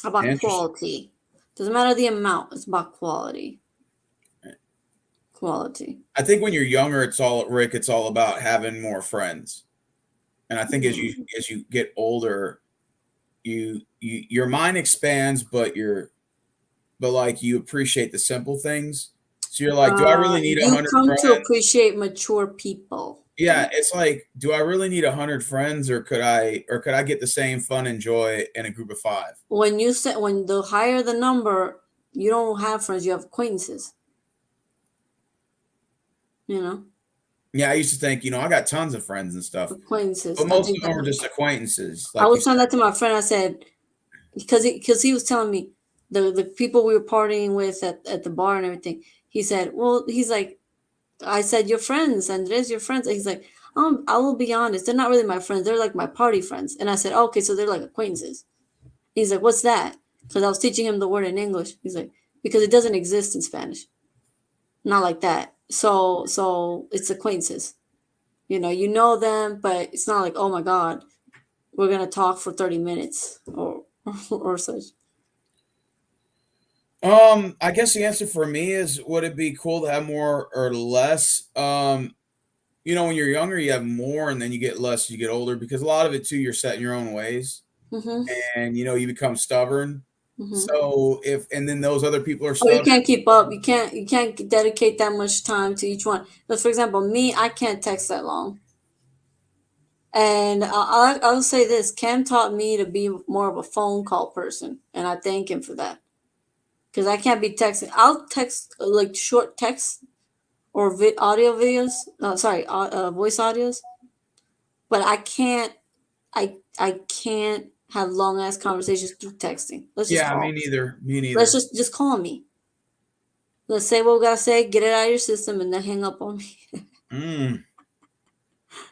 About Interesting. quality. Doesn't matter the amount. It's about quality. Quality. I think when you're younger, Rick. It's all about having more friends. And I think Mhm. as you get older, your mind expands, but like you appreciate the simple things. So you're like, do I really need a You hundred come to friends? appreciate mature people. Yeah, it's like, do I really need 100 friends, or could I get the same fun and joy in a group of five? When the higher the number, you don't have friends, you have acquaintances. You know, Yeah, I used to think, I got tons of friends and stuff, acquaintances. but I most think of them that were just acquaintances, I like you was said. telling that to my friend. I said because he was telling me the people we were partying with at the bar and everything. He said, well, he's like, I said, your friends, Andres, your friends. And he's like, I will be honest, they're not really my friends. They're like my party friends. And I said, okay, so they're like acquaintances. He's like, what's that? Because I was teaching him the word in English. He's like, because it doesn't exist in Spanish. Not like that. So it's acquaintances. You know them, but it's not like, oh my God, we're gonna talk for 30 minutes or such. I guess the answer for me is, would it be cool to have more or less? When you're younger, you have more, and then you get less as you get older, because a lot of it too, you're set in your own ways, Mm-hmm. and you become stubborn. Mm-hmm. So and then those other people are Or you stubborn. can't keep up. You can't dedicate that much time to each one. But for example, me, I can't text that long. And I'll say this: Cam taught me to be more of a phone call person, and I thank him for that because I can't be texting. I'll text like short texts or audio videos. Sorry, voice audios. But I can't have long ass conversations through texting. Let's just Yeah, me call. neither. Me Let's neither. just call me. Let's say what we gotta say, get it out of your system, and then hang up on me. Mm.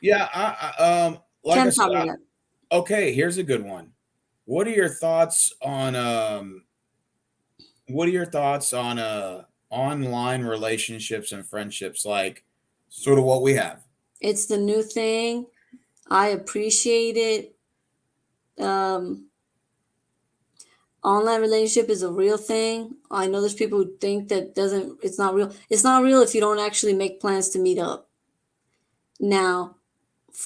Yeah, like I Cam said, taught me that. okay, here's a good one. What are your thoughts on online relationships and friendships, like sort of what we have? It's the new thing. I appreciate it. Um, Online relationship is a real thing. I know there's people who think that doesn't. It's not real. It's not real if you don't actually make plans to meet up. Now,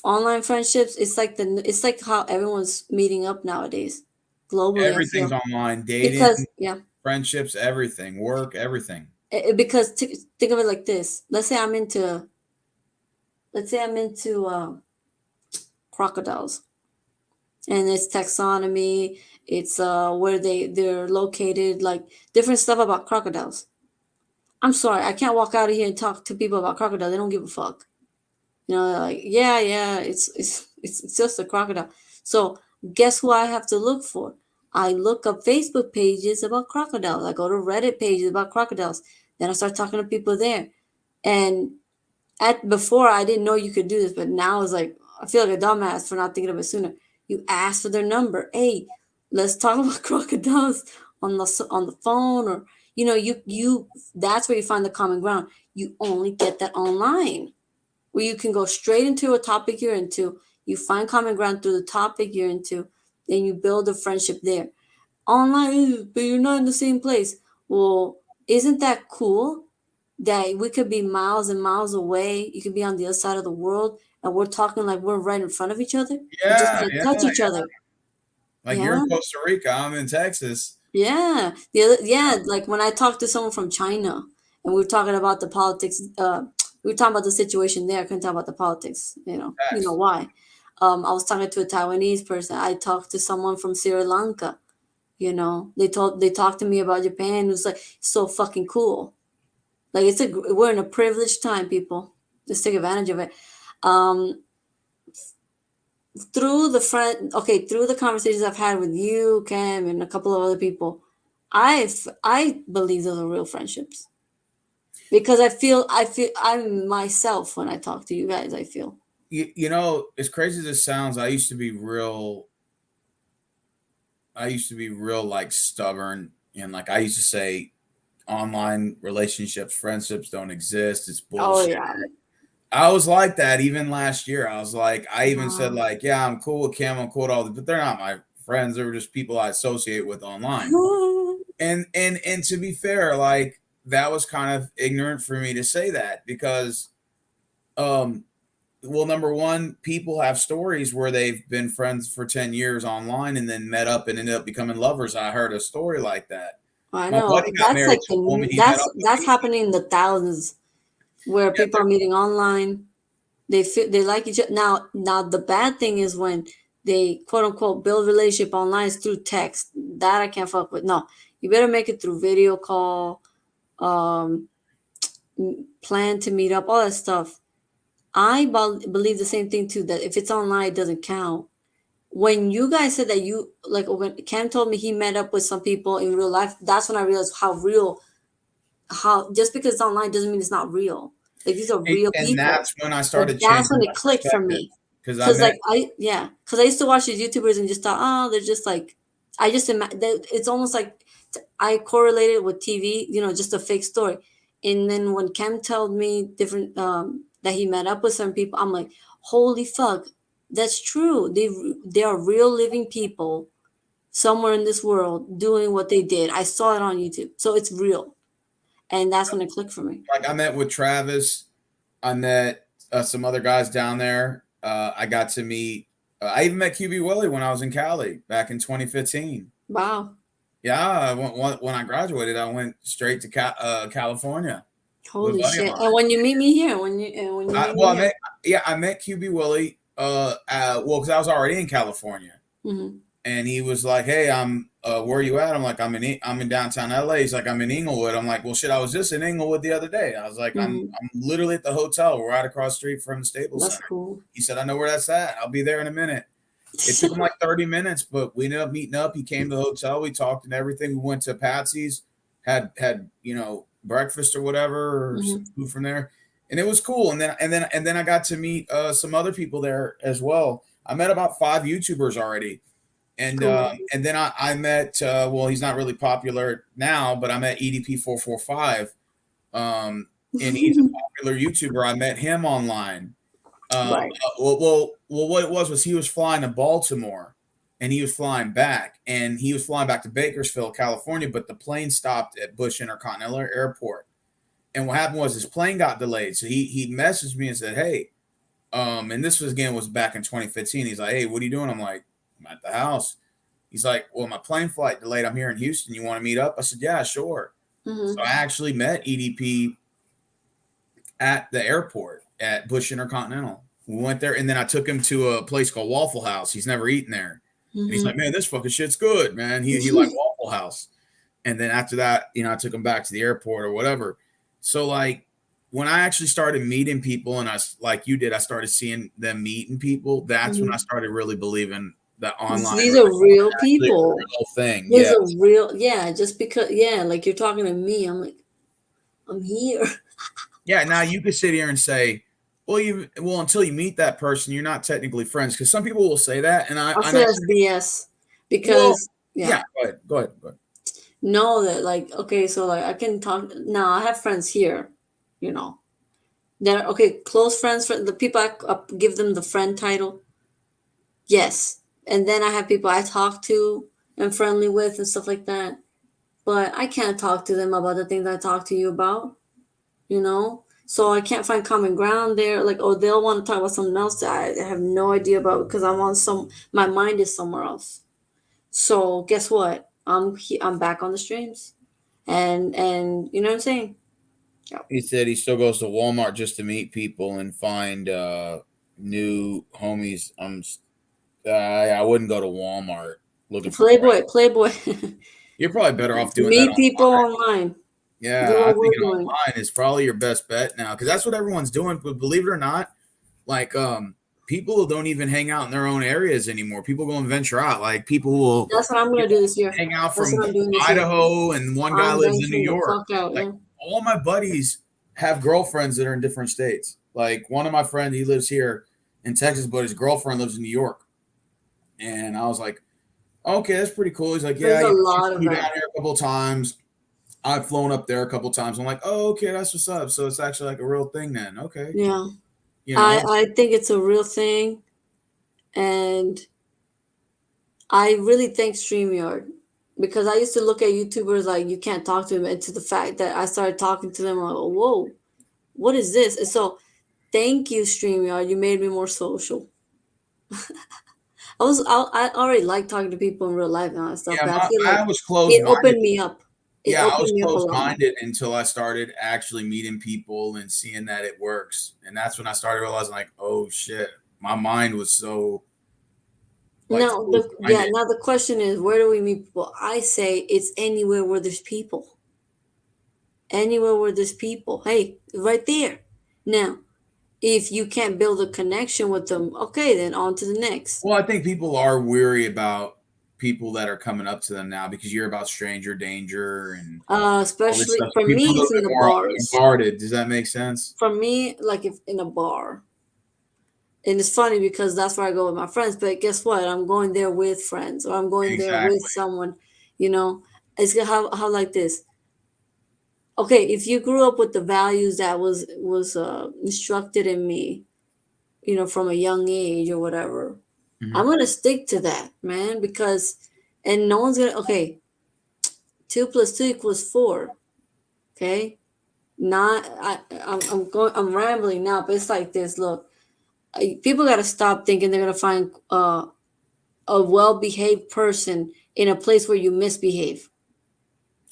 online friendships, it's like how everyone's meeting up nowadays, globally. I Everything's feel online, dating, because yeah, friendships, everything, work, everything. because think of it like this. Let's say I'm into crocodiles, and it's taxonomy. It's where they're located, like different stuff about crocodiles. I'm sorry, I can't walk out of here and talk to people about crocodiles. They don't give a fuck. They're like, yeah, it's just a crocodile. So guess who I have to look for? I look up Facebook pages about crocodiles. I go to Reddit pages about crocodiles. Then I start talking to people there. And at before I didn't know you could do this, but now it's like I feel like a dumbass for not thinking of it sooner. You ask for their number. Hey, let's talk about crocodiles on the phone, or you that's where you find the common ground. You only get that online, where you can go straight into a topic you're into. You find common ground through the topic you're into, and you build a friendship there. Online, but you're not in the same place. Well, isn't that cool? That we could be miles and miles away. You could be on the other side of the world, and we're talking like we're right in front of each other. We just Yeah, can't yeah. touch each other. Like you're Yeah, in Costa Rica, I'm in Texas. yeah. Like when I talked to someone from China, and we were talking about the politics. We were talking about the situation there. I couldn't talk about the politics. You know Facts. why? I was talking to a Taiwanese person. I talked to someone from Sri Lanka. They talked to me about Japan. It was like so fucking cool. Like we're in a privileged time, people. Let's take advantage of it. Um, through the conversations I've had with you, Cam, and a couple of other people, I believe those are real friendships because I feel I'm myself when I talk to you guys. I feel. You know, as crazy as it sounds, I used to be real like stubborn, and like I used to say online relationships, friendships don't exist. It's Oh bullshit. yeah. I was like that even last year. I was like, I even said Wow. like, yeah, I'm cool with Cam, I'm cool with all this, but they're not my friends. They're just people I associate with online. And to be fair, like that was kind of ignorant for me to say that because um well, number one, people have stories where they've been friends for 10 years online and then met up and ended up becoming lovers. I heard a story like that. I My know buddy got that's married like to a woman he met up with. that's happening in the thousands where Yeah, people are meeting online. They like each other. Now the bad thing is when they quote unquote build relationship online is through text. That I can't fuck with. No, you better make it through video call. Um, Plan to meet up, all that stuff. Believe the same thing too. That if it's online, it doesn't count. When you guys said that you like when Cam told me he met up with some people in real life, that's when I realized how real how just because it's online doesn't mean it's not real. Like these are real and people. that's when I Like started that's changing when my it clicked for perspective me. because I Cause met like cause I used to watch these YouTubers and just thought, oh, they're just like, I just imagine it's almost like I correlated with TV, just a fake story. And then when Cam told me different that he met up with some people, I'm like, holy fuck, that's true. They are real living people somewhere in this world doing what they did. I saw it on YouTube, so it's real, and that's when it clicked for me. like I met with Travis. I met some other guys down there. I got to meet. I even met QB Willie when I was in Cali back in 2015. Wow, Yeah, when I graduated, I went straight to California with a holy buddy of shit! mine. And when you meet me here, when you meet me Well, here, I met QB Willie. Well, because I was already in California, hmm and he was like, "Hey, I'm where are you at?" I'm like, I'm in downtown LA." He's like, "I'm in Inglewood." I'm like, "Well, shit, I was just in Inglewood the other day." I was like, hmm I'm literally at the hotel right across the street from the Staples that's Center." cool. He said, "I know where that's at. I'll be there in a minute." It took him like 30 minutes, but we ended up meeting up. He came to the hotel. We talked and everything. We went to Patsy's, had breakfast or whatever, or some hmm food from there, and it was cool. And then I got to meet some other people there as well. I met about 5 YouTubers already, Cool. and then I met well, he's not really popular now, but I met EDP445, um, and he's a popular YouTuber. I met him online. Right. What it was he was flying to Baltimore, and he was flying back, and he was flying back to Bakersfield, California, but the plane stopped at Bush Intercontinental Airport. And what happened was his plane got delayed, so he messaged me and said, "Hey," and this was back in 2015. He's like, "Hey, what are you doing?" I'm like, "I'm at the house." He's like, "Well, my plane flight delayed. I'm here in Houston. You want to meet up?" I said, "Yeah, sure." So hmm I actually met EDP at the airport at Bush Intercontinental. We went there, and then I took him to a place called Waffle House. He's never eaten there, and he's like, hmm "Man, this fucking shit's good, man." He liked Waffle House, and then after that, I took him back to the airport or whatever. So like when I actually started meeting people, and I like you did, I started seeing them meeting people. That's when I hmm started really believing that online These are real is actually a people. real thing. These Yeah, are real. Yeah, just because. Yeah, like you're talking to me, I'm like, I'm here. yeah. Now you could sit here and say, well until you meet that person, you're not technically friends because some people will say that, and I I'll and say I that's BS well, because yeah, yeah. Go ahead. know that like okay, so like I can talk now. I have friends here, you know. They're okay, close friends. For the people I give them the friend title. Yes, and then I have people I talk to and friendly with and stuff like that. But I can't talk to them about the things I talk to you about, you know? So I can't find common ground there. Like, oh, they'll want to talk about something else that I have no idea about because I'm on my mind is somewhere else. So guess what? I'm back on the streams, and you know what I'm saying? Yeah. He said he still goes to Walmart just to meet people and find new homies. I wouldn't go to Walmart looking for friends. Playboy. You're probably better off doing that Meet people online. online. Do Yeah, I what think we're doing. online is probably your best bet now because that's what everyone's doing. But believe it or not, like people don't even hang out in their own areas anymore. People go and venture out. Like That's what I'm gonna do this year. hang out That's from what I'm doing this year. Idaho, and one guy I'm lives in New venturing the York. fuck out. Like Yeah. all my buddies have girlfriends that are in different states. Like one of my friends, he lives here in Texas, but his girlfriend lives in New York. And I was like, okay, that's pretty cool. He's like, There's yeah, a she lot of flew down that. here a couple of times. I've flown up there a couple of times. I'm like, oh, okay, that's what's up. So it's actually like a real thing then. Okay. Yeah. You know, I think it's a real thing, and I really thank StreamYard because I used to look at YouTubers like you can't talk to them, and to the fact that I started talking to them, I'm like, whoa, what is this? And so, thank you, StreamYard. You made me more social. I already like talking to people in real life and all that stuff, yeah, but I feel I like was closed it minded. opened me up. It Yeah, I opened was me up a closed lot more. minded until I started actually meeting people and seeing that it works. And that's when I started realizing, like, oh shit, my mind was so like Now, closed minded. now the question is, where do we meet people? I say it's anywhere where there's people. Anywhere where there's people. Hey, right there. Now, if you can't build a connection with them, okay, then on to the next. Well, I think people are weary about people that are coming up to them now because you're about stranger danger and all this Especially stuff. for People are a me, little it's in bit the more open bars. guarded. Does that make sense? For me, like if in a bar, and it's funny because that's where I go with my friends. But guess what? I'm going there with friends, or I'm going there with Exactly. someone. You know, it's gonna how like this. Okay, if you grew up with the values that was instructed in me, you know, from a young age or whatever, I'm Mhm. gonna stick to that, man, because and no one's gonna okay, 2 + 2 = 4. Okay. Not I'm going I'm rambling now, but it's like this. Look, people gotta stop thinking they're gonna find a well-behaved person in a place where you misbehave.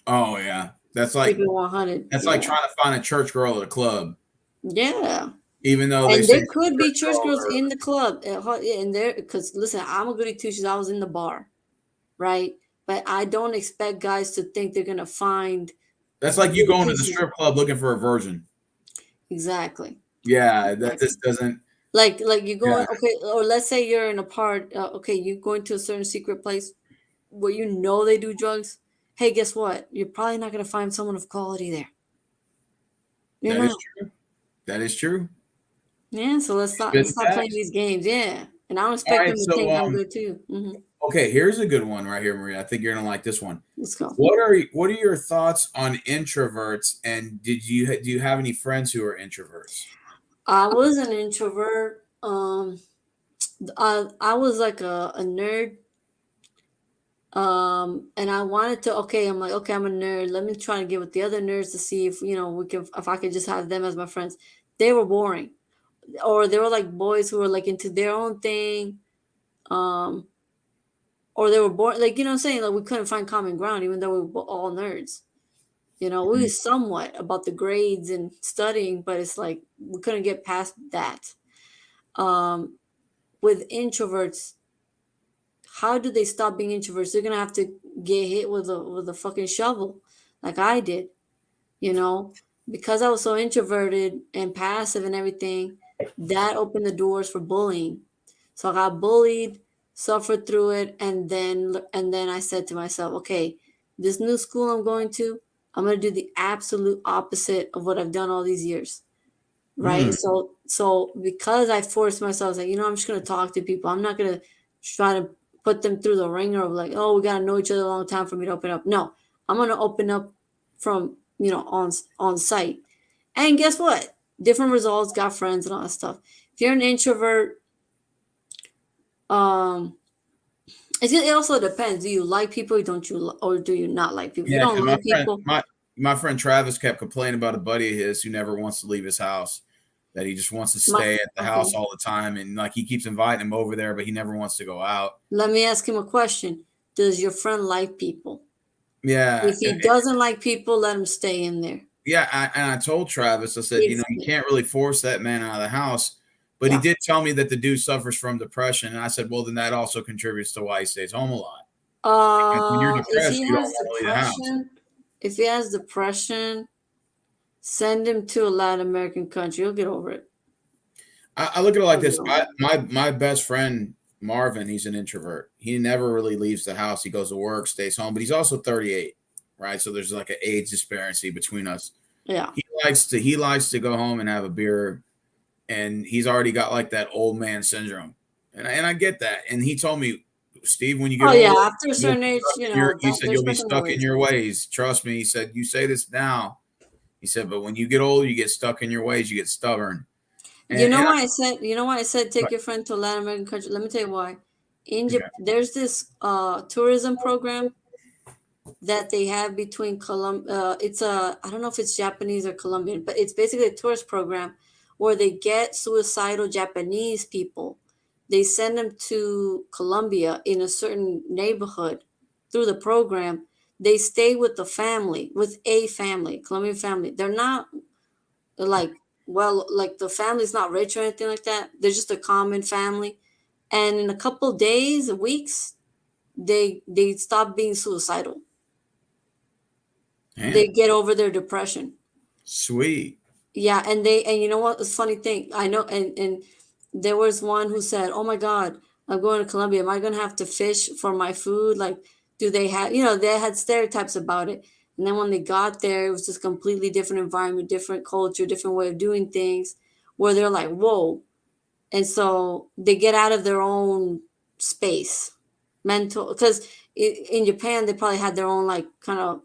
Oh yeah, Keep it 100. that's like Yeah. trying to find a church girl at a club, Yeah. even though they And say there some could be church church girls girls are. in the club, and there, because listen, I'm a goody two shoes. I was in the bar, right? But I don't expect guys to think they're gonna find That's like you goody going two to the shoes. strip club looking for a virgin. Exactly, Yeah, that exactly. just doesn't. Like you're Yeah, going, okay, or let's say you're in a part, okay, you're going to a certain secret place where you know they do drugs. Hey, guess what? You're probably not gonna find someone of quality there. You're that is not. true. That is true. Yeah, so let's Spitting stop playing facts. these games. Yeah, and I don't All expect right, them to so think I'm good too. okay, here's a good one right here, Maria. I think you're gonna like this one. Let's go. What are your thoughts on introverts? And do you have any friends who are introverts? I was an introvert. I was like a nerd. And I wanted to. Okay, I'm like, okay, I'm a nerd. Let me try to get with the other nerds to see if we can, if I could just have them as my friends. They were boring, or they were like boys who were like into their own thing. Um, or they were boring, like what I'm saying, like we couldn't find common ground, even though we were all nerds. We Mhm. was somewhat about the grades and studying, but it's like we couldn't get past that. Um, with introverts, how do they stop being introverts? They're gonna have to get hit with a fucking shovel, like I did. You know, because I was so introverted and passive and everything, that opened the doors for bullying. So I got bullied, suffered through it, and then I said to myself, okay, this new school I'm going to, I'm gonna do the absolute opposite of what I've done all these years. Right. Mm, So because I forced myself, I was like, I'm just gonna talk to people. I'm not gonna try to put them through the ringer of like, oh, we gotta know each other a long time for me to open up. No, I'm gonna open up from on site. And guess what? Different results, got friends and all that stuff. If you're an introvert, um, it also depends. Do you like people or don't you, or do you not like people? If you yeah, don't because like people, my friend Travis kept complaining about a buddy of his who never wants to leave his house. That he just wants to my stay at the house okay. all the time, and like he keeps inviting him over there, but he never wants to go out. Let me ask him a question. Does your friend like people? Yeah, If he doesn't like people, let him stay in there. yeah, and I told Travis, I said, It's you can't really force that man out of the house. But he yeah. did tell me that the dude suffers from depression, and I said, well, then that also contributes to why he stays home a lot. Because when you're If depressed, he you don't has want to leave the house. depression, If he has depression, send him to a Latin American country. He'll get over it. I look at it like He'll get this. over it. My best friend Marvin, he's an introvert. He never really leaves the house. He goes to work, stays home, but he's also 38, right? So there's like an age disparity between us. Yeah. He likes to go home and have a beer, and he's already got like that old man syndrome, and I get that. And he told me, Steve, when you Oh get yeah. older, After a you'll certain be age, stuck in your. He said they're you'll be stuck in their stuck in ways. your ways. Trust me. He said you say this now. He said, but when you get older, you get stuck in your ways. You get stubborn. You And know I, why I said? You know why I said take your friend to a Latin American country? Let me tell you why. okay. There's this tourism program that they have between it's a, I don't know if it's Japanese or Colombian, but it's basically a tourist program where they get suicidal Japanese people. They send them to Colombia in a certain neighborhood through the program. They stay with the family, with a family, Colombian family. They're not like, well, like the family's not rich or anything like that. They're just a common family. And in a couple days, weeks, they stop being suicidal. They Man, get over their depression. sweet. Yeah, and you know what? It's a funny thing. I know, and there was one who said, "Oh my God, I'm going to Colombia. Am I going to have to fish for my food? Like, do they have? They had stereotypes about it. And then when they got there, it was just completely different environment, different culture, different way of doing things. Where they're like, whoa, and so they get out of their own space, mental. Because in Japan, they probably had their own like kind of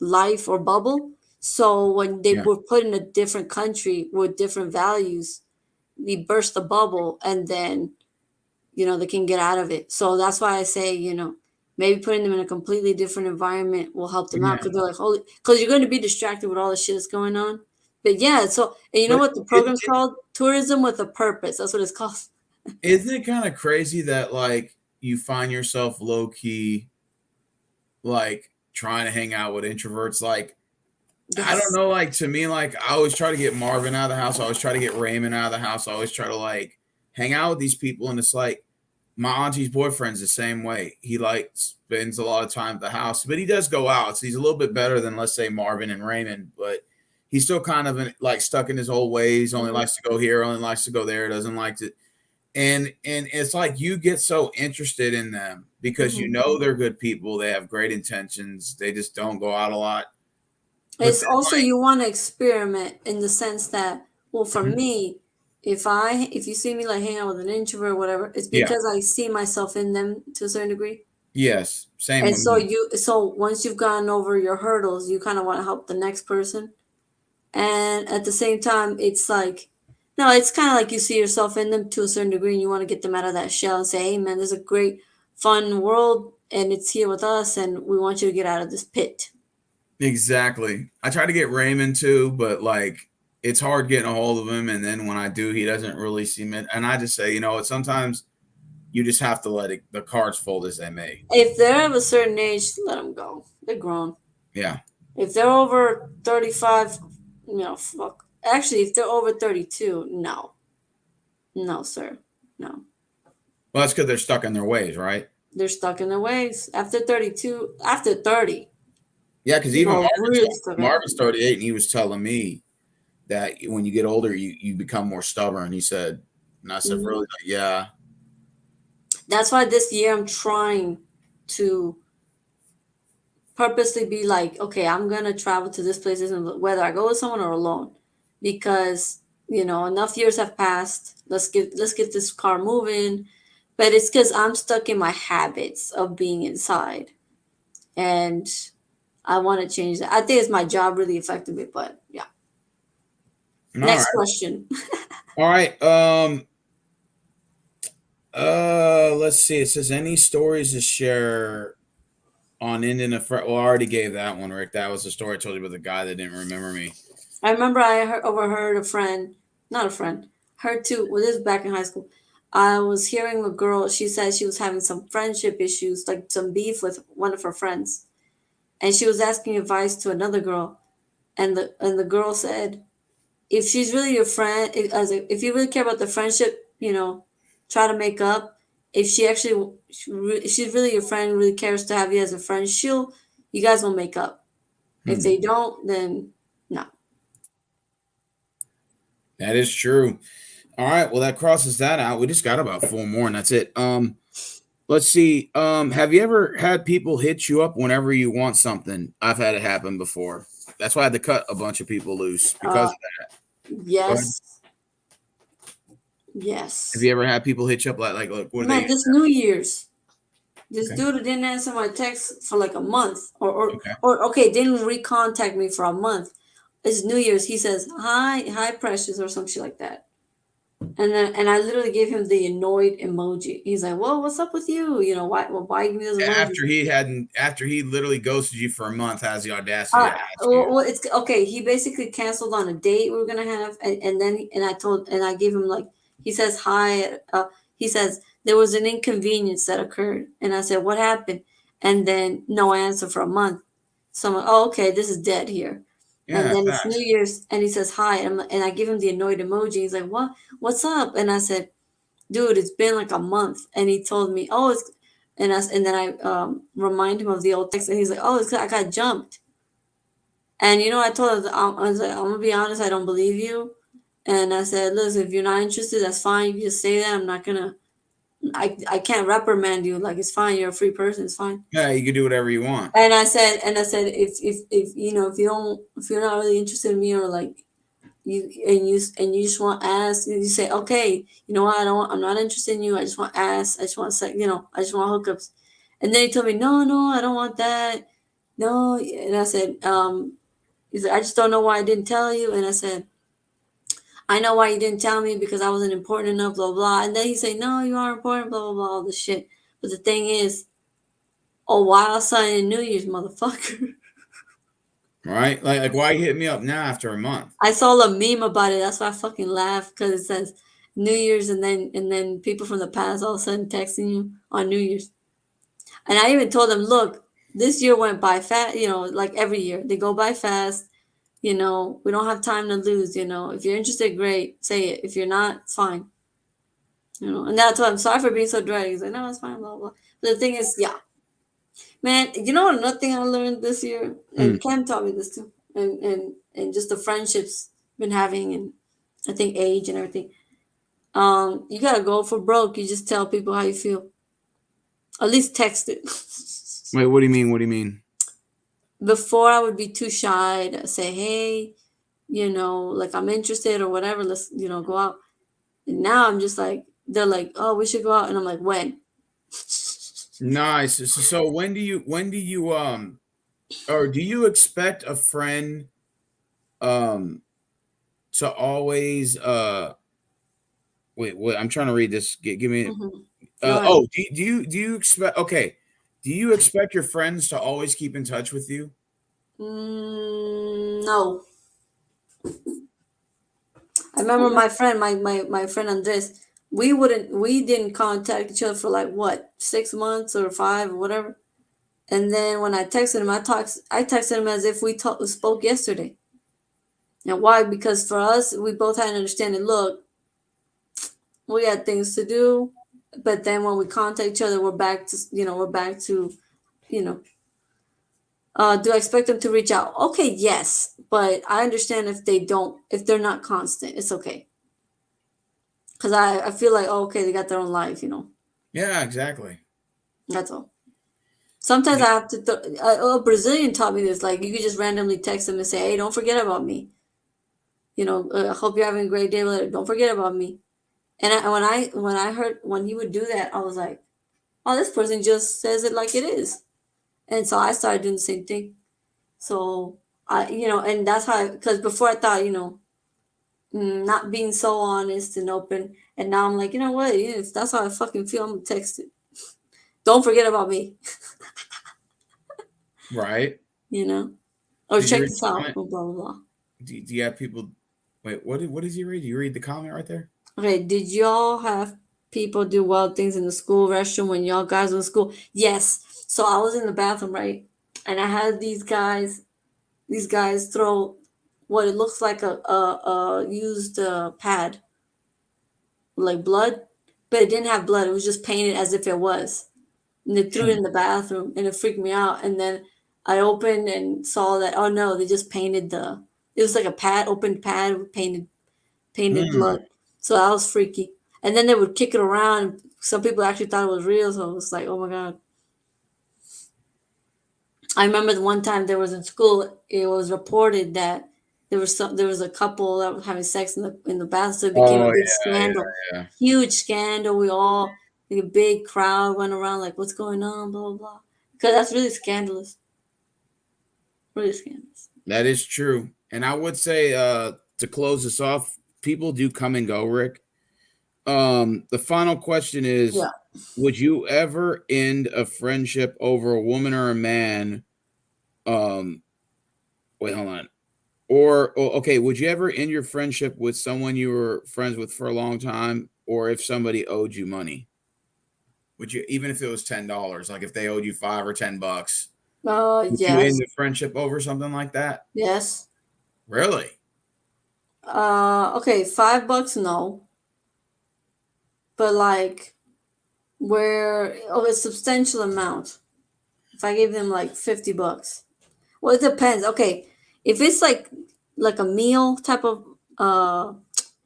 life or bubble. So when they Yeah, were put in a different country with different values, we burst the bubble and then, they can get out of it. So that's why I say, maybe putting them in a completely different environment will help them out yeah. because they're like, holy, because you're going to be distracted with all the shit that's going on. But yeah, so, and you know But what the it, program's called? Tourism with a Purpose. That's what it's called. isn't it kind of crazy that like you find yourself low key like trying to hang out with introverts? Like I don't Yes. know. Like to me, like I always try to get Marvin out of the house. I always try to get Raymond out of the house. I always try to like hang out with these people, and it's like my auntie's boyfriend's the same way. He like spends a lot of time at the house, but he does go out. So he's a little bit better than let's say Marvin and Raymond, but he's still kind of like stuck in his old ways. Only Hmm. likes to go here, only likes to go there. Doesn't like to. And it's like you get so interested in them because you Hmm. know they're good people. They have great intentions. They just don't go out a lot. But It's then also you want to experiment in the sense that, well, for like, me, if you see me like hang out with an introvert or whatever, it's yeah, because I see myself in them to a certain degree. yes, same And with me. so once you've gotten over your hurdles, you kind of want to help the next person. And at the same time, it's like, no, it's kind of like you see yourself in them to a certain degree and you want to get them out of that shell and say, hey, man, there's a great, fun world and it's here with us and we want you to get out of this pit. Exactly. I try to get Raymond too, but like it's hard getting a hold of him. And then when I do, he doesn't really seem it. And I just say, sometimes you just have to let the cards fold as they may. If they're of a certain age, let them go. They're grown. Yeah. If they're over 35, fuck. Actually, if they're over 32, no. No, sir. No. Well, that's because they're stuck in their ways, right? They're stuck in their ways. After 32, after 30, Yeah, because people even are really stuck in. Marvin's 38, and he was telling me that when you get older, you become more stubborn. He said, and I said, Mhm. really? Yeah. That's why this year I'm trying to purposely be like, okay, I'm gonna travel to this place, whether I go with someone or alone, because enough years have passed. Let's get this car moving, but it's because I'm stuck in my habits of being inside, and I want to change that. I think it's my job really affected me, but yeah. All Next right. question. All right. Let's see. It says any stories to share on Indian Well, I already gave that one, Rick. That was the story I told you about the guy that didn't remember me. I remember overheard a friend, not a friend, her too. Well, this was back in high school. I was hearing a girl. She said she was having some friendship issues, like some beef with one of her friends, and she was asking advice to another girl, and the girl said, if she's really your friend, if you really care about the friendship, try to make up. If if she's really your friend, really cares to have you as a friend, you guys will make up. If Hmm. they don't, then no. That is true. All right. Well, that crosses that out. We just got about four more, and that's it. Let's see. Have you ever had people hit you up whenever you want something? I've had it happen before. That's why I had to cut a bunch of people loose because Uh, of that. Go ahead. yes, Have yes. you ever had people hit you up like what are they? Man, this New Year's, this Okay. dude didn't answer my text for like a month, Okay. or okay, didn't recontact me for a month. It's New Year's. He says, hi, precious, or some shit like that. And I literally gave him the annoyed emoji. He's like, "Well, what's up with you? You know, why give me those emojis?" After he literally ghosted you for a month, has the audacity to ask you. Well, it's okay. He basically canceled on a date we were gonna have, and then and I gave him like he says hi. He says there was an inconvenience that occurred, and I said what happened, and then no answer for a month. So I'm like, oh okay, this is dead here. And Yeah, then it's New facts. Year's, and he says hi, and I give him the annoyed emoji. He's like, what? What's up? And I said, dude, it's been like a month. And he told me, oh, and then I remind him of the old text, and he's like, oh, it's 'cause I got jumped. And I told him, I was like, I'm gonna be honest, I don't believe you. And I said, listen, if you're not interested, that's fine. You can just say that. I'm not gonna. I can't reprimand you. Like it's fine. You're a free person. It's fine. Yeah, you can do whatever you want. And I said, if if you don't, if you're not really interested in me, or like you just want ass, you say, okay, you know what, I'm not interested in you. I just want ass. I just want sex. I just want hookups. And then he told me, no, no, I don't want that. No. And I said, he's like, I just don't know why I didn't tell you. And I said, I know why you didn't tell me, because I wasn't important enough, blah, blah. And then he said, no, you are important, blah, blah, blah, all this shit. But the thing is, oh, wild sign in New Year's, motherfucker. Right? Like why you hit me up now after a month? I saw a meme about it. That's why I fucking laughed, because it says New Year's, and then people from the past all of a sudden texting you on New Year's. And I even told them, look, this year went by fast, like every year. They go by fast. We don't have time to lose. If you're interested, great, say it. If you're not, it's fine. And that's why I'm sorry for being so direct. He's like, no, it's fine, blah, blah. But the thing is, yeah, man, another thing I learned this year, Hmm. and Ken taught me this too, and just the friendships been having, and I think age and everything. You gotta go for broke. You just tell people how you feel. At least text it. Wait, what do you mean? What do you mean? Before I would be too shy to say, hey, like I'm interested or whatever. Let's go out. And now I'm just like, they're like, oh, we should go out, and I'm like, when? Nice. So when do you or do you expect a friend um to always wait, I'm trying to read this. Give me Mhm. Go ahead. oh, do you expect okay. Do you expect your friends to always keep in touch with you? No, I remember my friend Andres. We didn't contact each other for like what, 6 months or five or whatever. And then when I texted him, I texted him as if spoke yesterday. And why? Because for us, we both had an understanding. Look, we had things to do, but then when we contact each other, we're back to, you know. Do I expect them to reach out? Okay, yes, but I understand if they're not constant. It's okay, because I feel like, oh, okay, they got their own life. Yeah, exactly. That's all. Sometimes I have to. A Brazilian taught me this. Like you could just randomly text them and say, "Hey, don't forget about me. I hope you're having a great day later. Don't forget about me." And when I heard when he would do that, I was like, "Oh, this person just says it like it is." And so I started doing the same thing. So and that's how. Because before I thought, not being so honest and open, and now I'm like, you know what? Yeah, if that's how I fucking feel, I'm gonna text it. Don't forget about me. Right. You know, or Did you check read this the out. comment? Blah blah blah. Do you have people wait, what does he read? Do you read the comment right there? Okay, did y'all have people do wild things in the school restroom when y'all guys were in school? Yes. So I was in the bathroom, right? And I had these guys throw what it looks like a used pad, like blood, but it didn't have blood. It was just painted as if it was. And they threw it Hmm. in the bathroom, and it freaked me out. And then I opened and saw that, oh no, they just painted it was like a pad, open pad with painted Mm. blood. So that was freaky. And then they would kick it around. And some people actually thought it was real. So it was like, oh my God. I remember the one time there was in school, it was reported that there was a couple that was having sex in the bathroom. It became a Oh big yeah, scandal, yeah. huge scandal. We all like a big crowd went around like, what's going on, blah blah blah. Because that's really scandalous, really scandalous. That is true. And I would say to close this off, people do come and go, Rick. The final question is, Yeah. would you ever end a friendship over a woman or a man? Um, wait, hold on. Okay, would you ever end your friendship with someone you were friends with for a long time, or if somebody owed you money? Would you, even if it was $10, like if they owed you 5 or 10 bucks, would you end Yes, the friendship over something like that? yes. Really? Okay, $5, no, but like where a substantial amount. If I gave them like $50. Well, it depends. Okay, if it's like a meal type of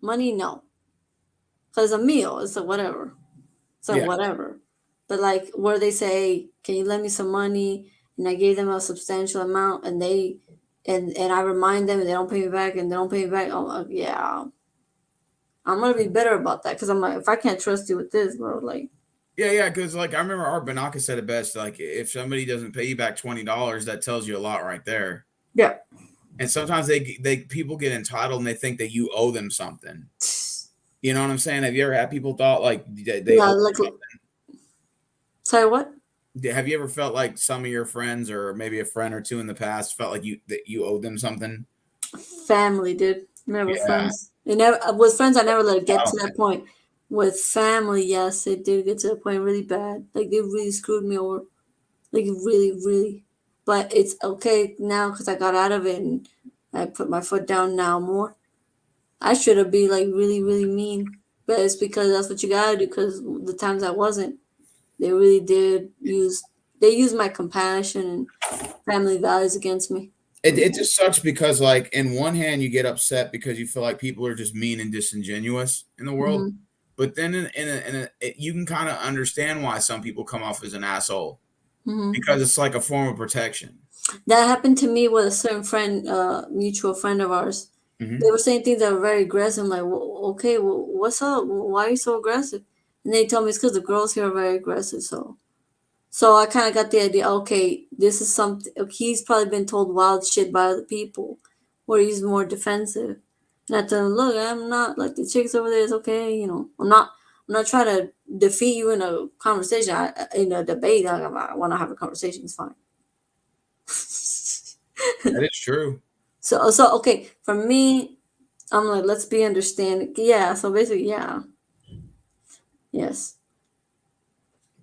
money, no, because a meal is a whatever, it's a Yeah. whatever. But like where they say, "Can you lend me some money?" and I gave them a substantial amount, and and I remind them, and they don't pay me back, and they don't pay me back. Oh yeah, I'm gonna be better about that because I'm like, if I can't trust you with this, bro, like Yeah. Because like I remember Art Banaka said it best. Like if somebody doesn't pay you back $20, that tells you a lot right there. yeah, And sometimes they people get entitled and they think that you owe them something. You know what I'm saying? Have you ever had people thought like they yeah, owe like sorry, what? Have you ever felt like some of your friends or maybe a friend or two in the past felt like you owed them something? Family, dude. Never Yeah, friends. It never with friends. I never let it I get to don't that think. point. With family, yes, it did get to the point really bad. Like they really screwed me over. Like really, really. But it's okay now because I got out of it and I put my foot down now more. I should have been like really, really mean, but it's because that's what you gotta do. Because the times I wasn't, they really did use. They used my compassion and family values against me. Really It did. just sucks because like in one hand you get upset because you feel like people are just mean and disingenuous in the world, Hmm. but then you can kind of understand why some people come off as an asshole Hmm. because it's like a form of protection. That happened to me with a certain friend, mutual friend of ours. They Hmm. were saying things that were very aggressive. I'm like, okay, well, what's up? Why are you so aggressive? And they told me it's because the girls here are very aggressive. So I kind of got the idea. Okay, this is something. He's probably been told wild shit by other people, where he's more defensive. And I tell him, look, I'm not like the chicks over there is okay. You know, I'm not. I'm not trying to defeat you in a conversation. In a debate. I want to have a conversation. It's fine. That is true. So okay, for me, I'm like, let's be understanding. Yeah. So basically, yeah, yes.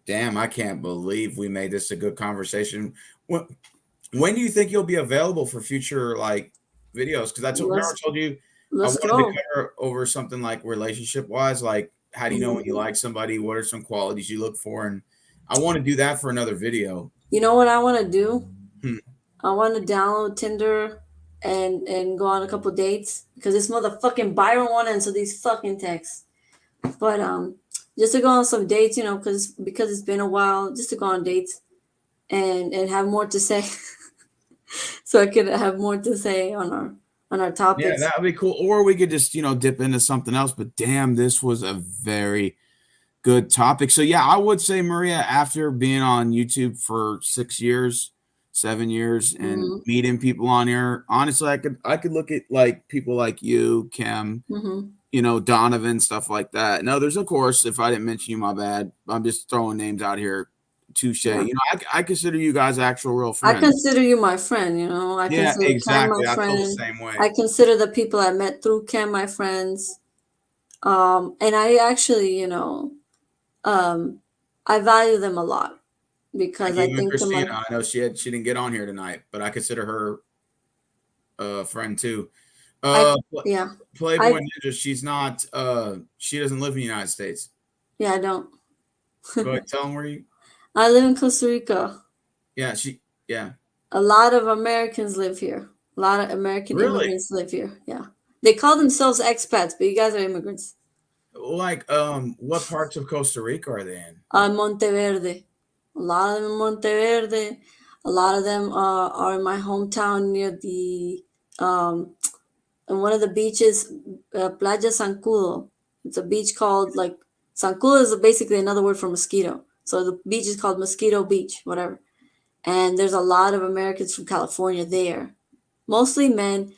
Damn, I can't believe we made this a good conversation. When do you think you'll be available for future like videos? Because remember Let's I told you I let's wanted to go. cover over something like relationship wise, like how do you know when you Mhm. like somebody? What are some qualities you look for? And I want to do that for another video. You know what I want to do? Hmm. I want to download Tinder and go on a couple dates because this motherfucking Byron want to answer these fucking texts. But just to go on some dates, you know, because it's been a while, just to go on dates and have more to say, so I could have more to say on our Yeah, topics. that would be cool. Or we could just, dip into something else. But damn, this was a very good topic. So yeah, I would say Maria, after being on YouTube for 6 years, 7 years, and Mm-hmm. meeting people on here, honestly, I could look at like people like you, Kim, Mm-hmm. Donovan, stuff like that. And others, of course, if I didn't mention you, my bad. I'm just throwing names out here. Touche. Yeah. I consider you guys actual real I friends. consider you my friend, you know. I Yeah, consider Cam my exactly. I feel the friend. same I way. consider the people I met through Cam my friends. And I actually, um, I value them a lot because Like I even think to Christina, my, I know she didn't get on here tonight, but I consider her a friend too. I, Uh, yeah, Playboy I, Ninja, she doesn't live in the United States. yeah, I don't. Go ahead, tell them where you. I live in Costa Rica. Yeah, yeah. A lot of Americans live here. A lot of American Really? immigrants live here. Yeah. They call themselves expats, but you guys are immigrants. Like, what parts of Costa Rica are they in? Monteverde. A lot of them in Monteverde. A lot of them are in my hometown near the um, on one of the beaches, Playa Zancudo. It's a beach called like Zancudo is basically another word for mosquito. So the beach is called Mosquito Beach, whatever. And there's a lot of Americans from California there, mostly men.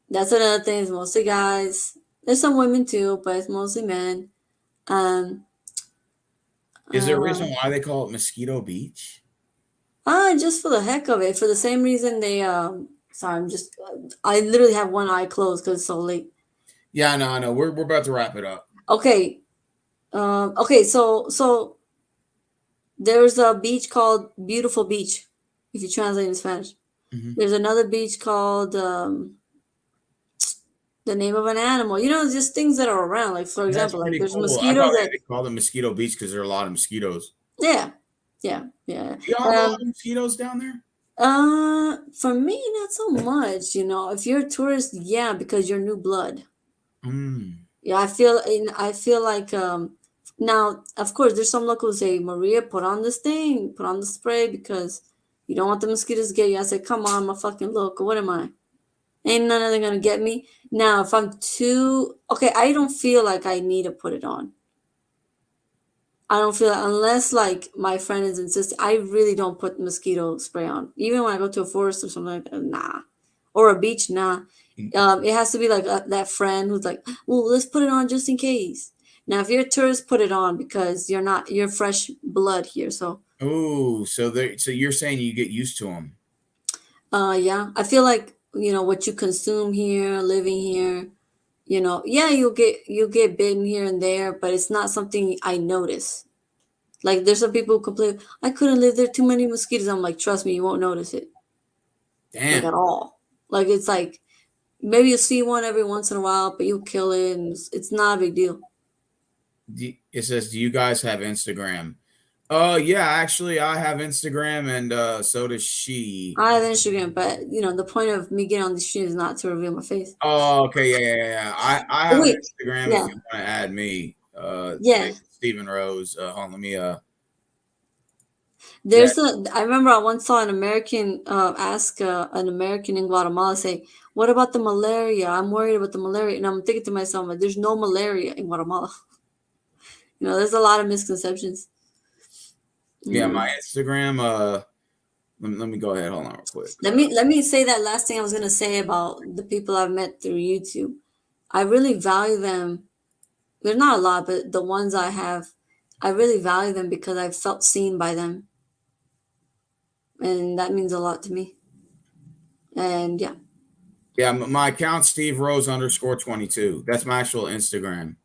That's another thing. It's mostly guys. There's some women too, but it's mostly men. Um, Is there a uh, reason why they call it Mosquito Beach? just for the heck of it, for the same reason they. Sorry, I'm just. I literally have one eye closed because it's so late. Yeah, I know. We're about to wrap it up. Okay. Okay. So there's a beach called Beautiful Beach, if you translate in Spanish. Hmm. There's another beach called the name of an animal. Just things that are around. Like for That's example, like pretty there's cool. I mosquitoes thought that they called it Mosquito Beach because there are a lot of mosquitoes. yeah, yeah, yeah. Do y'all have a lot of mosquitoes down there? For me, not so much. If you're a tourist, yeah, because you're new blood. Mm. Yeah, I feel like now, of course, there's some locals say, Maria, put on this thing, put on the spray because you don't want the mosquitoes to get you. I said, come on, I'm a fucking local. What am I? Ain't none of them gonna get me. Now, if I'm too okay, I don't feel like I need to put it on. I don't feel unless like my friend is insisting. I really don't put mosquito spray on. Even when I go to a forest or something like that, nah. Or a beach, nah. It has to be like that friend who's like, well, let's put it on just in case. Now, if you're a tourist, put it on because you're fresh blood here. So, Oh, so you're saying you get used to them. yeah, I feel like what you consume here, living here, yeah, you'll get bitten here and there, but it's not something I notice. Like there's some people who complain, I couldn't live there, too many mosquitoes. I'm like, trust me, you won't notice it like Damn. at all. Like it's like maybe you'll see one every once in a while, but you'll kill it, and it's not a big deal. It says, do you guys have Instagram? Yeah, actually, I have Instagram, and so does she. I have Instagram, but the point of me getting on the stream is not to reveal my face. Oh, okay, yeah. I Oh have an wait, Instagram if yeah, you want to add me. yeah. Stephen Rose. Hold on, let me. Yeah. I remember I once saw an American ask an American in Guatemala say, "What about the malaria? I'm worried about the malaria." And I'm thinking to myself, like, there's no malaria in Guatemala. There's a lot of misconceptions. Yeah, Yeah. my Instagram. Let me go ahead. Hold on, real quick. Let me say that last thing I was gonna say about the people I've met through YouTube. I really value them. There's not a lot, but the ones I have, I really value them because I've felt seen by them, and that means a lot to me. And yeah, Yeah, my account Steve Rose underscore 22. That's my actual Instagram.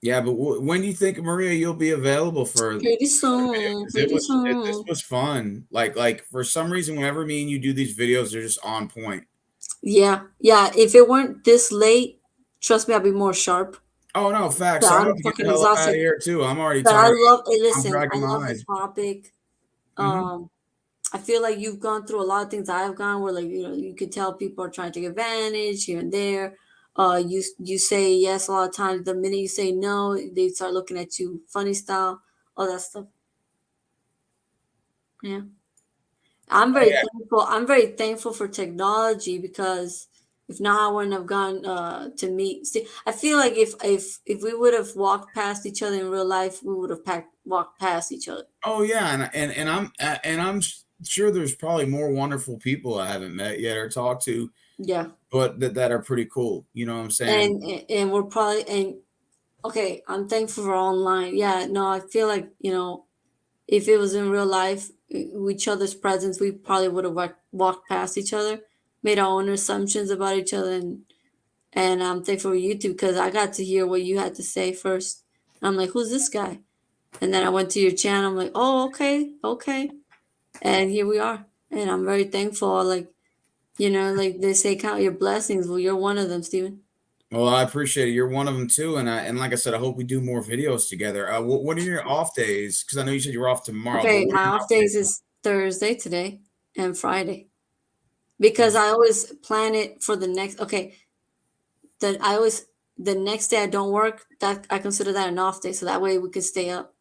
Yeah, but when do you think, Maria, you'll be available for pretty another video? soon, Because pretty this soon. was fun. Like for some reason, whenever me and you do these videos, they're just on point. Yeah, yeah. If it weren't this late, trust me, I'd be more sharp. Oh no, facts. But So I'm I'm about to get the fucking hell up out of exhausted. here too. I'm already But I tired. love. Hey, I'm listen, I dragging love my the eyes. topic. Hmm. Um, I feel like you've gone through a lot of things I've gone where like you could tell people are trying to take advantage here and there. You say yes a lot of times. The minute you say no, they start looking at you funny style, all that stuff. Yeah. I'm Oh very yeah. thankful. I'm very thankful for technology because if not, I wouldn't have gone to meet. See, I feel like if we would have walked past each other in real life, we would have walked past each other. Oh yeah. And I'm sure there's probably more wonderful people I haven't met yet or talked to, Yeah. but that are pretty cool. You know what I'm saying? And we're probably and okay, I'm thankful for online. Yeah, no, I feel like, if it was in real life, each other's presence, we probably would have walked past each other, made our own assumptions about each other, and I'm thankful for you too because I got to hear what you had to say first. I'm like, who's this guy? And then I went to your channel. I'm like, oh, okay, okay, and here we are. And I'm very thankful. Like, like they say, count your blessings. Well, you're one of them, Steven. Well, I appreciate it. You're one of them too, and like I said, I hope we do more videos together. What are your off days? Because I know you said you're off tomorrow, but Okay, what are my your off off days? days is Thursday today and Friday because Mm. I always plan it for the next. Okay, that I always the next day I don't work. That I consider that an off day, so that way we could stay up.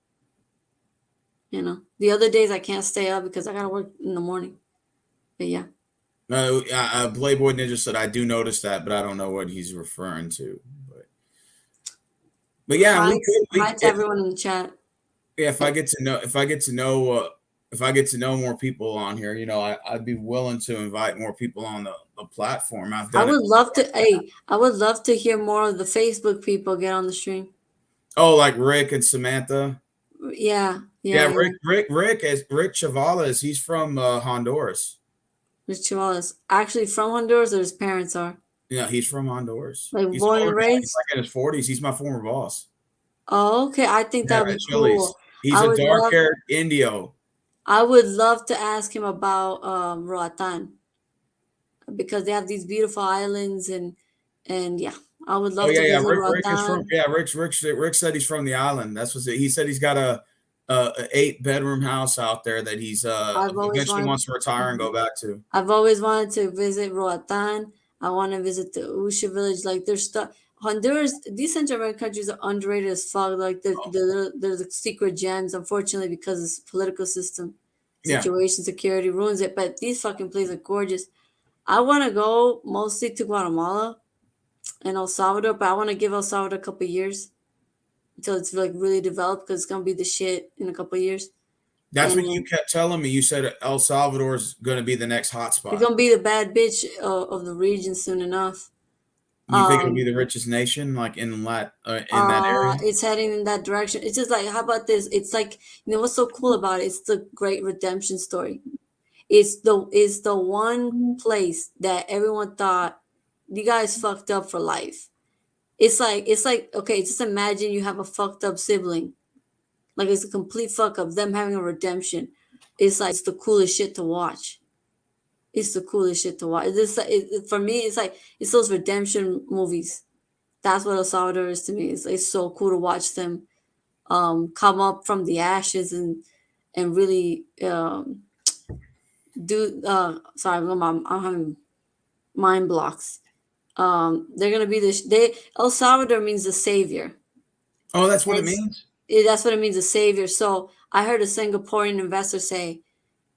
The other days I can't stay up because I gotta work in the morning. But yeah, No, Playboy Ninja said I do notice that, but I don't know what he's referring to. But yeah, hi, we could hi we to everyone in the chat. yeah, if Eh, I get to know if I get to know if I get to know more people on here, I'd be willing to invite more people on the platform. I've I done it would love before. to. Hey, I would love to hear more of the Facebook people get on the stream. Oh, like Rick and Samantha. Yeah, yeah, Yeah, yeah. Rick Chavales. He's from Honduras. Rich Chihuahuas. Actually, from Honduras, or his parents are Yeah, he's from Honduras. like He's an born older and guy. He's raised. like in his 40s. He's my former boss. Oh, okay. I think Yeah, that would at be cool. Chili's. He's I a would love. dark-haired Indio. I would love to ask him about Roatan because they have these beautiful islands and yeah, I would Oh love to yeah, yeah. visit Rick is from Roatan. yeah. Rick said he's from the island. That's what he said. He's got a 8 bedroom house out there that he's I've always eventually wanted. wants to retire and go back to. I've always wanted to visit Roatan. I want to visit the Usha village. Like there's stuff. Honduras, these Central American countries are underrated as fuck. Like they're the secret gems. Unfortunately, because this political system, Yeah, situation, security ruins it. But these fucking places are gorgeous. I want to go mostly to Guatemala and El Salvador, but I want to give El Salvador a couple years until it's like really developed because it's gonna be the shit in a couple years. that's And what you kept telling me. You said El Salvador is going to be the next it's hotspot. gonna be the bad bitch of the region soon enough. You think it'll be Um, the richest nation, like in that area? it's heading in that direction. It's just like, how about this? It's like, what's so cool about it? It's the great redemption story. It's the one place that everyone thought you guys fucked up for life. It's like okay, just imagine you have a fucked up sibling. Like it's a complete fuck up. Them having a redemption. It's like it's the coolest shit to watch. It's the coolest shit to watch. For me, it's those redemption movies. That's what El Salvador is to me. It's so cool to watch them come up from the ashes and really do. Sorry, I'm having mind blocks. They're gonna be this. El Salvador means the savior. Oh, that's what it It's means. that's what it means, a savior. So I heard a Singaporean investor say,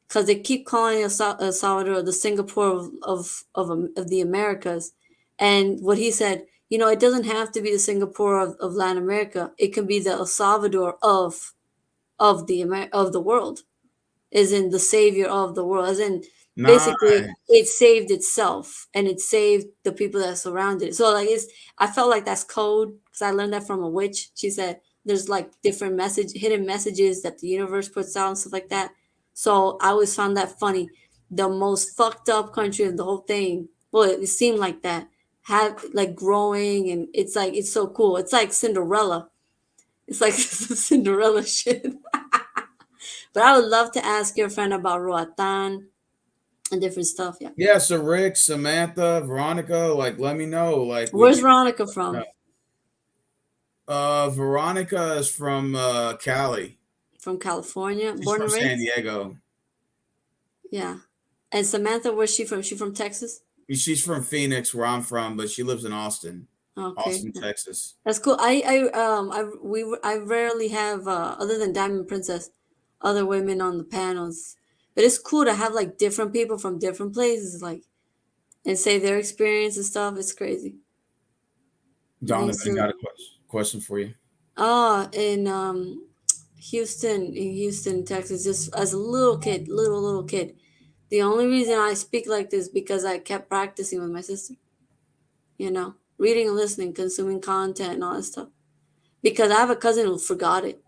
because they keep calling El Salvador the Singapore of the Americas, and what he said, it doesn't have to be the Singapore of Latin America. It can be the El Salvador of the world, as in the savior of the world, as in basically Nice. it saved itself and it saved the people that surrounded it. So like I felt like that's code because I learned that from a witch. She said there's like different hidden messages that the universe puts out and stuff like that. So I always found that funny. The most fucked up country of the whole thing, well, it seemed like that, had like growing, and it's like it's so cool. It's like Cinderella. It's like Cinderella shit. But I would love to ask your friend about Roatan and different stuff. Yeah. Yeah. So Rick, Samantha, Veronica, like, let me know. Like, Where's Veronica from? Veronica is from Cali. From California, She's born from and San raised. Diego. Yeah. And Samantha, where's she from? She from Texas? She's from Phoenix, where I'm from, but she lives in Okay. Austin, Texas. That's cool. I rarely have other than Diamond Princess, other women on the panels. But it's cool to have like different people from different places, like, and say their experience and stuff. It's crazy. I think it's Donovan got a question for you. in Houston, Texas, just as a little kid, little kid. The only reason I speak like this because I kept practicing with my sister, reading and listening, consuming content and all that stuff. Because I have a cousin who forgot it,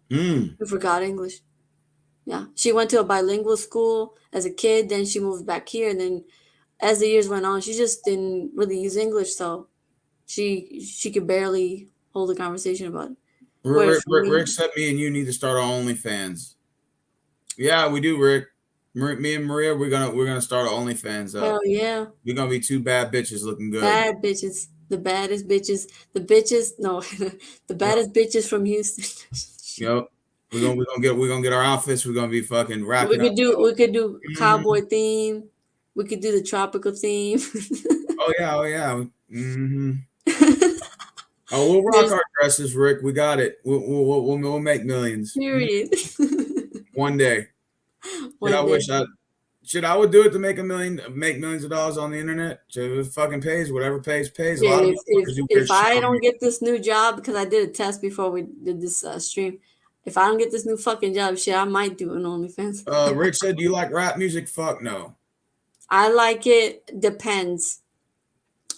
Mm. who forgot English. Yeah. She went to a bilingual school as a kid, then she moved back here, and then as the years went on, she just didn't really use English, so she could barely hold a conversation about it. Whereas for Rick me, said me and you need to start our OnlyFans. Yeah, we do, Rick. Me and Maria, we're gonna start our OnlyFans hell up. yeah. We're gonna be two bad bitches looking good. Bad bitches. The baddest bitches. The bitches. No, the Yep. baddest bitches from Houston. Yep. We're gonna get our outfits. We're gonna be fucking We racking up could do dough. we could do Mhm. cowboy theme. We could do the tropical theme. Oh yeah. Oh yeah. Oh, we'll rock There's our dresses, Rick. We got it. We'll make millions. period. One day. Shit, I One day. wish I shit I would do it to make millions of dollars on the internet. Shit, if it fucking pays, whatever pays, pays. A Yeah, lot of if motherfuckers do weird if shit I on don't here. get this new job because I did a test before we did this stream, if I don't get this new fucking job, shit, I might do an OnlyFans. Rick said, "Do you like rap music?" Fuck no. I like it. Depends.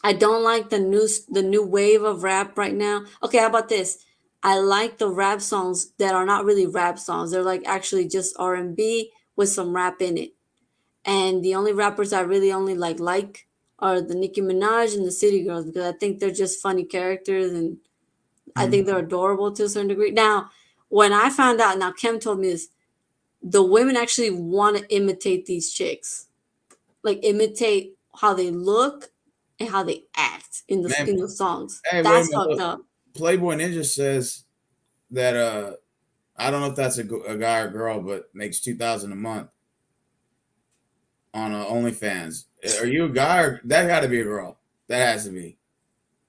I don't like the new wave of rap right now. Okay, how about this? I like the rap songs that are not really rap songs. They're like actually just R&B with some rap in it. And the only rappers I really only like are the Nicki Minaj and the City Girls because I think they're just funny characters and I Mhm. think they're adorable to a certain degree. Now, when I found out, now Kim told me this, the women actually want to imitate these chicks, like imitate how they look and how they act Man, in the songs. hey, wait a That's minute. fucked Look, up. Playboy Ninja says that I don't know if that's a guy or girl, but makes 2,000 a month on OnlyFans. Are you a guy or that got to be a girl? That has to be.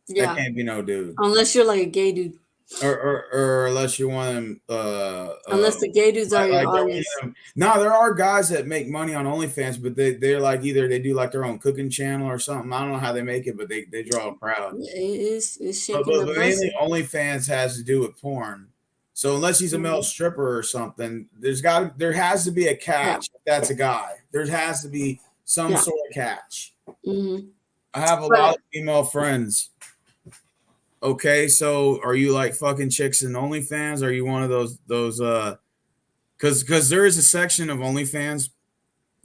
That Yeah, can't be no dude. unless you're like a gay dude. Or unless you want them Unless the gay dudes are your like don't need audience. them. No, there are guys that make money on OnlyFans, but they're like either they do like their own cooking channel or something. I don't know how they make it, but they draw a crowd. It's But, shaking but, the but mainly pussy. OnlyFans has to do with porn. So unless he's a male Mhm. stripper or something, there has to be a Yeah, catch. If that's a guy, there has to be some yeah. sort of catch. Hmm. I have a lot But of female friends. Okay, so are you like fucking chicks in OnlyFans? Are you one of those because there is a section of OnlyFans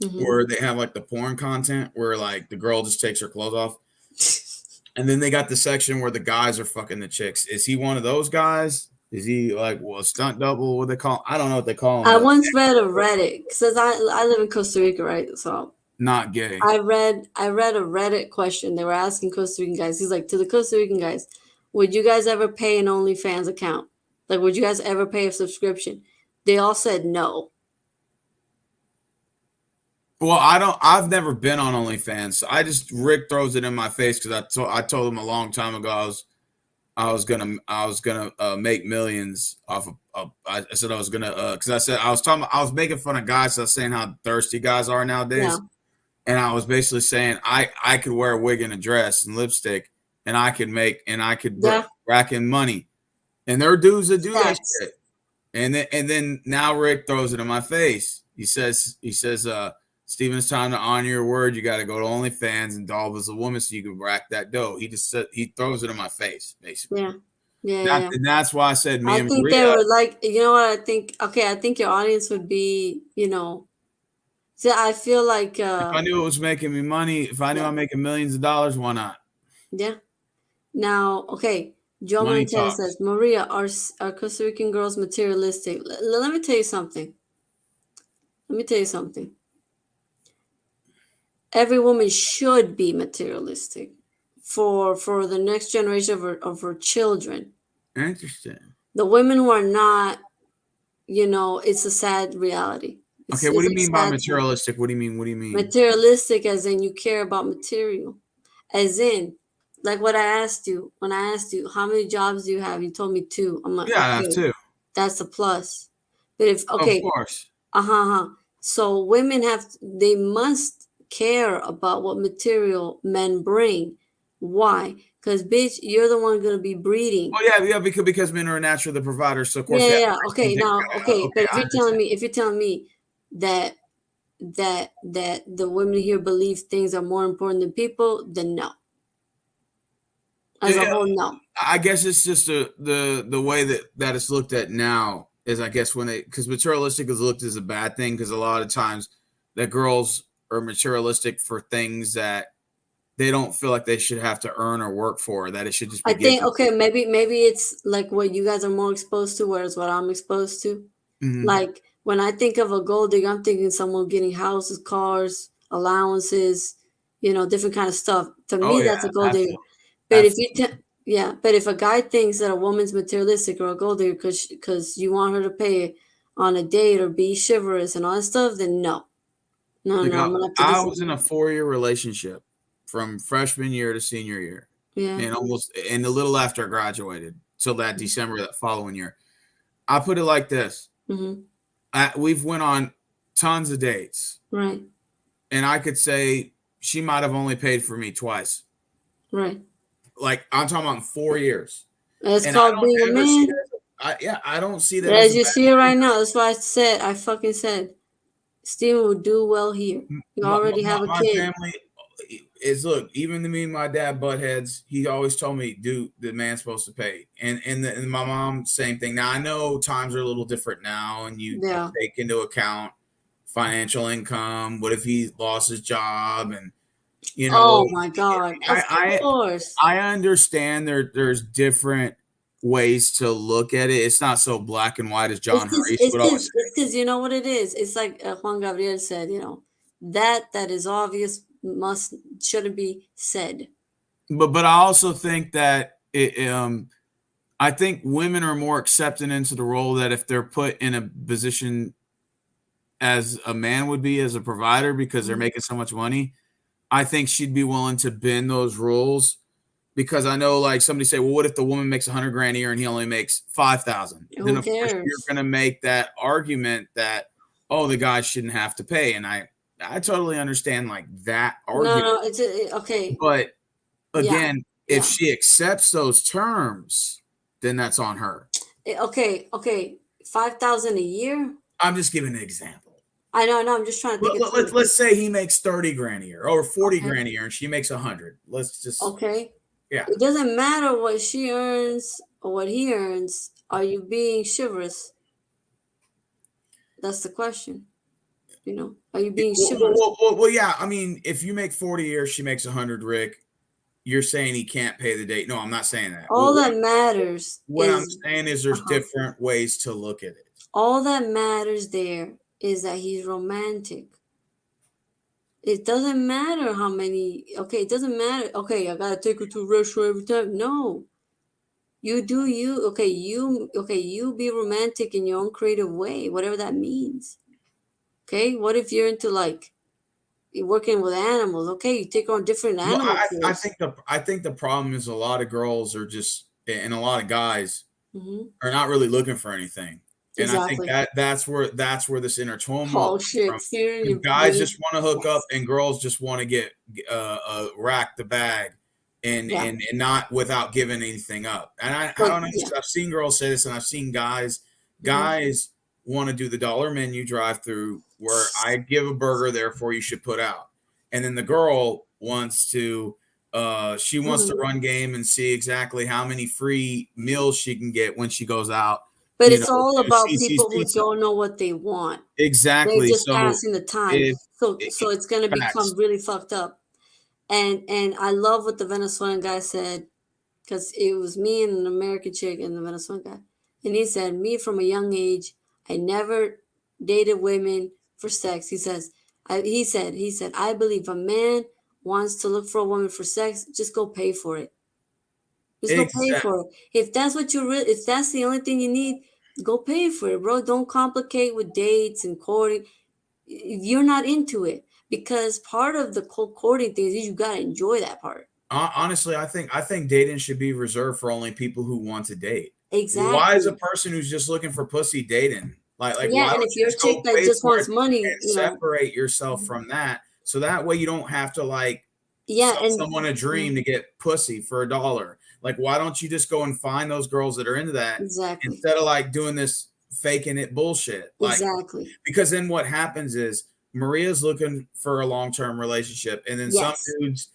mhm. where they have like the porn content where like the girl just takes her clothes off, and then they got the section where the guys are fucking the chicks. Is he one of those guys? Is he like a stunt double? What they call? I don't know what they call him, I but once read a Reddit because I live in Costa Rica, right? So not gay. I read a Reddit question. They were asking Costa Rican guys. He's like, to the Costa Rican guys, would you guys ever pay an OnlyFans account? Like, would you guys ever pay a subscription? They all said no. Well, I don't. I've never been on OnlyFans. So I just Rick throws it in my face because I told him a long time ago I was gonna make millions off of I said I was gonna because I said I was making fun of guys. So I was saying how thirsty guys are Yeah, nowadays, and I was basically saying I could wear a wig and a dress and lipstick, and I could yeah, rack in money, and there are dudes that do that facts. shit. And then now Rick throws it in my face. He says, Steven, it's time to honor your word. You got to go to OnlyFans and doll as a woman so you can rack that dough. He just said he throws it in my face, basically. Yeah, yeah, yeah, yeah. And that's why I said me I and think they Maria. were like, you know what? I think okay. I think your audience would be, you know. See, I feel like, If I knew it was making me money, if I knew yeah, I'm making millions of dollars, why not? yeah. Now, okay, Joe Money Montana talks. says, Maria, are Costa Rican girls materialistic? Let me tell you something. Let me tell you something. Every woman should be materialistic for the next generation of her children. Interesting. The women who are not, it's a sad reality. Okay, what It's do you a mean by sad thing. materialistic? What do you mean? What do you mean? Materialistic as in you care about material. As in, like what I asked you, when I asked you, how many jobs do you have? You told me two. I'm like, Yeah, I have okay, too. that's a plus. But if, Of okay, course. uh-huh. So women they must care about what material men bring. Why? Because bitch, you're the one gonna be breeding. Oh yeah, because men are naturally the providers, so of Yeah, course, yeah, yeah, the yeah. first thing Okay, they now, okay, okay, but I understand. if you're telling me that the women here believe things are more important than people, then no. As a Yeah, whole, no. I guess it's just the way that it's looked at now is I guess when they because materialistic is looked as a bad thing because a lot of times that girls are materialistic for things that they don't feel like they should have to earn or work for that it should just I be think given. okay, maybe it's like what you guys are more exposed to, whereas what I'm exposed to. Mm-hmm. Like when I think of a gold digger, I'm thinking someone getting houses, cars, allowances, different kind of stuff. To Oh me, yeah, that's a gold digger. absolutely. But if yeah, but if a guy thinks that a woman's materialistic or a gold digger because you want her to pay on a date or be chivalrous and all that stuff, then no, no, like no, I'm gonna have to I was in disagree. a 4-year relationship from freshman year to senior year, Yeah. and a little after I graduated, till that December that following year. I put it like this: Mm-hmm. we've went on tons of dates, Right. and I could say she might have only paid for me twice. Right. Like I'm talking about 4 years, It's and I called don't being a ever see man. that. I don't see that as As a you bad see it thing. right now, that's why I fucking said, Steven would do well here. You already have a My kid. family is look. Even to me, my dad butt heads. He always told me, "Dude, the man's supposed to pay." And my mom, same thing. Now I know times are a little different now, and you Yeah. take into account financial income. What if he lost his job? And you know, Oh my God. Of I course. I understand there's different ways to look at it. It's not so black and white as John Harish would always say. It's because you know what it is. It's like Juan Gabriel said, that is obvious shouldn't be said. But I also think that I think women are more accepted into the role that if they're put in a position as a man would be as a provider because they're Mhm. making so much money, I think she'd be willing to bend those rules because I know like somebody say, well, what if the woman makes 100 grand a year and he only makes 5,000? Then Who of course you're cares? going to make that argument that, oh, the guy shouldn't have to pay. And I totally understand like that No, argument. no, okay. But Yeah, again, if yeah. she accepts those terms, then that's on her. Okay, okay. 5,000 a year? I'm just giving an example. I know, no, I'm just trying to think it through. Let's say he makes 30 grand a year or 40 Okay, grand a year and she makes 100. Let's just, okay. yeah. It doesn't matter what she earns or what he earns. Are you being chivalrous? That's the question. Are you being chivalrous? Well, yeah. I mean, if you make 40 years, she makes 100, Rick, you're saying he can't pay the date. No, I'm not saying that. All that matters What I'm is, saying is there's uh-huh. different ways to look at it. All that matters there is that he's romantic. It doesn't matter how many, okay, it doesn't matter. Okay, I gotta take her to a restaurant every time. No. You do you. You be romantic in your own creative way, whatever that means. Okay? What if you're into like you're working with animals? Okay, you take on different Well, animal tours. I think the problem is a lot of girls are just and a lot of guys Hmm. are not really looking for anything. And I think Exactly. that's where this intertwined Oh comes shit. from. Steven, Because you guys really just want to hook up yes. and girls just want to get rack the bag Yeah. and not without giving anything up. And I But don't yeah. understand. I've seen girls say this and I've seen Hmm. guys want to do the dollar menu drive through where I give a burger, therefore you should put out. And then the girl wants to she wants to Hmm. run game and see exactly how many free meals she can get when she goes out, But you it's know, all to about CC's people who Pizza. don't know what they want. They're Exactly. just So passing the time. if So it's gonna become facts. really fucked up. And I love what the Venezuelan guy said because it was me and an American chick and the Venezuelan guy. And he said, me from a young age, I never dated women for sex. He said, I believe a man wants to look for a woman for sex, just go pay for it. Just go pay Exactly. for it. If that's what you really, if that's the only thing you need, go pay for it, bro. Don't complicate with dates and courting. You're not into it because part of the courting thing is you gotta enjoy that part. Honestly, I think dating should be reserved for only people who want to date. Why is a Exactly. person who's just looking for pussy dating? Like Yeah, why and don't if you you're a just chick go that pay just for it wants money, and separate yourself Mhm. from that so that way you don't have to like Yeah, sell and someone a yeah, dream to get pussy for $1. Like why don't you just go and find those girls that are into that exactly, instead of like doing this faking it bullshit? Like exactly. because then what happens is Maria's looking for a long-term relationship and then some Yes, dudes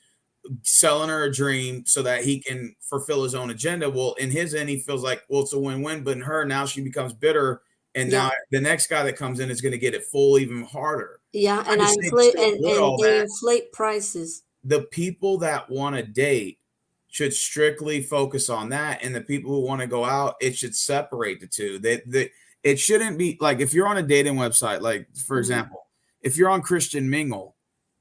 selling her a dream so that he can fulfill his own agenda. Well, in his end, he feels like, well, it's a win-win. But in her, now she becomes bitter. And yeah, now the next guy that comes in is going to get it full even harder. yeah, I and I just think inflate to avoid and all they that, inflate prices. the people that want to date should strictly focus on that. And the people who want to go out, it should separate the two. It shouldn't be like if you're on a dating website, like for Mhm. example, if you're on Christian Mingle,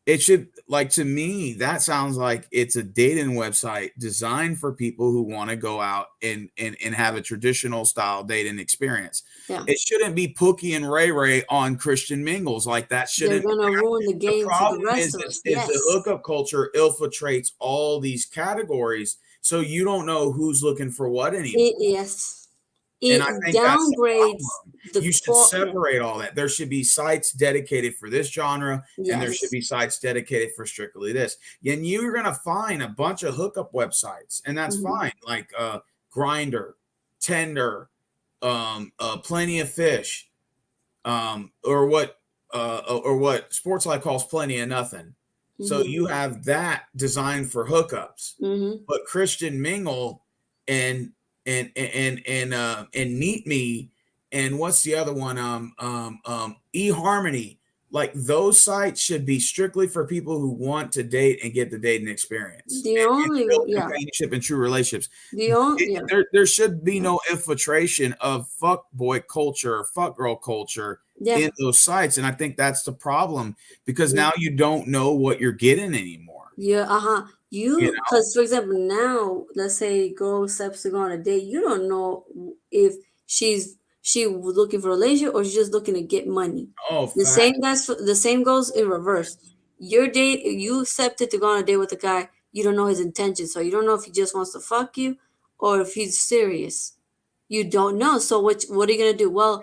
it should, like, to me, that sounds like it's a dating website designed for people who want to go out and have a traditional style dating experience. Yeah. It shouldn't be Pookie and Ray Ray on Christian Mingles. Like, that They're shouldn't gonna ruin the the game for the problem rest of us. is the Yes. hookup culture infiltrates all these categories, so you don't know who's looking for what anymore. Yes. And I It think that's the downgrades problem. the You should core. Yeah. separate all that. There should be sites dedicated for this genre, and there should Yes. be sites dedicated for strictly this. And you're gonna find a bunch of hookup websites, and that's Hmm. fine. Like Grinder, Tender, Plenty of Fish, or what Sportslight calls Plenty of Nothing. So Hmm. you have that designed for hookups, Hmm. but Christian Mingle and and Neat Me, and what's the other one? eHarmony. Like, those sites should be strictly for people who want to date and get the dating experience The and only, build yeah, companionship and true relationships. the only, yeah, There should be no infiltration of fuck boy culture or fuck girl culture yeah, in those sites, and I think that's the problem, because yeah, now you don't know what you're getting anymore. yeah, You You, know? because for example, now let's say girl steps to go on a date, you don't know if she was looking for a relationship or she's just looking to get money. Oh, The same goes in reverse. You accepted to go on a date with a guy, you don't know his intentions, so you don't know if he just wants to fuck you or if he's serious. You don't know. So what are you gonna do? Well,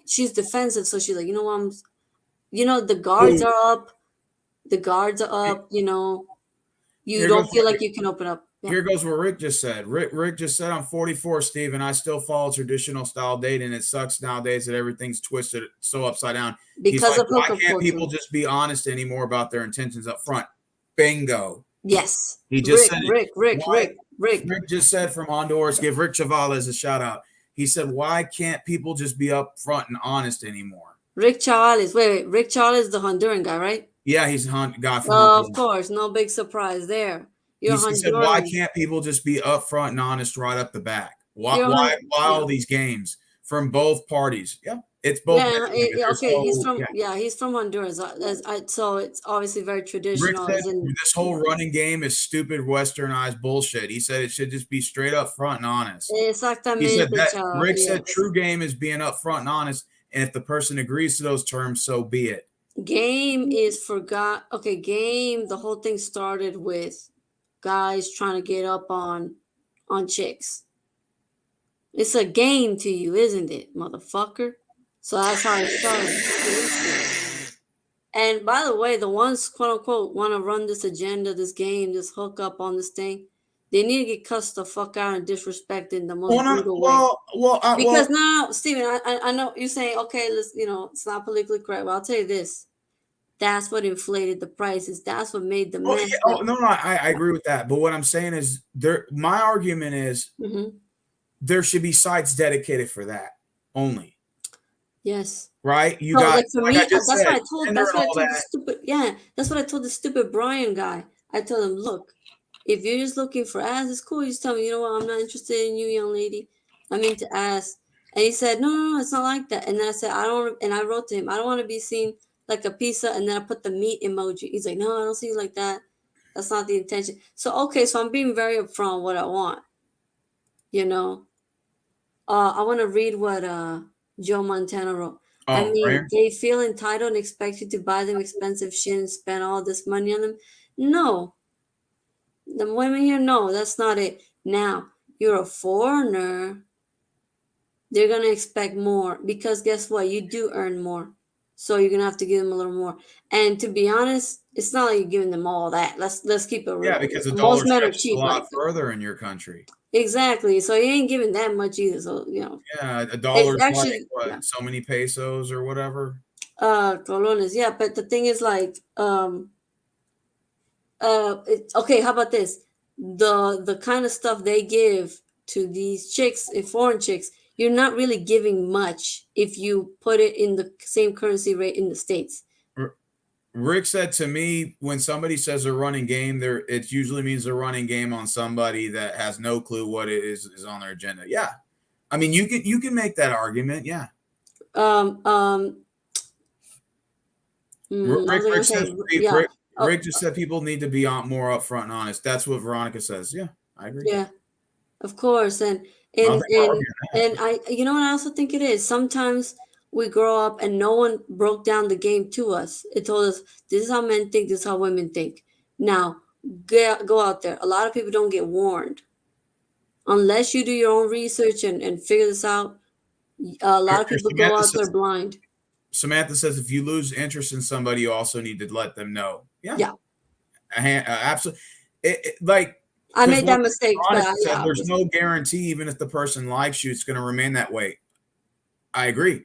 she's defensive, so she's like, you know what, the guards Boom. are up. The guards are up. You Here don't goes feel what like you can open up. Yeah. Here goes what Rick just said. Rick just said, I'm 44, Steve, and I still follow traditional style dating. It sucks nowadays that everything's twisted so upside down. He's Because like, of why hookup can't culture. people just be honest anymore about their intentions up front? Bingo. Yes. He just Rick, said it. Rick, Rick, Why? Rick, Rick. Rick just said from Honduras, give Rick Chavez a shout out. He said, why can't people just be upfront and honest anymore? Rick Chavez. Wait. Rick Chavez, the Honduran guy, right? Yeah, he's a guy from Of Honduras. course. No big surprise there. You're He said, why Honduran. can't people just be upfront and honest right up the back? Why, You're why, Hon- why yeah. all these games from both parties? Yeah, it's both. Yeah, They're okay. so, yeah. He's from Honduras. So it's obviously very Rick traditional. said As in, this whole running game is stupid, westernized bullshit. He said it should just be straight up front and honest. He said exactamente, that chava. Rick said Yes. true game is being upfront and honest, and if the person agrees to those terms, so be it. Game is forgot. Okay, game. The whole thing started with guys trying to get up on chicks. It's a game to you, isn't it, motherfucker? So that's how it started. And by the way, the ones quote unquote want to run this agenda, this game, this hook up on this thing, they need to get cussed the fuck out and disrespected in the most brutal way. Because now, Steven, I know you're saying, okay, it's not politically correct. But I'll tell you this. That's what inflated the prices. That's what made the mess. Yeah, no, I agree with that. But what I'm saying is, my argument is, there should be sites dedicated for that only. Yes. Right? You So, got, like, for me, I just that's said, what I told. That's what I told the stupid. Yeah, that's what I told the stupid Brian guy. I told him, look, if you're just looking for ass, it's cool. You just tell me, you know what, I'm not interested in you, young lady. I'm into ass. And he said, no, it's not like that. And then I said, I don't. And I wrote to him, I don't want to be seen like a pizza. And then I put the meat emoji. He's like, no, I don't see you like that. That's not the intention. So okay, so I'm being very upfront what I want. I want to read what Joe Montana wrote. I mean, they feel entitled and expect you to buy them expensive shit and spend all this money on them. No. The women here, no, that's not it. Now, you're a foreigner. They're going to expect more because guess what? You do earn more. So you're going to have to give them a little more. And to be honest, it's not like you're giving them all that. Let's keep it real. Yeah, because the Most dollar men are stretches cheap a lot like further in your country. Exactly. So you ain't giving that much either. So, Yeah, a dollar is actually, like what, so many pesos or whatever. Colones, yeah, but the thing is like, okay, how about this? The kind of stuff they give to these chicks, foreign chicks, you're not really giving much if you put it in the same currency rate in the States. Rick said to me, when somebody says a running game, it usually means a running game on somebody that has no clue what it is on their agenda. Yeah, I mean, you can make that argument. Yeah. I was gonna say, yeah. Oh, Rick just said people need to be more upfront and honest. That's what Veronica says. Yeah, I agree. yeah, of course, and I don't and think we're and arguing that. and I, you know what I also think it is. Sometimes we grow up and no one broke down the game to us. It told us this is how men think, this is how women think. Now, go out there. A lot of people don't get warned unless you do your own research and figure this out. A lot of Here, people go out there blind. Samantha says if you lose interest in somebody, you also need to let them know. Yeah, Yeah, absolutely. Like, I because made that mistake, but Veronica said yeah, there's no guarantee, even if the person likes you, it's going to remain that way. I agree. yeah.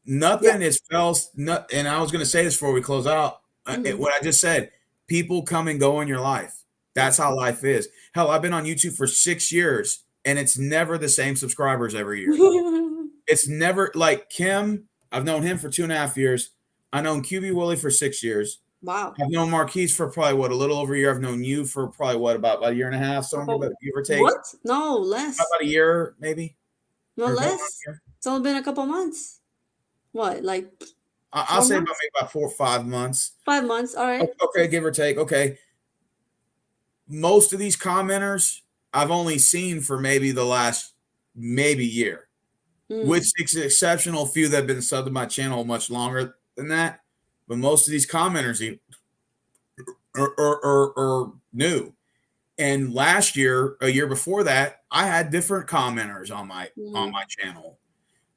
Nothing is else. And I was going to say this before we close out. Hmm. What I just said, people come and go in your life. Yeah. That's how life is. Hell, I've been on YouTube for 6 years, and it's never the same subscribers every year. It's never like Kim. I've known him for 2.5 years. I've known QB Willie for 6 years. Wow. I've known Marquise for probably a little over a year. I've known you for probably about a year and a half, something Oh, about give or take. what? No, less. About a year, maybe, No or going on a less. year. It's only been a couple months. What, like I'll four say about months? maybe about 4 or 5 months. 5 months. All right. Okay, give or take. Okay. Most of these commenters I've only seen for maybe the last maybe year, Mm, with exceptional few that have been subbed to my channel much longer than that. But most of these commenters are new. And last year, a year before that, I had different commenters on mm, my channel.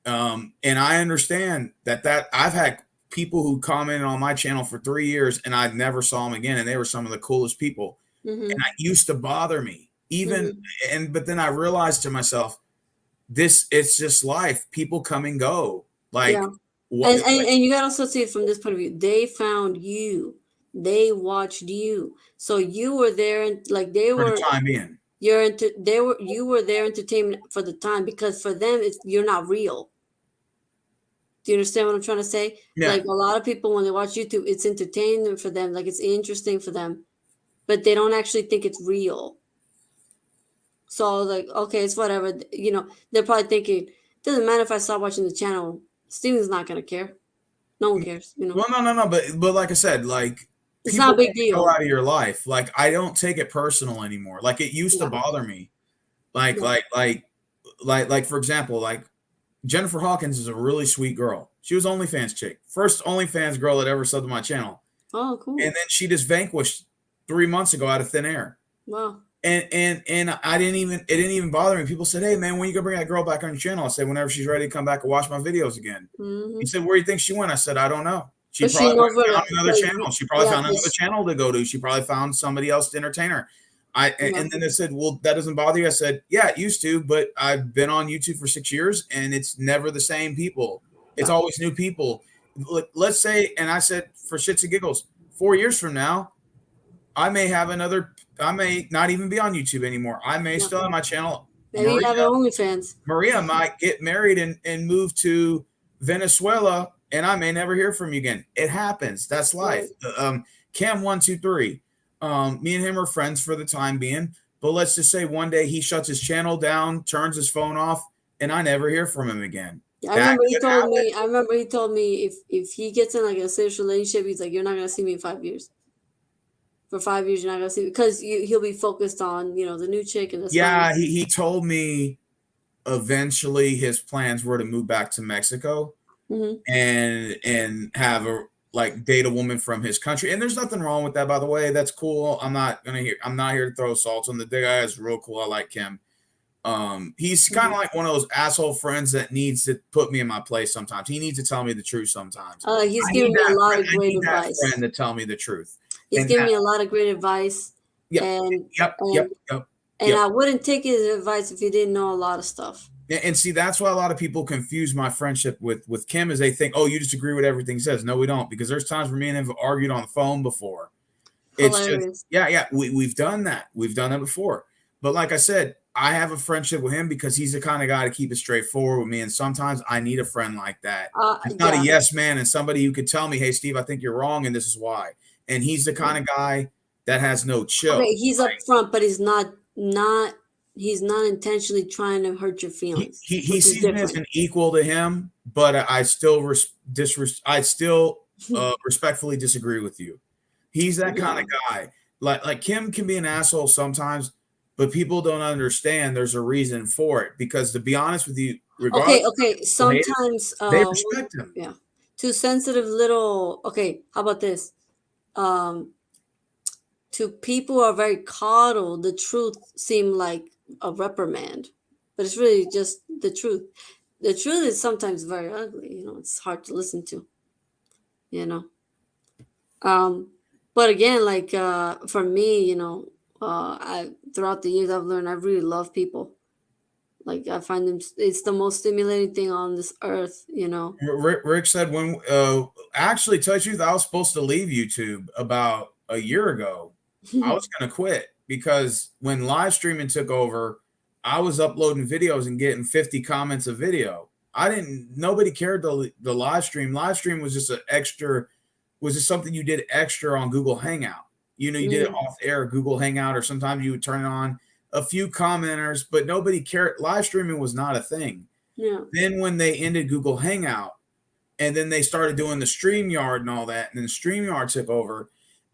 And I understand that I've had people who commented on my channel for 3 years and I never saw them again, and they were some of the coolest people. And mm-hmm, that used to bother me. Even mm-hmm. but then I realized to myself, it's just life. People come and go. Yeah. Like what And you gotta also see it from this point of view. They found you. They watched you. So you were there and like they for the were time being. you were their entertainment for the time because for them it's you're not real. Do you understand what I'm trying to say? Yeah. Like a lot of people when they watch YouTube, it's entertainment for them, like it's interesting for them, but they don't actually think it's real. So like, okay, it's whatever. They're probably thinking, doesn't matter if I stop watching the channel, Steven's not gonna care. No one cares. Well, no, but like I said, like It's people not a big go deal. out of your life. Like I don't take it personal anymore. Like it used to Yeah, bother me. Like yeah. like like like for example, like Jennifer Hawkins is a really sweet girl. She was OnlyFans chick, first OnlyFans girl that ever subbed to my channel, Oh, and cool. then she just vanquished 3 months ago out of thin air. Wow. And I didn't even it didn't even bother me. People said, "Hey man, when you gonna bring that girl back on your channel?" I said, "Whenever she's ready to come back and watch my videos again." He Hmm. said, "Where do you think she went?" I said, "I don't know. She But she probably knows went what, and found another channel. She probably yeah, found another channel to go to. She probably found somebody else to entertain her." yeah, And then they said, "Well, that doesn't bother you?" I said, "Yeah, it used to, but I've been on YouTube for 6 years, and it's never the same people. It's yeah, always new people. Let's say," and I said, for shits and giggles, 4 years from now, I may have another. I may not even be on YouTube anymore. I may yeah. still have my channel. Maybe you have your OnlyFans. Maria might get married and move to Venezuela, and I may never hear from you again. It happens. That's life. Right. Cam123. Me and him are friends for the time being, but let's just say one day he shuts his channel down, turns his phone off, and I never hear from him again. Yeah, I That remember he could told happen. me. I remember he told me if he gets in like a serious relationship, he's like, you're not gonna see me in 5 years. For 5 years, you're not gonna see me because he'll be focused on the new chick, and that's fine. Yeah, he told me eventually his plans were to move back to Mexico Hmm. and have a like date a woman from his country. And there's nothing wrong with that, by the way. That's cool. I'm not here to throw salts on the guy is real cool. I like him. He's kind Hmm. of like one of those asshole friends that needs to put me in my place sometimes. He needs to tell me the truth sometimes. He's giving me a lot of I great need that advice. friend to tell me the truth. He's And giving that, me a lot of great advice, yep, and yep, yep, and yep, and yep. I wouldn't take his advice if he didn't know a lot of stuff. And see, that's why a lot of people confuse my friendship with Kim, is they think, oh, you just agree with everything he says. No, we don't, because there's times where me and him have argued on the phone before. It's just, Hilarious. yeah, we've done that. We've done that before. But like I said, I have a friendship with him because he's the kind of guy to keep it straightforward with me. And sometimes I need a friend like that. It's not a Yeah. yes man and somebody who could tell me, hey, Steve, I think you're wrong and this is why. And he's the kind of guy that has no chill. Okay, he's up front, but he's not intentionally trying to hurt your feelings, He which is sees me as different. an equal to him, but I still I still respectfully disagree with you. He's that kind Yeah. of guy. Like Kim can be an asshole sometimes, but people don't understand there's a reason for it. Because to be honest with you, regardless Okay, of how okay. people hate him, Sometimes, they respect him. yeah, too sensitive little. Okay, how about this? Um, to people who are very coddled, the truth seem like a reprimand, but it's really just the truth. The truth is sometimes very ugly. It's hard to listen to. You know. Um, but again, like for me, I throughout the years I've learned I really love people. Like I find them, it's the most stimulating thing on this earth. Rick said when actually, tell you the truth, I was supposed to leave YouTube about a year ago. I was going to quit because when live streaming took over, I was uploading videos and getting 50 comments a video. Nobody cared the live stream. Live stream was just an extra, was just something you did extra on Google Hangout. You did it Mm, off air, Google Hangout, or sometimes you would turn it on. A few commenters, but nobody cared. Live streaming was not a thing. yeah. Then when they ended Google Hangout, and then they started doing the StreamYard and all that, and then StreamYard took over,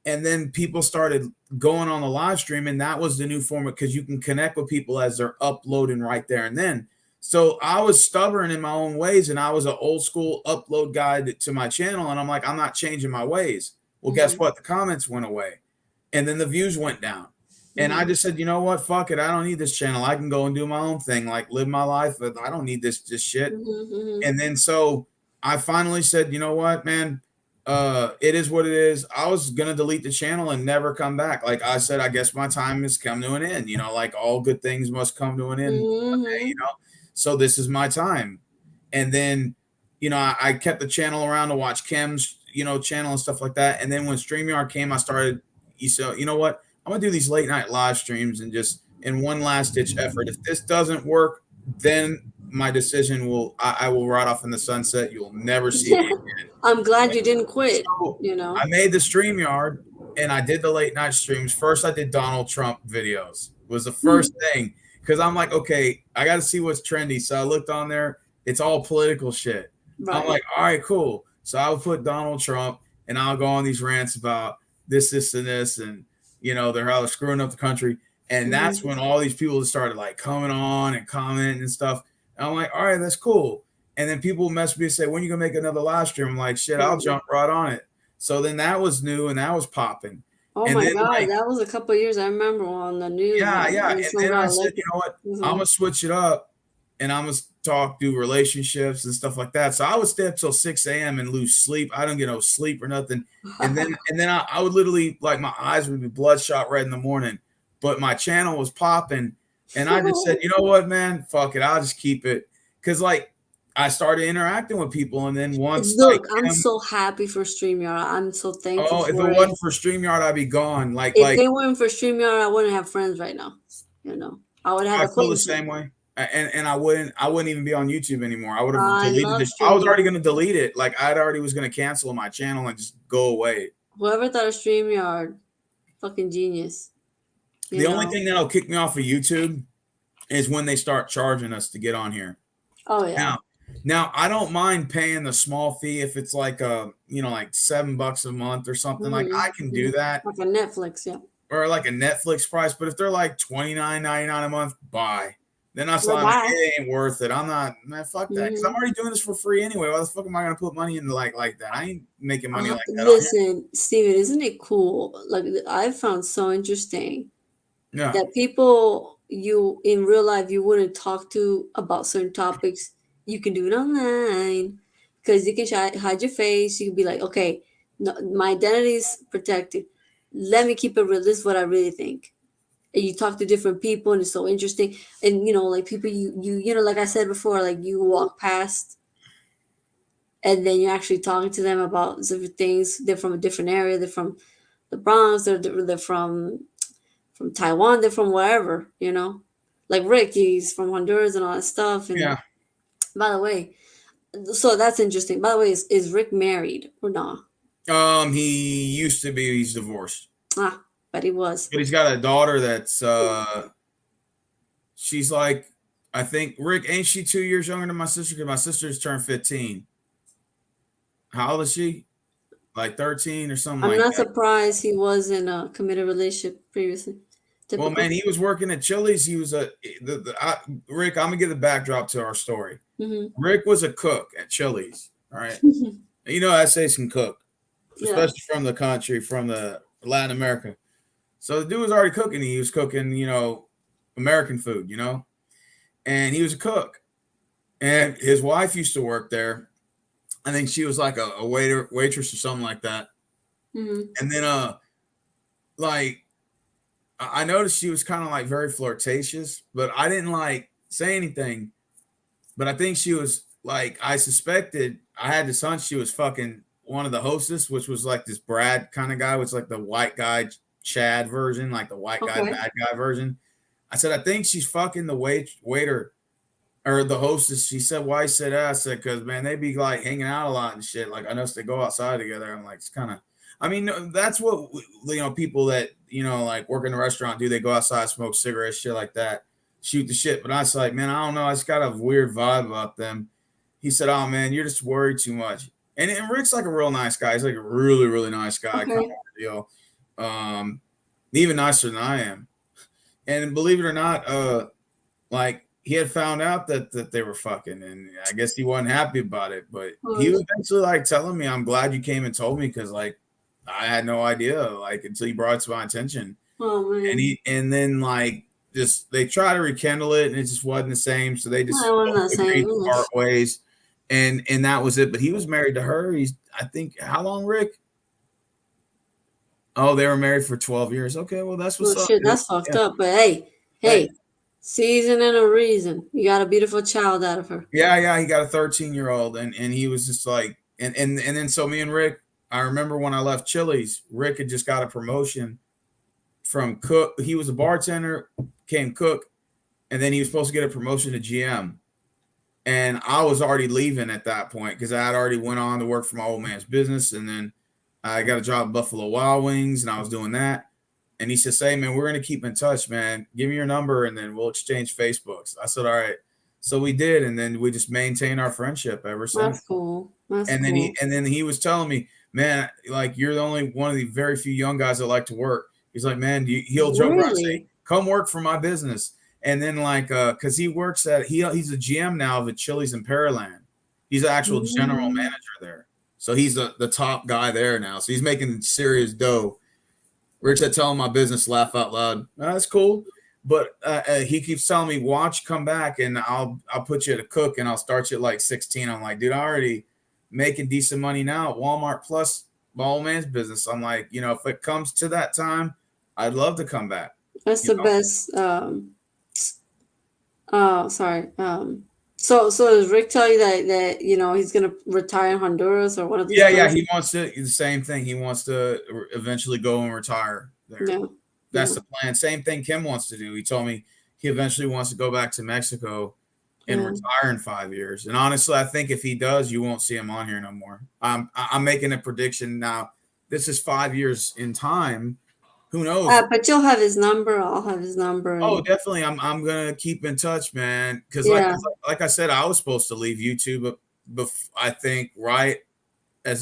and then people started going on the live stream, and that was the new format because you can connect with people as they're uploading right there and then. So I was stubborn in my own ways, and I was an old school upload guy to my channel, and I'm like, I'm not changing my ways. Well, guess Hmm. what? The comments went away, and then the views went down. And I Hmm. just said, you know what? Fuck it. I don't need this channel. I can go and do my own thing, like live my life. I don't need this shit. Hmm. Hmm. And then so I finally said, you know what, man, it is what it is. I was gonna delete the channel and never come back. Like I said, I guess my time has come to an end. Like all good things must come to an end one day. Hmm. So this is my time. And then, I kept the channel around to watch Kim's, channel and stuff like that. And then when StreamYard came, I started. You know what? I'm gonna do these late night live streams and just in one last ditch effort. If this doesn't work, then my decision I will ride off in the sunset. You'll never see me again. I'm glad you didn't quit. So You I know. made the StreamYard and I did the late night streams. First, I did Donald Trump videos. Was the first thing because I'm like, okay, I got to see what's trendy. So I looked on there. It's all political shit. I'm Right. like, all right, cool. So I'll put Donald Trump and I'll go on these rants about this, and this, and they're how they're screwing up the country. And that's Hmm. when all these people started like coming on and commenting and stuff. And I'm like, all right, that's cool. And then people message me and say, when are you gonna make another live stream? I'm like, shit, I'll jump right on it. So then that was new and that was popping. Oh And my then God, like, that was a couple of years. I remember on the news yeah, yeah. when And someone then I got said, you elected. know what? I'm Hmm. gonna switch it up and I'm gonna talk do relationships and stuff like that. So I would stay up till 6 a.m. and lose sleep. I don't get no sleep or nothing. And then I would literally like my eyes would be bloodshot red in the morning, but my channel was popping. And I just said, you know what, man, fuck it. I'll just keep it. Cause like I started interacting with people. And then once like Look, I'm him, so happy for StreamYard. I'm so thankful oh, if it for it. wasn't for StreamYard, I'd be gone. Like, If like they weren't for StreamYard, I wouldn't have friends right now. I would have I feel the acquaintances. same way. And I wouldn't even be on YouTube anymore. I would have I deleted love this. I was already StreamYard. going to delete it. Like I'd already was going to cancel my channel and just go away. Whoever thought of StreamYard, fucking genius. You The only know. thing that'll kick me off of YouTube is when they start charging us to get on here. Oh yeah. Now, now I don't mind paying the small fee if it's like like $7 a month or something. Like Hmm. I can do Hmm. that, Like a Netflix, yeah. or like a Netflix price. But if they're like $29.99 a month, buy. Then I Bye saw bye. it ain't worth it. I'm not, man, fuck that. Because I'm Hmm. already doing this for free anyway. Why the fuck am I gonna put money into like that? I ain't making money like that on here. Listen, Steven, isn't it cool? Like I found so interesting Yeah, that people you in real life you wouldn't talk to about certain topics, you can do it online because you can hide your face. You can be like, okay, no, my identity is protected. Let me keep it real. This is what I really think. And you talk to different people, and it's so interesting. And like people like I said before, like you walk past, and then you're actually talking to them about different things. They're from a different area. They're from the Bronx. They're from Taiwan, they're from wherever, Like Rick, he's from Honduras and all that stuff. And yeah. by the way, so that's interesting. By the way, is Rick married or not? He used to be. He's divorced, Ah, but he was. but he's got a daughter that's she's like, I think Rick, ain't she 2 years younger than my sister? Because my sister's turned 15. How old is she? like 13 or something I'm like not that. surprised he was in a committed relationship previously. Well, Typical. man, he was working at Chili's. He was Rick. I'm gonna give the backdrop to our story. Hmm. Rick was a cook at Chili's. All right, you know SAS can cook, Yeah. especially from the country, from the Latin America. So the dude was already cooking. He was cooking, American food, and he was a cook. And his wife used to work there. I think she was like a waitress or something like that. Hmm. And then like I noticed she was kind of like very flirtatious, but I didn't like say anything. But I think she was like, I suspected, I had this hunch she was fucking one of the hostess, which was like this Brad kind of guy, which like the white guy Chad version, like the white guy Okay. bad guy version. I said, I think she's fucking the waiter or the hostess. She said, why? I said, I said, because man, they be like hanging out a lot and shit. Like I noticed they go outside together. I'm like, it's kind of, I mean, that's what people that like work in a restaurant do. They go outside, smoke cigarettes, shit like that, shoot the shit. But I was like, man, I don't know. I just got a weird vibe about them. He said, oh man, you're just worried too much. And Rick's like a real nice guy. He's like a really, really nice guy, kind Okay. of deal. Even nicer than I am. And believe it or not, like he had found out that they were fucking, and I guess he wasn't happy about it. But he was eventually like telling me, "I'm glad you came and told me because like I had no idea like until you brought it to my attention." Oh man. And then like just they try to rekindle it, and it just wasn't the same. So they I just wasn't both the agreed same. to part ways, and that was it. But he was married to her. He's I think how long, Rick? Oh, they were married for 12 years. Okay, well that's Oh what's up, shit, dude. that's fucked Yeah. up. But hey, Hey, hey, season and a reason. You got a beautiful child out of her. yeah, he got a 13-year-old, and he was just like, and then so me and Rick, I remember when I left Chili's, Rick had just got a promotion from cook. He was a bartender, came cook, and then he was supposed to get a promotion to GM. And I was already leaving at that point because I had already went on to work for my old man's business, and then I got a job at Buffalo Wild Wings, and I was doing that. And he says, "Hey man, we're gonna keep in touch, man. Give me your number, and then we'll exchange Facebooks." I said, "All right." So we did, and then we just maintained our friendship ever since. That's cool. That's And then he cool. and then he was telling me, "Man, like you're the only one of the very few young guys that like to work." He's like, "Man, he'll joke around and say, Really? come work for my business." And then like, cause he works at he's a GM now of the Chili's in Pearland. He's an actual general Mm. manager there. So he's the top guy there now. So he's making serious dough. Rich, I tell him my business, laugh out loud. "Oh, that's cool." But he keeps telling me, watch, come back, and I'll put you to cook, and I'll start you at like 16. I'm like, dude, I already making decent money now at Walmart plus my old man's business. I'm like, if it comes to that time, I'd love to come back. That's You the know? best. Oh, sorry. So does Rick tell you that he's gonna retire in Honduras or one of these Yeah. places? He wants to the same thing. He wants to eventually go and retire there. Yeah. That's Yeah. the plan. Same thing Kim wants to do. He told me he eventually wants to go back to Mexico and Yeah. retire in 5 years. And honestly, I think if he does, you won't see him on here no more. I'm making a prediction now. This is 5 years in time. Who knows? But you'll have his number. I'll have his number, Oh, and definitely. I'm gonna keep in touch, man. Because yeah. like I said, I was supposed to leave YouTube, but I think right as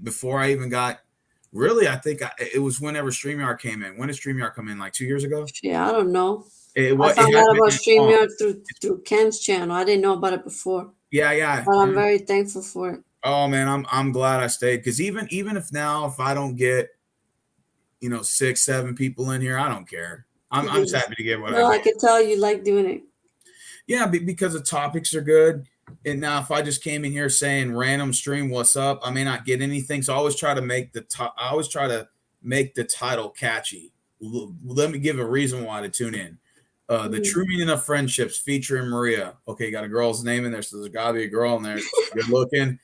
before I even got really, I think it was whenever StreamYard came in. When did StreamYard come in? Like 2 years ago. Yeah, I don't know. I It found has out been about that long. StreamYard through Ken's channel. I didn't know about it before, Yeah. but I'm very thankful for it. Oh man, I'm glad I stayed because even if now if I don't get 6 7 people in here, I don't care. I'm just happy to get what I No, I get. could tell you like doing it. Yeah, because the topics are good. And now if I just came in here saying random stream what's up, I may not get anything. So I always try to make the title catchy. Let me give a reason why to tune in. The True Meaning of Friendships featuring Maria. Okay, you got a girl's name in there, so there's gotta be a girl in there. She's good looking.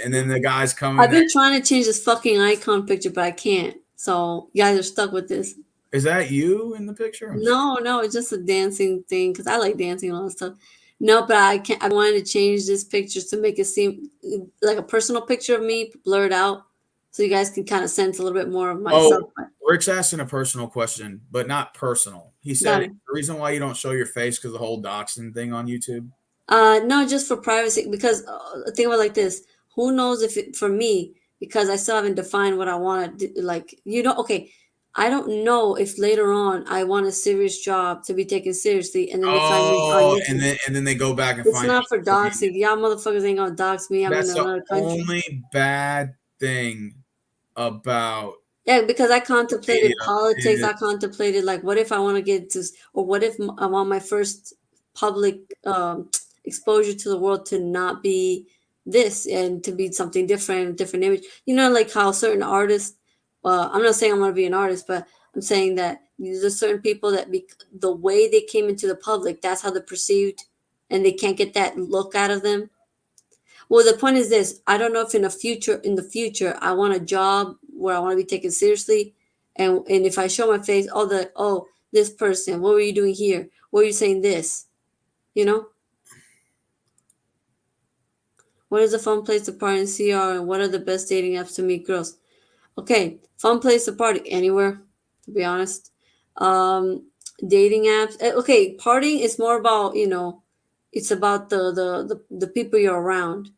And then the guys coming I've there. been trying to change this fucking icon picture, but I can't. So you guys are stuck with this. Is that you in the picture? No, it's just a dancing thing because I like dancing and all that stuff. No, but I can't. I wanted to change this picture to make it seem like a personal picture of me blurred out, so you guys can kind of sense a little bit more of myself. Oh, Rick's asking a personal question, but not personal. He said the reason why you don't show your face because the whole doxing thing on YouTube. No, just for privacy. Because think about it like this: who knows if for me, because I still haven't defined what I want to do. Like, okay, I don't know if later on I want a serious job to be taken seriously, and then they find me on Oh, YouTube. and then they go back and It's find not for social media. doxing. Y'all motherfuckers ain't gonna dox me. I'm in That's the another country. only bad thing about Yeah, because I social media contemplated politics. is I contemplated like, what if I want to get to, or what if I want my first public exposure to the world to not be this and to be something different, different image. Like how certain artists. Well, I'm not saying I'm going to be an artist, but I'm saying that there's certain people that the way they came into the public, that's how they're perceived, and they can't get that look out of them. Well, the point is this: I don't know if in the future, I want a job where I want to be taken seriously, and if I show my face, this person, what were you doing here? What were you saying this? You know, what is a fun place to party in CR, and what are the best dating apps to meet girls? Okay, fun place to party anywhere. To be honest, um, dating apps. Okay, partying is more about it's about the people you're around.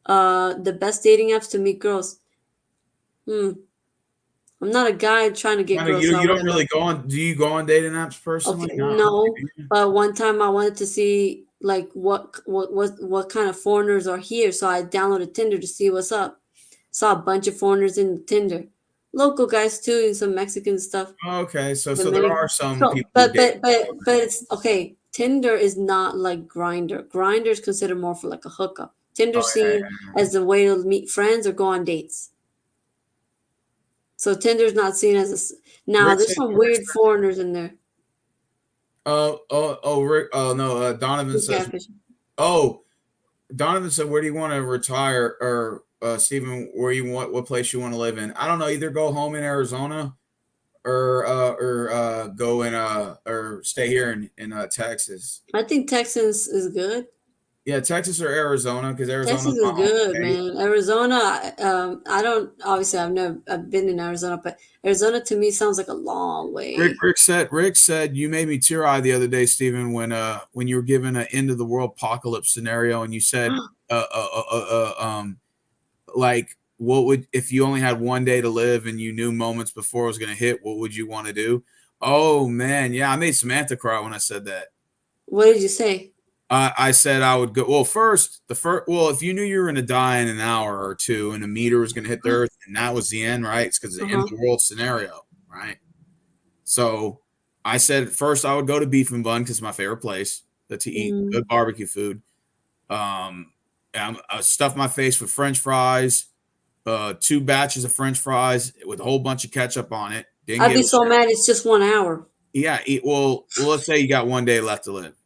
The best dating apps to meet girls. Hmm. I'm not a guy trying to get kind of girls, so I you don't wouldn't know. really go on. Do you go on dating apps Okay, personally? Not no, really. but one time I wanted to see like what kind of foreigners are here, so I downloaded Tinder to see what's up. Saw a bunch of foreigners in Tinder, local guys too, and some Mexican stuff. Okay, so But there many, are some so people who date. but it's okay. Tinder is not like Grinder. Grinder is considered more for like a hookup. Oh Tinder's yeah, seen as a way to meet friends or go on dates. So Tinder's not seen as now. Rick There's said. some Rick weird said foreigners in there. Rick. Oh no, Donovan Who's says. catfishing? Oh, Donovan said, "Where do you want to retire?" Or Stephen, where you want? What place you want to live in? I don't know. Either go home in Arizona, or go in or stay here in Texas. I think Texas is good. Yeah, Texas or Arizona, because Texas Arizona's my is home good, state. man. Arizona, I don't obviously I've been in Arizona, but Arizona to me sounds like a long way. Rick said you made me tear eye the other day, Stephen, when you were given an end of the world apocalypse scenario, and you said like what would if you only had one day to live and you knew moments before it was going to hit, what would you want to do? Oh man, yeah, I made Samantha cry when I said that. What did you say? I said I would go. Well, well, if you knew you were going to die in an hour or two, and a meteor was going to hit the earth, and that was the end, right? It's because the end Uh-huh. of the world scenario, right? So I said first I would go to Beef and Bun because it's my favorite place to eat Mm. good barbecue food. I stuffed my face with French fries, 2 batches of French fries with a whole bunch of ketchup on it. Didn't I'd give be a so shit. mad. It's just 1 hour. Yeah, well, let's say you got one day left to live.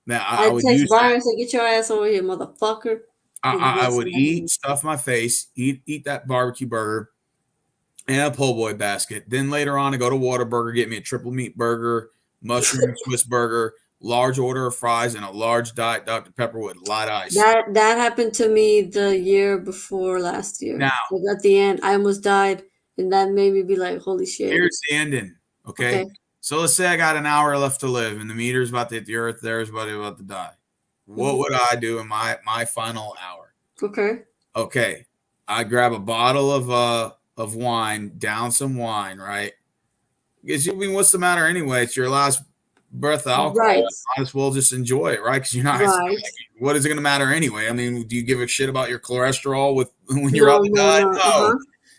Now I I'd would text use that. Byron and say, "Get your ass over here, motherfucker." I Yes, would man. eat, stuff my face, eat that barbecue burger and a po' boy basket. Then later on, I go to Whataburger, get me a triple meat burger, mushroom Swiss burger, large order of fries, and a large diet Dr. Pepper with light ice. That happened to me the year before last year. Now, Like at the end, I almost died, and that made me be like, "Holy shit!" here's the ending. Okay. Okay. So let's say I got an hour left to live and the meter's about to hit the earth, there's about to die. What Hmm. would I do in my final hour? Okay. Okay. I grab a bottle of wine, down some wine, right? Because I mean, what's the matter anyway? It's your last breath of alcohol. Right. Might as well just enjoy it, right? Because you're not. It's not Right. like, what is it going to matter anyway? I mean, do you give a shit about your cholesterol with when you're No. about to No. die? No. Uh No. huh.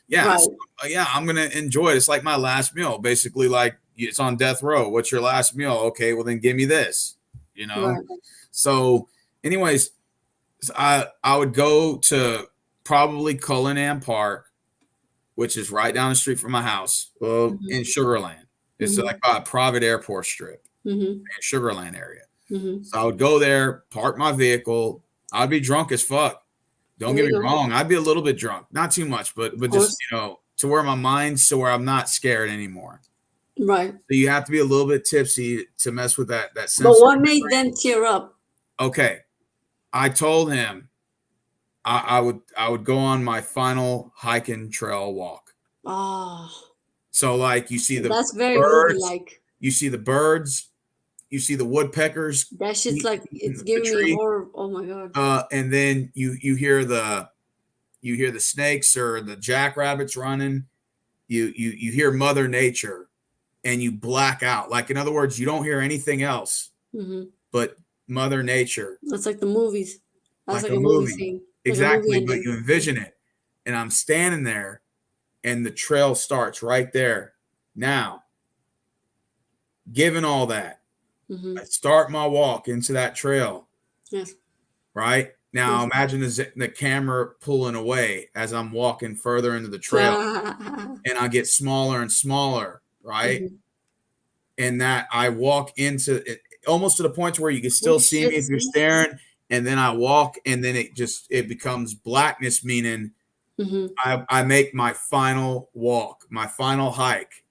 Yeah. So, Right. yeah, I'm going to enjoy it. It's like my last meal, basically. Like it's on death row. What's your last meal? Okay, well then give me this. You know. Right. So, anyways, I would go to probably Cullinan Park, which is right down the street from my house, Hmm. in Sugarland. It's Hmm. like by a private airport strip Hmm. in Sugarland area. Hmm. So I would go there, park my vehicle. I'd be drunk as fuck. Don't There get you me go. wrong. I'd be a little bit drunk, not too much, but Of just course. to where my mind's to where I'm not scared anymore. Right. So you have to be a little bit tipsy to mess with that But sensory what made memory. them tear up? Okay, I told him I would go on my final hiking trail walk. Ah, So like you see the that's very movie birds, like. you see the birds, you see the woodpeckers That shit's like eating it's the giving me tree, horror. Oh my god. and then you hear the you hear the snakes or the jackrabbits running, you hear Mother Nature, and you black out. Like, in other words, you don't hear anything else Mm-hmm. but Mother Nature, That's like the movies. That's like like a a movie movie. scene, like a movie Exactly, but ending. you envision it. And I'm standing there, and the trail starts right there. Now, given all that, Mm-hmm. I start my walk into that trail, Yes. right? Now, Yes. imagine the camera pulling away as I'm walking further into the trail, and I get smaller and smaller, right? Mm-hmm. And that I walk into it almost to the point where you can still Holy see me shit, if you're son. staring. And then I walk, and then it becomes blackness, meaning Mm-hmm. I make my final walk, my final hike,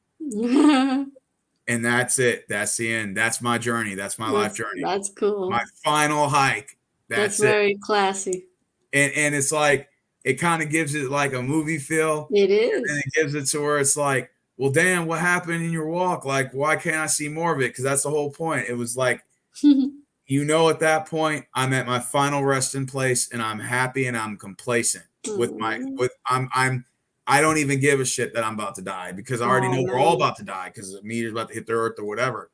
and that's it. That's the end. That's my journey. That's my life journey. That's My cool. final hike. That's That's it. very classy. And it's like it kind of gives it like a movie feel. It And then is. it gives it to where it's like, well, damn, what happened in your walk? Like, why can't I see more of it? Because that's the whole point. It was like, at that point, I'm at my final resting place, and I'm happy and I'm complacent with my Mm. with I don't even give a shit that I'm about to die, because I already Oh know we're all man. about to die because the meteor's about to hit the earth or whatever.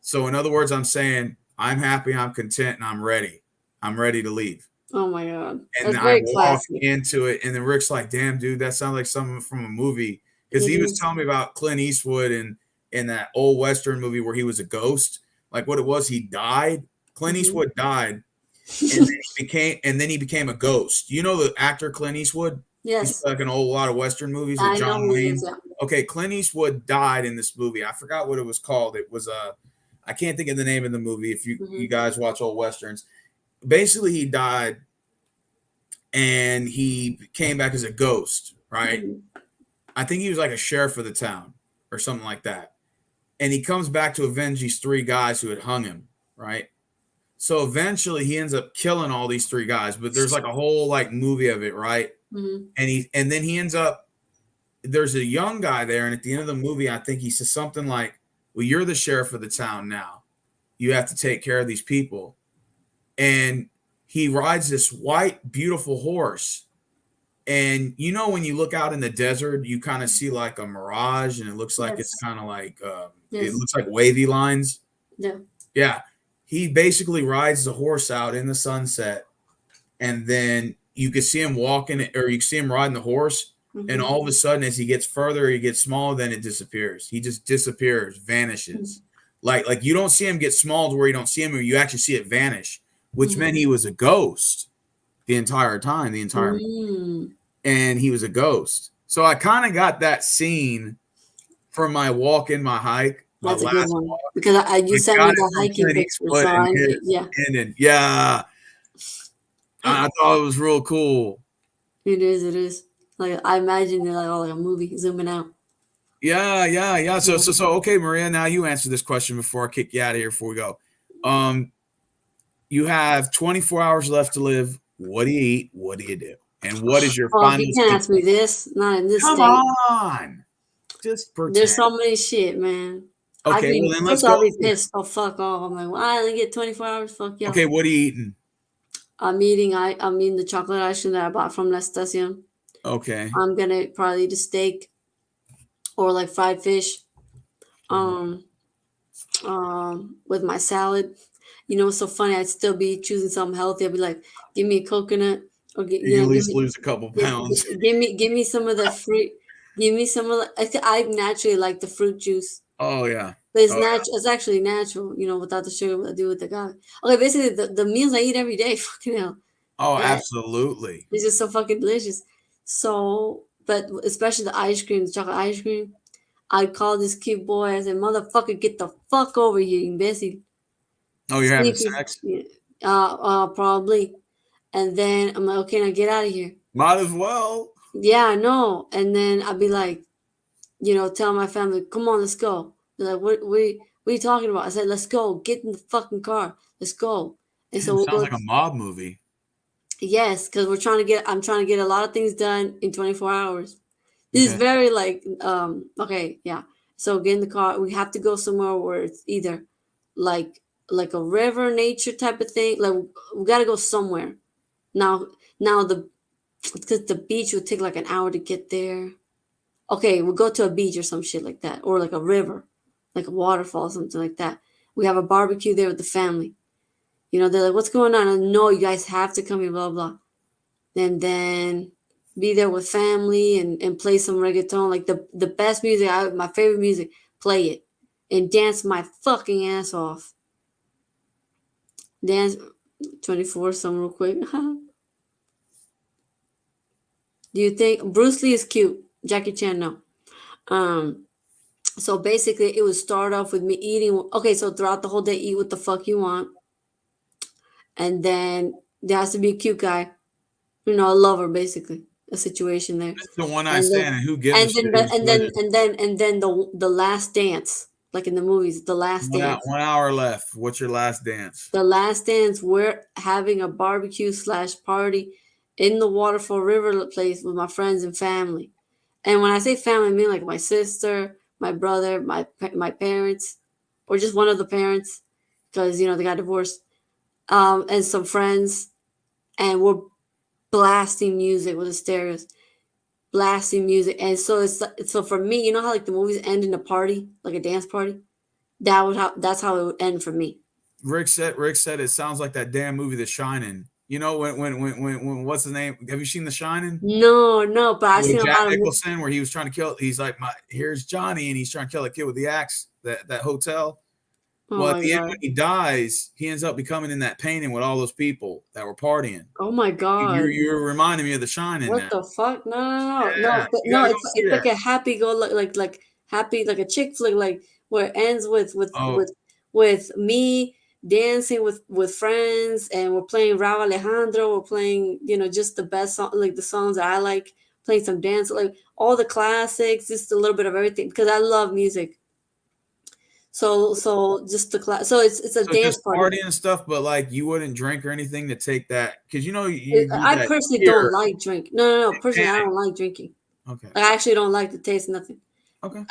So in other words, I'm saying I'm happy, I'm content, and I'm ready. I'm ready to leave. Oh my god. And That's I very walk classy. into it, and then Rick's like, "Damn, dude, that sounds like something from a movie." Because It he was is. telling me about Clint Eastwood and in that old Western movie where he was a ghost. Like, what it was, he died. Clint Mm-hmm. Eastwood died, and then he became a ghost. You know the actor Clint Eastwood? He's Yes. like an old lot of Western movies with I know John who he is, Wayne. yeah. Okay, Clint Eastwood died in this movie. I forgot what it was called. It was I can't think of the name of the movie. If you Mm-hmm. guys watch old westerns, basically he died and he came back as a ghost, right? Mm-hmm. I think he was like a sheriff of the town or something like that. And he comes back to avenge these three guys who had hung him, right? So eventually he ends up killing all these three guys, but there's like a whole like movie of it, right? Mm-hmm. And then he ends up, there's a young guy there, and at the end of the movie, I think he says something like, "Well, you're the sheriff of the town now. You have to take care of these people." And he rides this white, beautiful horse. And when you look out in the desert, you kind of see like a mirage, and it looks like it's Yes. kind of like it Yes. looks like wavy lines. Yeah. Yeah, he basically rides the horse out in the sunset, and then you can see him walking, or you can see him riding the horse, and Mm-hmm. all of a sudden, as he gets further, he gets smaller, then it disappears. He just disappears, vanishes. Like you don't see him get small to where you don't see him, or you actually see it vanish, which Mm-hmm. meant he was a ghost the entire time, the entire Mm. and he was a ghost. So I kind of got that scene from my walk in my hike, my That's a good last one walk. because you I sent got me it the from hiking Clint picture, Eastwood so and I his yeah, ending. Yeah, I thought it was real cool. it is. It is. Like I imagine it like like a movie zooming out. Yeah, yeah, yeah. So, Yeah. so, so, okay, Maria. Now you answer this question before I kick you out of here. Before we go, um, you have 24 hours left to live. What do you eat? What do you do? And what is your Oh, final you can't ask me sequence? this. Not in this Come state. on, just There's pretend. so many shit, man. I'd Okay, be well then let's first. Of all, go I'd be for it. pissed. Oh fuck off! I'm like, well, I only get 24 hours. Fuck y'all. Okay, what are you eating? I'm eating the chocolate ice cream that I bought from La Estacion. Okay. I'm gonna probably eat a steak or like fried fish. Um, with my salad. It's so funny. I'd still be choosing something healthy. I'd be like, give me a coconut, or You can at least lose a couple pounds. give me some of the fruit. Give me some of the. I naturally like the fruit juice. Oh yeah. But it's Oh yeah. natural. It's actually natural, without the sugar. What I do with the agave. Okay, basically the meals I eat every day. Fucking hell, Oh, yeah, absolutely. it's just so fucking delicious. So, but especially the ice cream, the chocolate ice cream. I call this cute boy. I said, "Motherfucker, get the fuck over here, imbecile." Oh, you're See having if he's, sex? yeah, probably. And then I'm like, okay, now get out of here. Might as well. Yeah, I know. And then I'd be like, tell my family, come on, let's go. They're like, what are you talking about? I said, let's go. Get in the fucking car. Let's go. And so Damn, we'll sounds go. like a mob movie. Yes, because I'm trying to get a lot of things done in 24 hours. This is Okay. very like, okay, yeah. So get in the car. We have to go somewhere where it's either like like a river, nature type of thing. Like we got to go somewhere. Now, now because the beach would take like an hour to get there. Okay, we'll go to a beach or some shit like that, or like a river, like a waterfall, something like that. We have a barbecue there with the family. They're like, "What's going on?" And no, you guys have to come here, blah blah. And then be there with family and play some reggaeton, like the best music, my favorite music. Play it and dance my fucking ass off. Dance 24 some real quick. Do you think Bruce Lee is cute? Jackie Chan, no. Um, so basically, it would start off with me eating. Okay, so throughout the whole day, eat what the fuck you want, and then there has to be a cute guy, a lover, basically, a situation there, It's the one night and then stand, and who gives a and shit then who's with it? the last dance, like in the movies, the last dance. 1 hour left. What's your last dance? The last dance, we're having a barbecue / party in the waterfall river place with my friends and family. And when I say family, I mean like my sister, my brother, my parents, or just one of the parents, because they got divorced, and some friends, and we're blasting music with the stereos, blasting music, and so for me, you know how like the movies end in a party, like a dance party. That's how it would end for me. Rick said it sounds like that damn movie The Shining. You know when what's the name? Have you seen The Shining? No, no, but I've With seen a Jack lot of. Nicholson, where he was trying to kill. He's like, here's Johnny, and he's trying to kill a kid with the axe. That hotel. Oh Well, at my the end, god. when he dies, he ends up becoming in that painting with all those people that were partying. Oh my god. You're reminding me of The Shining What now. the fuck? No, no, no, Yeah, no, but you no. gotta go It's see like that. a happy go like happy like a chick flick, like where it ends with Oh, me dancing with friends, and we're playing Rauw Alejandro. We're playing just the best song, like the songs that I like. Playing some dance, like all the classics, just a little bit of everything because I love music. So just the class. So it's a so dance just party. partying and stuff, but like you wouldn't drink or anything to take that because you need I that personally don't tear like drink. No, no, no. and Personally, I panic. don't like drinking. Okay. Like, I actually don't like the taste, nothing. Okay.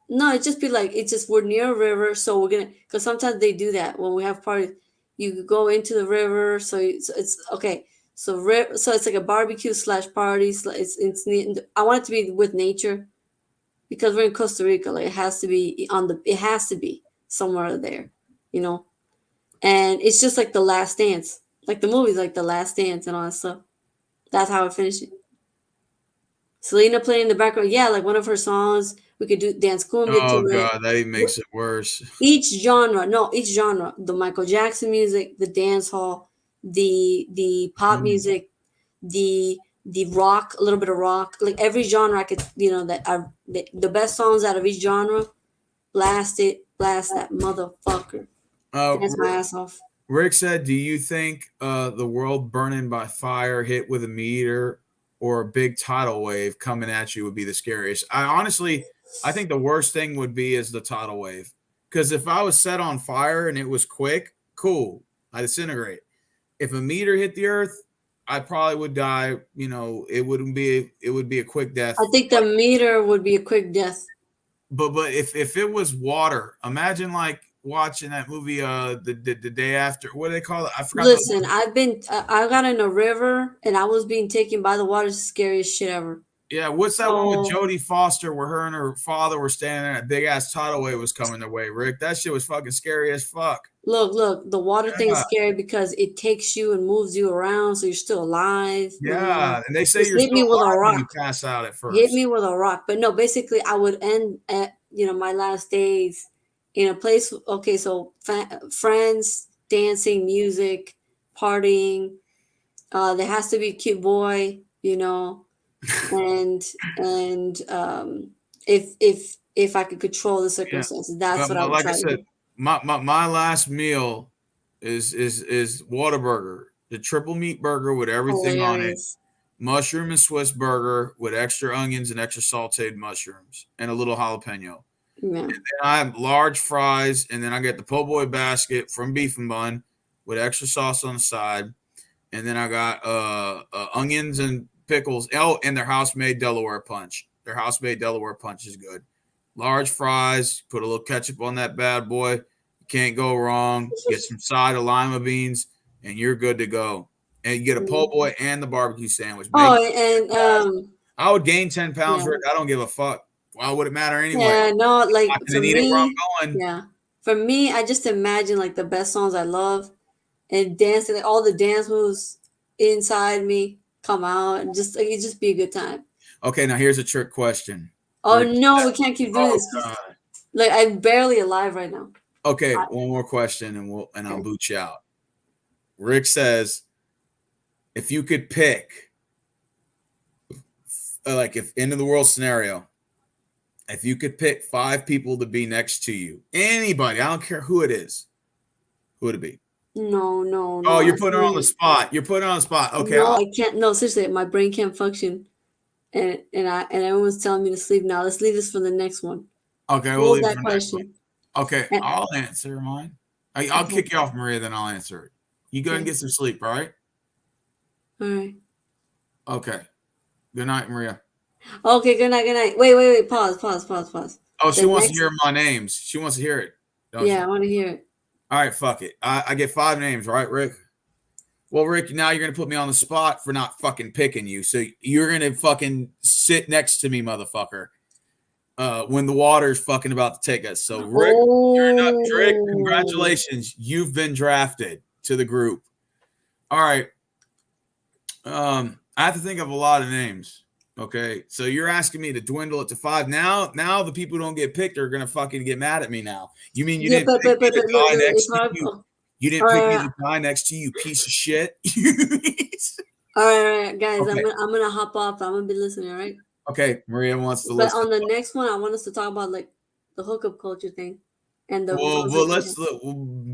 No, it just be like it's just we're near a river, so we're gonna because sometimes they do that when we have parties. You go into the river, so it's okay. So it's like a barbecue / party. I want it to be with nature because we're in Costa Rica. Like it has to be somewhere there, you know. And it's just like the last dance, like the movies, like the last dance and all that stuff. That's how I finished it. Selena playing in the background, yeah, like one of her songs. We could do dance cumbia to Oh it. god, that even makes it worse. Each genre, no, each genre, the Michael Jackson music, the dance hall, the pop Mm. music, the rock, a little bit of rock, like every genre I could, the best songs out of each genre, blast that motherfucker, Uh, dance my ass off. Rick said, "Do you think the world burning by fire hit with a meteor or a big tidal wave coming at you would be the scariest?" I think the worst thing would be is the tidal wave. Because if I was set on fire and it was quick, cool, I disintegrate. If a meteor hit the earth, I probably would die. It would be a quick I death. think the meter would be a quick death. But if it was water, imagine like watching that movie the day after. What do they call it? I forgot the Listen, I got in a river and I was being taken by the water. It's the scariest shit ever. Yeah, what's that one with So Jodie Foster where her and her father were standing there and a big ass tidal wave was coming their way, Rick? That shit was fucking scary as fuck. look, the water thing is Yeah, scary because it takes you and moves you around, so you're still alive. yeah. And they say Just you're hit still me with a alive when you rock. pass out at Hit first. me with a rock. But no, basically, I would end at my last days in a place. Okay, so friends, dancing, music, partying. There has to be a cute boy, and if I could control the Yeah. circumstances, that's But what I would like I try to said, do. my last meal is Whataburger, the triple meat burger with everything on it, Hilarious. mushroom and Swiss burger with extra onions and extra sauteed mushrooms and a little jalapeno. Yeah. I have large fries, and then I get the po' boy basket from Beef and Bun with extra sauce on the side, and then I got onions and pickles. Oh, and their house made Delaware punch. Their house made Delaware punch is good. Large fries, put a little ketchup on that bad boy. You can't go wrong. Get some side of lima beans, and you're good to go. and you get a po' boy and the barbecue sandwich. Oh, Make and I would gain 10 pounds, yeah. Rick. I don't give a fuck. Why would it matter anyway? Yeah, no, I'm like not for gonna eat it where me, I'm going. yeah. For me, I just imagine like the best songs I love and dancing, like all the dance moves inside me come out and just like it just be a good time. Okay, now here's a trick question. Oh Rick, no, we can't keep doing oh this. God. Like I'm barely alive right now. Okay, I, one more question and I'll okay. boot you out. Rick says, if you could pick, like if end of the world scenario, if you could pick 5 people to be next to you, anybody, I don't care who it is, who would it be? No, no, Oh, no. you're I putting her on the mean, spot. You're putting her on the spot. Okay, no, I can't. No, seriously, my brain can't function, and everyone's telling me to sleep now. Let's leave this for the next one. okay, we'll Hold leave it that for next one. question. Okay, And, I'll answer mine. I'll okay, kick you off, Maria, then I'll answer it. You go and okay, get some sleep, all right? all right. Okay. Good night, Maria. Okay, good night, good night. Wait. Pause, pause, pause, pause. Oh, she The wants to next, hear my names. She wants to hear it, don't yeah, she? I want to hear it. All right, fuck it. I get 5 names, right, Rick? Well, Rick, now you're gonna put me on the spot for not fucking picking you. So you're gonna fucking sit next to me, motherfucker. When the water's fucking about to take us. So Rick, you're up. Rick, Oh, congratulations. You've been drafted to the group. All right. I have to think of a lot of names. Okay, so you're asking me to dwindle it to 5 now. Now the people who don't get picked are gonna fucking get mad at me now. You mean you yeah, didn't pick me but the look, guy it's next to hard. you? Oh, You didn't all pick me right, the guy next to you, piece of shit. all right, guys. Okay, I'm gonna hop off. I'm gonna be listening. All right. okay. Maria wants to But listen. on the next one, I want us to talk about like the hookup culture thing and the Well, pros well, and let's cons. look,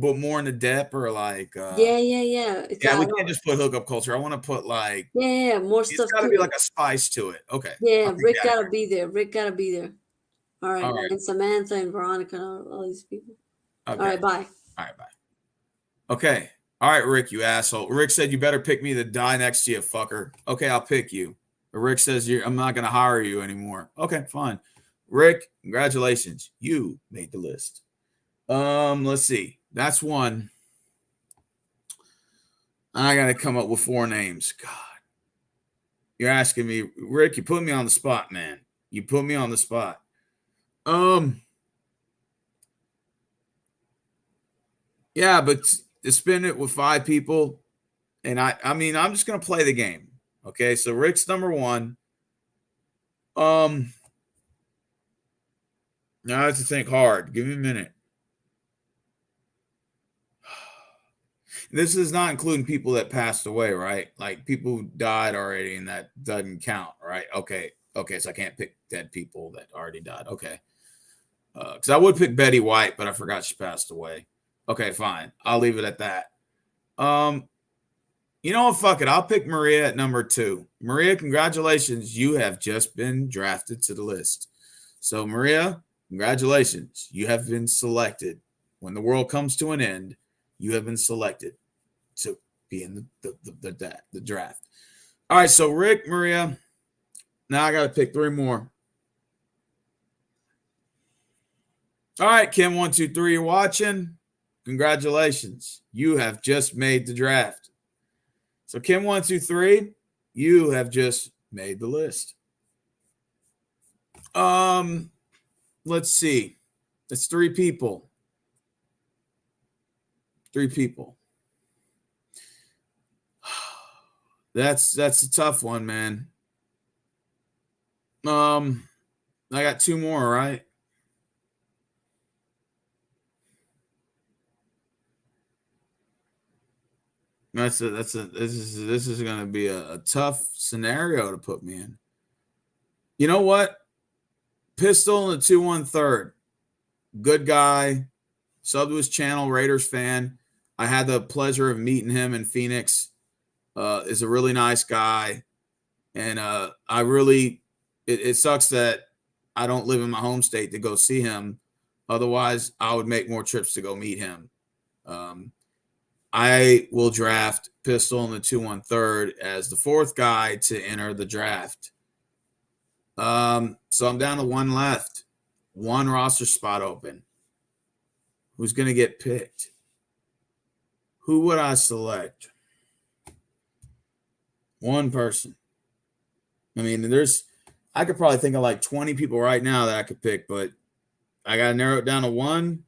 but more into depth or like, Yeah. yeah, we I can't don't. just put hookup culture. I want to put like, Yeah. More it's stuff got to to be it. like a spice to it. Okay, I'll Yeah, take Rick that. gotta be there. Rick gotta be there. All right, All right. and Samantha and Veronica and all these people. All Okay. right, bye. All right. Bye. Okay. All right, Rick, you asshole. Rick said you better pick me to die next to you, fucker. Okay, I'll pick you. But Rick says I'm not going to hire you anymore. Okay, fine. Rick, congratulations. You made the list. Let's see. That's one. I got to come up with 4 names. God, you're asking me, Rick. You put me on the spot, man. You put me on the spot. Yeah, but to spin it with 5 people, and I mean, I'm just going to play the game. Okay, so Rick's number 1. Um, Now I have to think hard. Give me a minute. This is not including people that passed away, right? Like people who died already, and that doesn't count, right? Okay. Okay. So I can't pick dead people that already died. Okay. Because I would pick Betty White, but I forgot she passed away. Okay, fine. I'll leave it at that. Um, you know what? Fuck it. I'll pick Maria at number 2. Maria, congratulations. You have just been drafted to the list. So, Maria, congratulations. You have been selected. When the world comes to an end, you have been selected to be in the draft. All right. So, Rick, Maria, now I got to pick 3 more. All right, Kim, 1, 2, 3, you're watching. Congratulations. You have just made the draft. So, Kim, 1, 2, 3, you have just made the list. Let's see. It's 3 people. 3 people. That's a tough one, man. I got 2 more, right? This is gonna be a tough scenario to put me in. You know what? Pistol in the 2-1-3rd. Good guy. Sub to his channel, Raiders fan. I had the pleasure of meeting him in Phoenix. Is a really nice guy. And I really it sucks that I don't live in my home state to go see him. Otherwise, I would make more trips to go meet him. I will draft Pistol in the 2-1-3rd as the 4th guy to enter the draft. So I'm down to 1 left. 1 roster spot open. Who's going to get picked? Who would I select? One person. I mean, I could probably think of like 20 people right now that I could pick, but I got to narrow it down to one.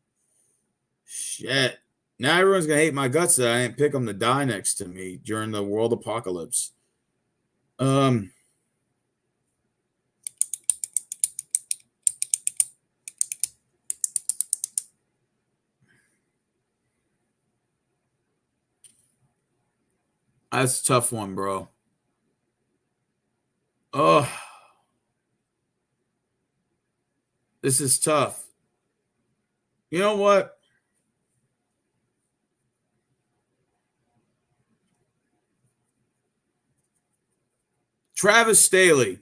Shit. Now everyone's going to hate my guts that I didn't pick them to die next to me during the world apocalypse. That's a tough one, bro. Oh, this is tough. You know what? Travis Staley,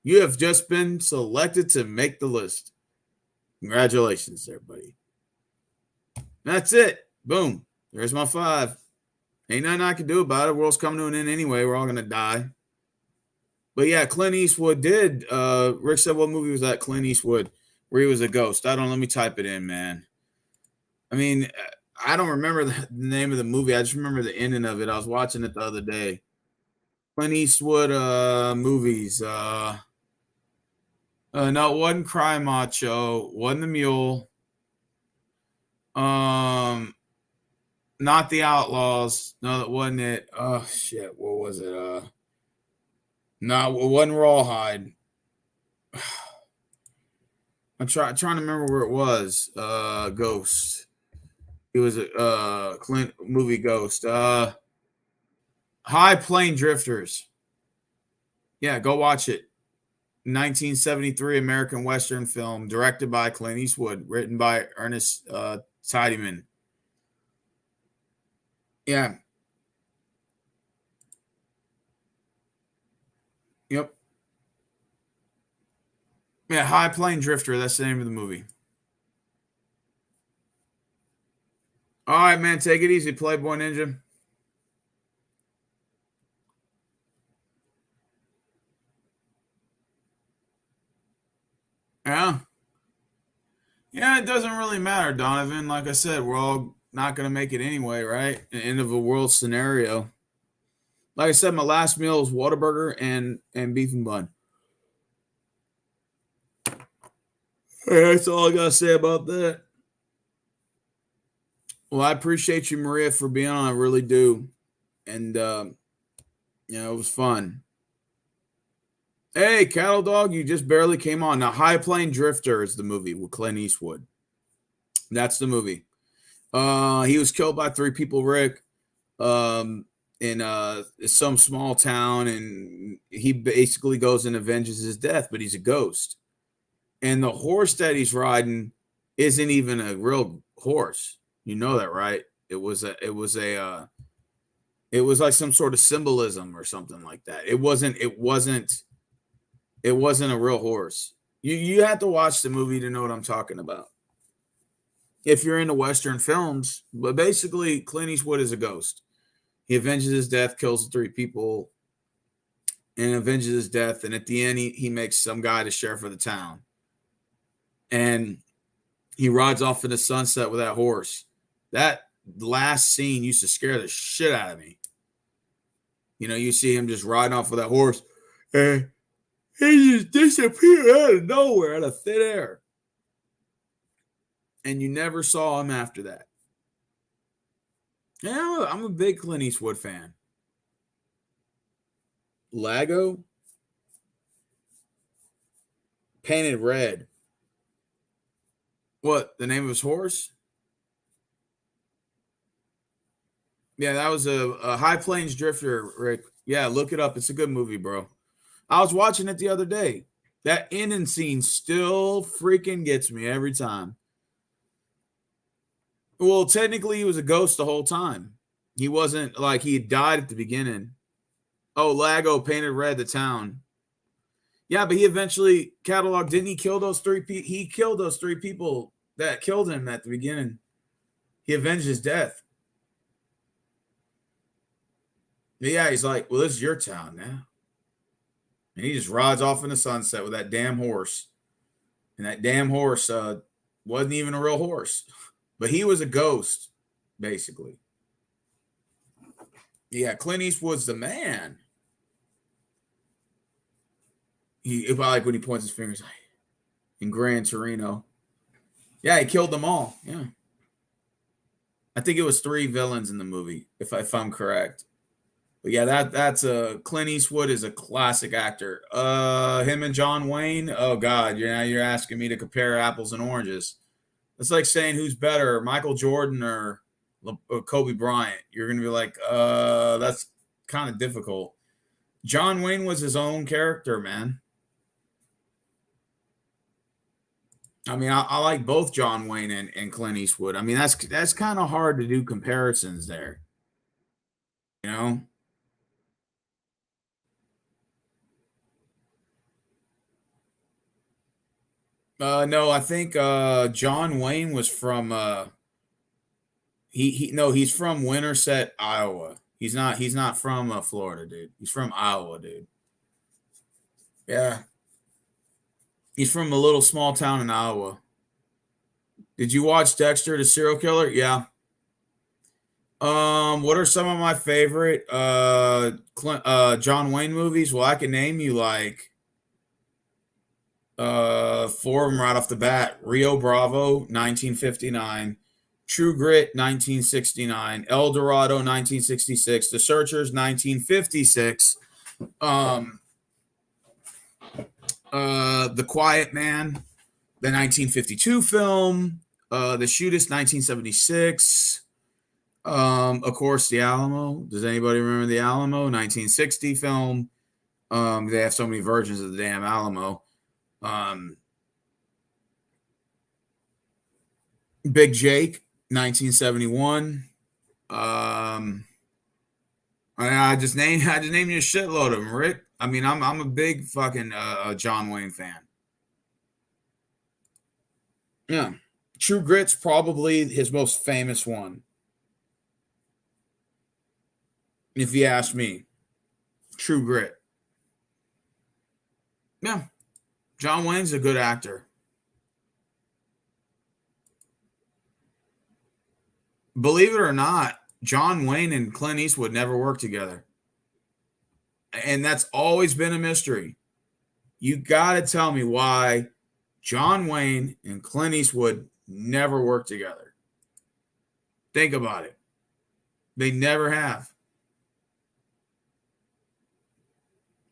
you have just been selected to make the list. Congratulations, everybody. That's it. Boom. There's my 5. Ain't nothing I can do about it. World's coming to an end anyway. We're all going to die. But yeah, Clint Eastwood did. Rick said, what movie was that? Clint Eastwood, where he was a ghost. I don't. Let me type it in, man. I mean, I don't remember the name of the movie. I just remember the ending of it. I was watching it the other day. Clint Eastwood movies. No, it wasn't Cry Macho. Wasn't The Mule. Not The Outlaws. No, that wasn't it. Oh shit, what was it? No, it wasn't Rawhide. I'm trying to remember where it was. Ghost. It was a Clint movie Ghost. High Plane Drifters. Yeah, go watch it. 1973 American Western film directed by Clint Eastwood, written by Ernest Tidyman. Yeah. Yep. Yeah, High Plane Drifter. That's the name of the movie. All right, man. Take it easy, Playboy Ninja. Yeah. Yeah, it doesn't really matter, Donovan. Like I said, we're all not going to make it anyway, right? End of a world scenario. Like I said, my last meal is Whataburger and beef and bun. Hey, that's all I got to say about that. Well, I appreciate you, Maria, for being on. I really do. And, it was fun. Hey, Cattle Dog, you just barely came on. Now, High Plane Drifter is the movie with Clint Eastwood. That's the movie. He was killed by 3 people, Rick, in some small town, and he basically goes and avenges his death, but he's a ghost. And the horse that he's riding isn't even a real horse. You know that, right? It was like some sort of symbolism or something like that. It wasn't a real horse. You have to watch the movie to know what I'm talking about. If you're into Western films, but basically Clint Eastwood is a ghost. He avenges his death, kills 3 people, and avenges his death. And at the end, he makes some guy the sheriff of the town. And he rides off in the sunset with that horse. That last scene used to scare the shit out of me. You see him just riding off with that horse, and he just disappeared out of nowhere, out of thin air. And you never saw him after that. Yeah, I'm a big Clint Eastwood fan. Lago? Painted Red. What, the name of his horse? Yeah, that was a High Plains Drifter, Rick. Yeah, look it up. It's a good movie, bro. I was watching it the other day. That ending scene still freaking gets me every time. Well, technically, he was a ghost the whole time. He wasn't like he died at the beginning. Oh, Lago, Painted Red, the town. Yeah, but he eventually cataloged. Didn't he kill those 3 people? He killed those 3 people that killed him at the beginning. He avenged his death. Yeah, he's like, well, this is your town now. And he just rides off in the sunset with that damn horse. And that damn horse wasn't even a real horse. But he was a ghost, basically. Yeah, Clint Eastwood's the man. I like when he points his fingers in Gran Torino. Yeah, he killed them all. Yeah. I think it was 3 villains in the movie, if I'm correct. But yeah, that's a Clint Eastwood is a classic actor. Him and John Wayne. Oh God, you're asking me to compare apples and oranges. It's like saying who's better, Michael Jordan or Kobe Bryant. You're gonna be like, that's kind of difficult. John Wayne was his own character, man. I mean, I like both John Wayne and Clint Eastwood. I mean, that's kind of hard to do comparisons there, you know. No, I think John Wayne was from he no, he's from Winterset, Iowa. He's not from Florida, dude. He's from Iowa, dude. Yeah, he's from a little small town in Iowa. Did you watch Dexter, the serial killer? Yeah. What are some of my favorite John Wayne movies? Well, I can name you like 4 of them right off the bat. Rio Bravo, 1959. True Grit, 1969. El Dorado, 1966. The Searchers, 1956. Um, The Quiet Man, the 1952 film. The Shootist, 1976. Of course, The Alamo. Does anybody remember The Alamo? 1960 film. They have so many versions of the damn Alamo. Big Jake, 1971. I just named you a shitload of them, Rick. I mean, I'm a big fucking John Wayne fan. Yeah, True Grit's probably his most famous one, if you ask me. True Grit. Yeah, John Wayne's a good actor. Believe it or not, John Wayne and Clint Eastwood never worked together. And that's always been a mystery. You got to tell me why John Wayne and Clint Eastwood never worked together. Think about it. They never have.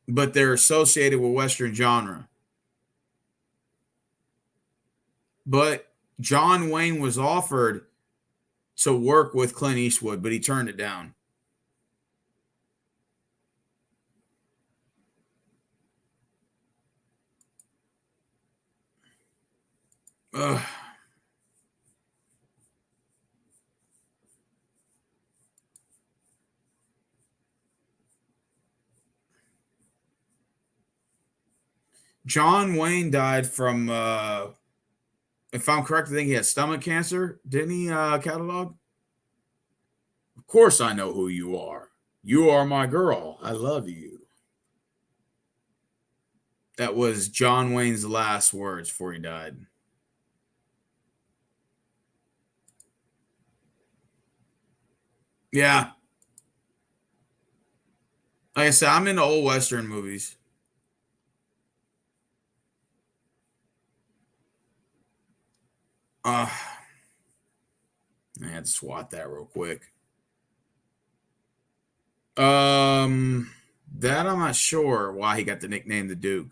But they're associated with Western genre. But John Wayne was offered to work with Clint Eastwood, but he turned it down. Ugh. John Wayne died from, if I'm correct, I think he had stomach cancer. Didn't he, catalog? Of course I know who you are. You are my girl. I love you. That was John Wayne's last words before he died. Yeah. Like I said, I'm into old Western movies. I had to swat that real quick. That I'm not sure why he got the nickname the Duke.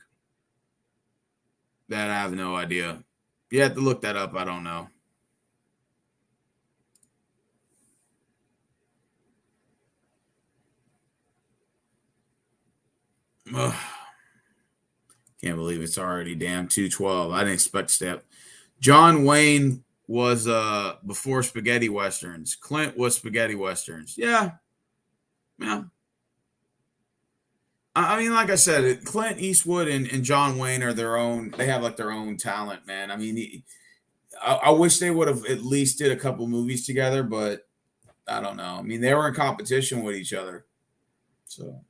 That I have no idea. You have to look that up. I don't know. Ugh. Can't believe it's already damn 2:12. I didn't expect that. John Wayne was before spaghetti westerns. Clint was spaghetti westerns. Yeah. Yeah. I mean, like I said, Clint Eastwood and John Wayne are their own. They have like their own talent, man. I mean, I wish they would have at least did a couple movies together, but I don't know. I mean, they were in competition with each other, so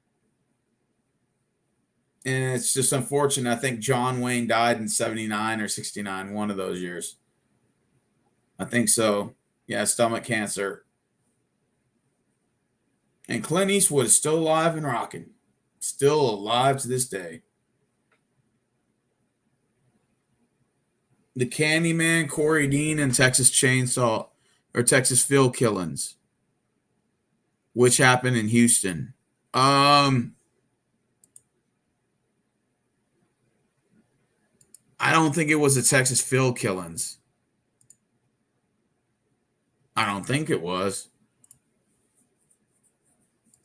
and it's just unfortunate. I think John Wayne died in 79 or 69, one of those years. I think so. Yeah, stomach cancer. And Clint Eastwood is still alive and rocking, still alive to this day. The Candyman, Corey Dean, and Texas Chainsaw or Texas Phil killings, which happened in Houston. I don't think it was the Texas Phil killings. I don't think it was.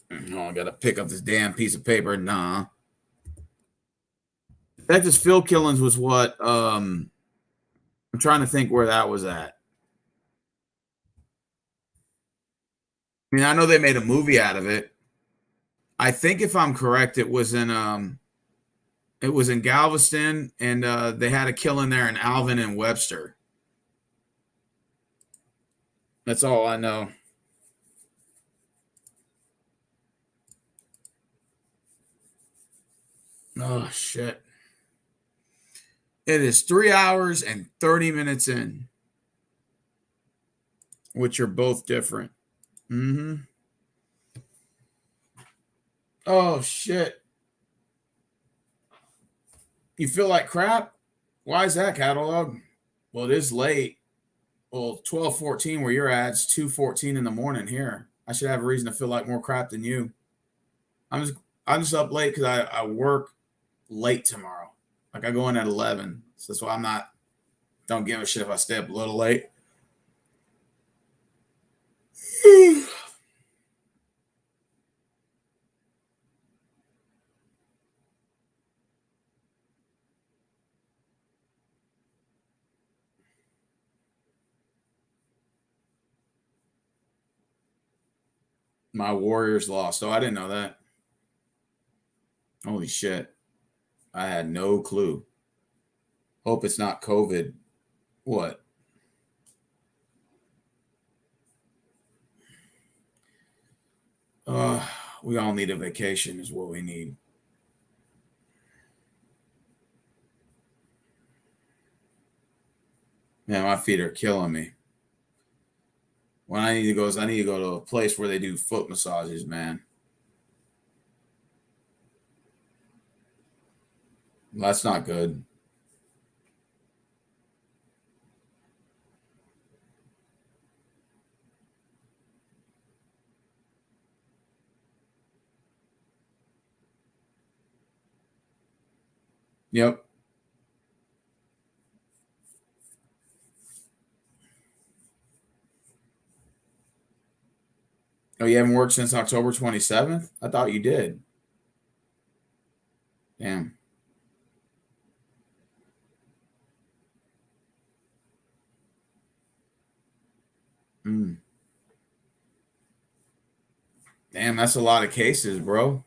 Oh, I gotta pick up this damn piece of paper. Nah. Texas Phil killings was what? I'm trying to think where that was at. I mean, I know they made a movie out of it. I think if I'm correct, it was in Galveston, and they had a killing there in Alvin and Webster. That's all I know. Oh shit. It is 3 hours and 30 minutes in, which are both different. Mm-hmm. Oh shit. You feel like crap? Why is that, catalog? Well, it is late. Well, 12:14 where you're at. It's 2:14 in the morning here. I should have a reason to feel like more crap than you. I'm just up late because I work late tomorrow. Like I go in at 11. So that's why don't give a shit if I stay up a little late. My Warriors lost. Oh, I didn't know that. Holy shit. I had no clue. Hope it's not COVID. What? We all need a vacation is what we need. Man, my feet are killing me. What I need to go is I need to go to a place where they do foot massages, man. That's not good. Yep. Oh, you haven't worked since October 27th? I thought you did. Damn. Damn, that's a lot of cases, bro.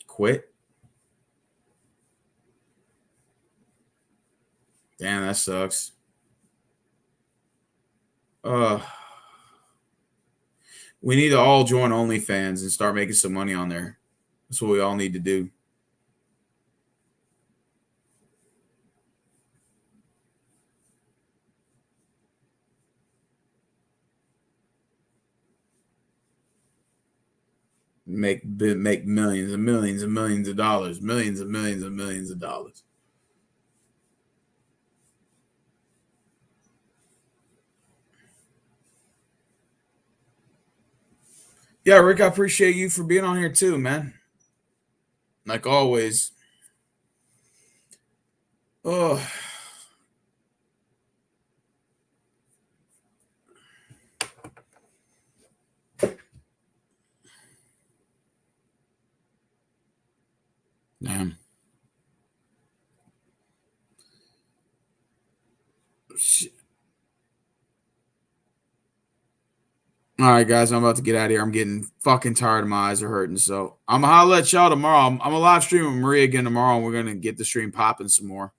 Quit. Damn, that sucks. We need to all join OnlyFans and start making some money on there. That's what we all need to do. Make millions and millions and millions of dollars, millions and millions and millions of dollars. Yeah, Rick, I appreciate you for being on here too, man. Like always. Oh. Damn. Shit. All right, guys, I'm about to get out of here. I'm getting fucking tired. My eyes are hurting. So I'm going to holler at y'all tomorrow. I'm going to live stream with Maria again tomorrow, and we're going to get the stream popping some more.